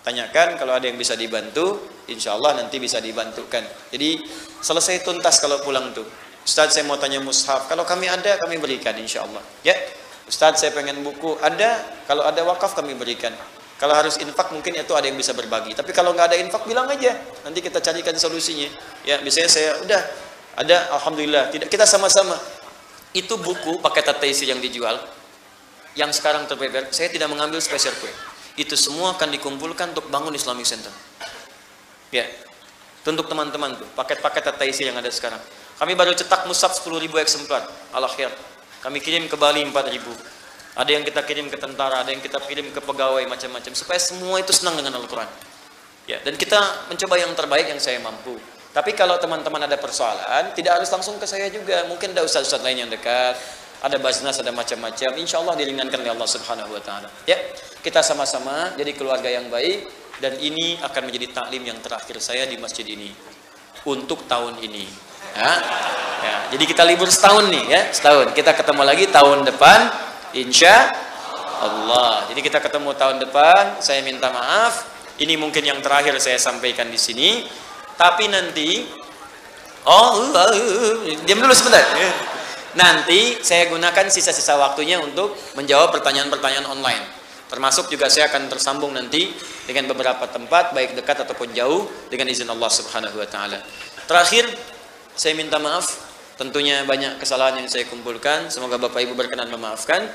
Tanyakan, kalau ada yang bisa dibantu, insya Allah nanti bisa dibantukan. Jadi selesai tuntas kalau pulang tuh. Ustaz, saya mau tanya mushaf. Kalau kami ada, kami berikan insya Allah. Ya, Ustaz, saya pengen buku. Ada, kalau ada wakaf kami berikan. Kalau harus infak mungkin itu ada yang bisa berbagi. Tapi kalau nggak ada infak bilang aja. Nanti kita carikan solusinya. Ya, biasanya saya udah ada, alhamdulillah. Tidak, kita sama-sama. Itu buku paket at-taisir yang dijual, yang sekarang terbeber, saya tidak mengambil spesial kue. Itu semua akan dikumpulkan untuk bangun Islamic Center. Ya, untuk teman-teman tuh, paket-paket at-taisir yang ada sekarang. Kami baru cetak mushaf 10.000 eksemplar, al-akhir. Kami kirim ke Bali 4.000. Ada yang kita kirim ke tentara, ada yang kita kirim ke pegawai, macam-macam. Supaya semua itu senang dengan Al-Quran. Ya, dan kita mencoba yang terbaik yang saya mampu. Tapi kalau teman-teman ada persoalan, tidak harus langsung ke saya juga. Mungkin ada ustaz-ustaz lain yang dekat, ada basnas, ada macam-macam. Insya Allah diringankan oleh Allah Subhanahu Wa Taala. Ya, kita sama-sama jadi keluarga yang baik, dan ini akan menjadi taklim yang terakhir saya di masjid ini untuk tahun ini. Ya, ya. Jadi kita libur setahun nih, ya, setahun. Kita ketemu lagi tahun depan, insya Allah. Jadi kita ketemu tahun depan. Saya minta maaf. Ini mungkin yang terakhir saya sampaikan di sini. Tapi nanti, diam dulu sebentar. Nanti saya gunakan sisa-sisa waktunya untuk menjawab pertanyaan-pertanyaan online. Termasuk juga saya akan tersambung nanti dengan beberapa tempat, baik dekat ataupun jauh, dengan izin Allah Subhanahu Wa Taala. Terakhir, saya minta maaf. Tentunya banyak kesalahan yang saya kumpulkan. Semoga Bapak Ibu berkenan memaafkan.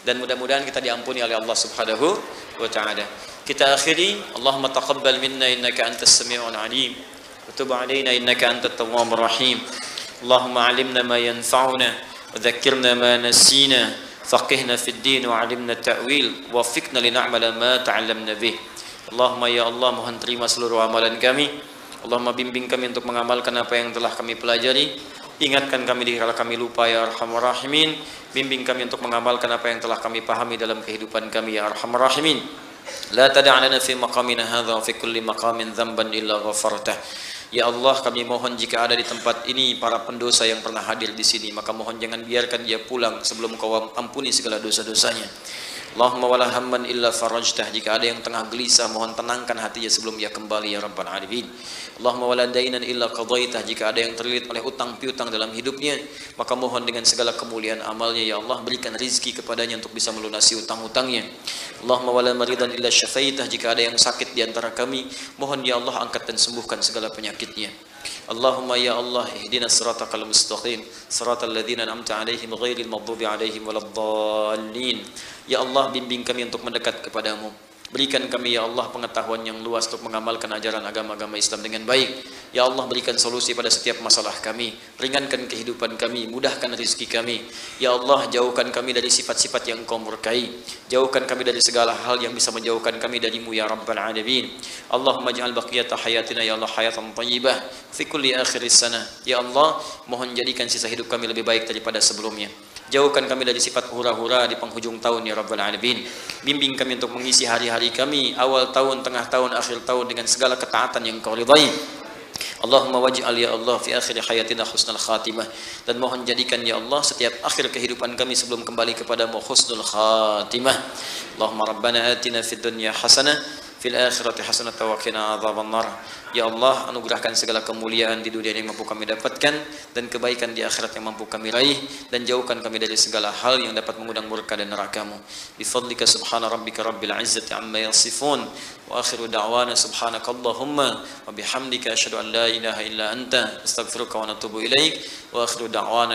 Dan mudah-mudahan kita diampuni oleh Allah Subhanahu Wa Taala. Kita akhiri, Allahumma taqabbal minna innaka antas sami'ul alim. وتب علينا إنك أنت التواب الرحيم اللهم علمنا ما ينفعنا وذكرنا ما نسينا فقهنا في الدين وعلمنا التأويل ووفقنا لنعمل ما تعلمنا به Allahumma ya Allah, mohon terima seluruh amalan kami. Allahumma bimbing kami untuk mengamalkan apa yang telah kami pelajari. Ingatkan kami dikala kami lupa ya Arhamar Rahimin. Bimbing kami untuk mengamalkan apa yang telah kami pahami dalam kehidupan kami ya Arhamar Rahimin. La tada' lana fi maqamina hadza wa fi kulli maqamin dzamban illa ghafartah. Ya Allah, kami mohon jika ada di tempat ini para pendosa yang pernah hadir di sini, maka mohon jangan biarkan dia pulang sebelum Kau ampuni segala dosa-dosanya. Allahumma wala hamman illa farajtah. Jika ada yang tengah gelisah, mohon tenangkan hatinya sebelum dia kembali ya Rabbal Alamin. Allahumma wala dainan illa qadaitah. Jika ada yang terlilit oleh utang piutang dalam hidupnya, maka mohon dengan segala kemuliaan amalnya ya Allah, berikan rizki kepadanya untuk bisa melunasi utang-utangnya. Allahumma wala maridan illa syafaitah. Jika ada yang sakit di antara kami, mohon ya Allah angkat dan sembuhkan segala penyakitnya. Allahumma ya Allah, ihdinas siratal mustaqim, siratal ladzina an'amta 'alaihim ghairil maghdubi 'alaihim waladdallin. Ya Allah, bimbing kami untuk mendekat kepadamu. Berikan kami ya Allah pengetahuan yang luas untuk mengamalkan ajaran agama-agama Islam dengan baik. Ya Allah, berikan solusi pada setiap masalah kami. Ringankan kehidupan kami, mudahkan rezeki kami. Ya Allah, jauhkan kami dari sifat-sifat yang Engkau murkai. Jauhkan kami dari segala hal yang bisa menjauhkan kami darimu ya Rabbal Alamin. Allahumma ja'al baqiyata hayatina ya Allah hayatan thayyibah fi kulli akhiris sana. Ya Allah, mohon jadikan sisa hidup kami lebih baik daripada sebelumnya. Jauhkan kami dari sifat hura-hura di penghujung tahun ya Rabbal Alamin. Bimbing kami untuk mengisi hari-hari kami, awal tahun, tengah tahun, akhir tahun dengan segala ketaatan yang Kau ridai. Allahumma waj'al ya Allah fi akhir hayatina husnul khatimah. Dan mohon jadikan ya Allah setiap akhir kehidupan kami sebelum kembali kepadamu husnul khatimah. Allahumma rabbana atina fid dunya hasanah fil akhirati hasanah wa qina adzabannar. Ya Allah, anugerahkan segala kemuliaan di dunia yang mampu kami dapatkan dan kebaikan di akhirat yang mampu kami raih, dan jauhkan kami dari segala hal yang dapat mengundang murka dan neraka-Mu. Bi fadlika subhana rabbika rabbil izzati amma yasifun wa akhiru da'wana subhanakallahumma wa bihamdika asyhadu an la ilaha illa anta astaghfiruka wa atubu ilaik wa akhiru da'wana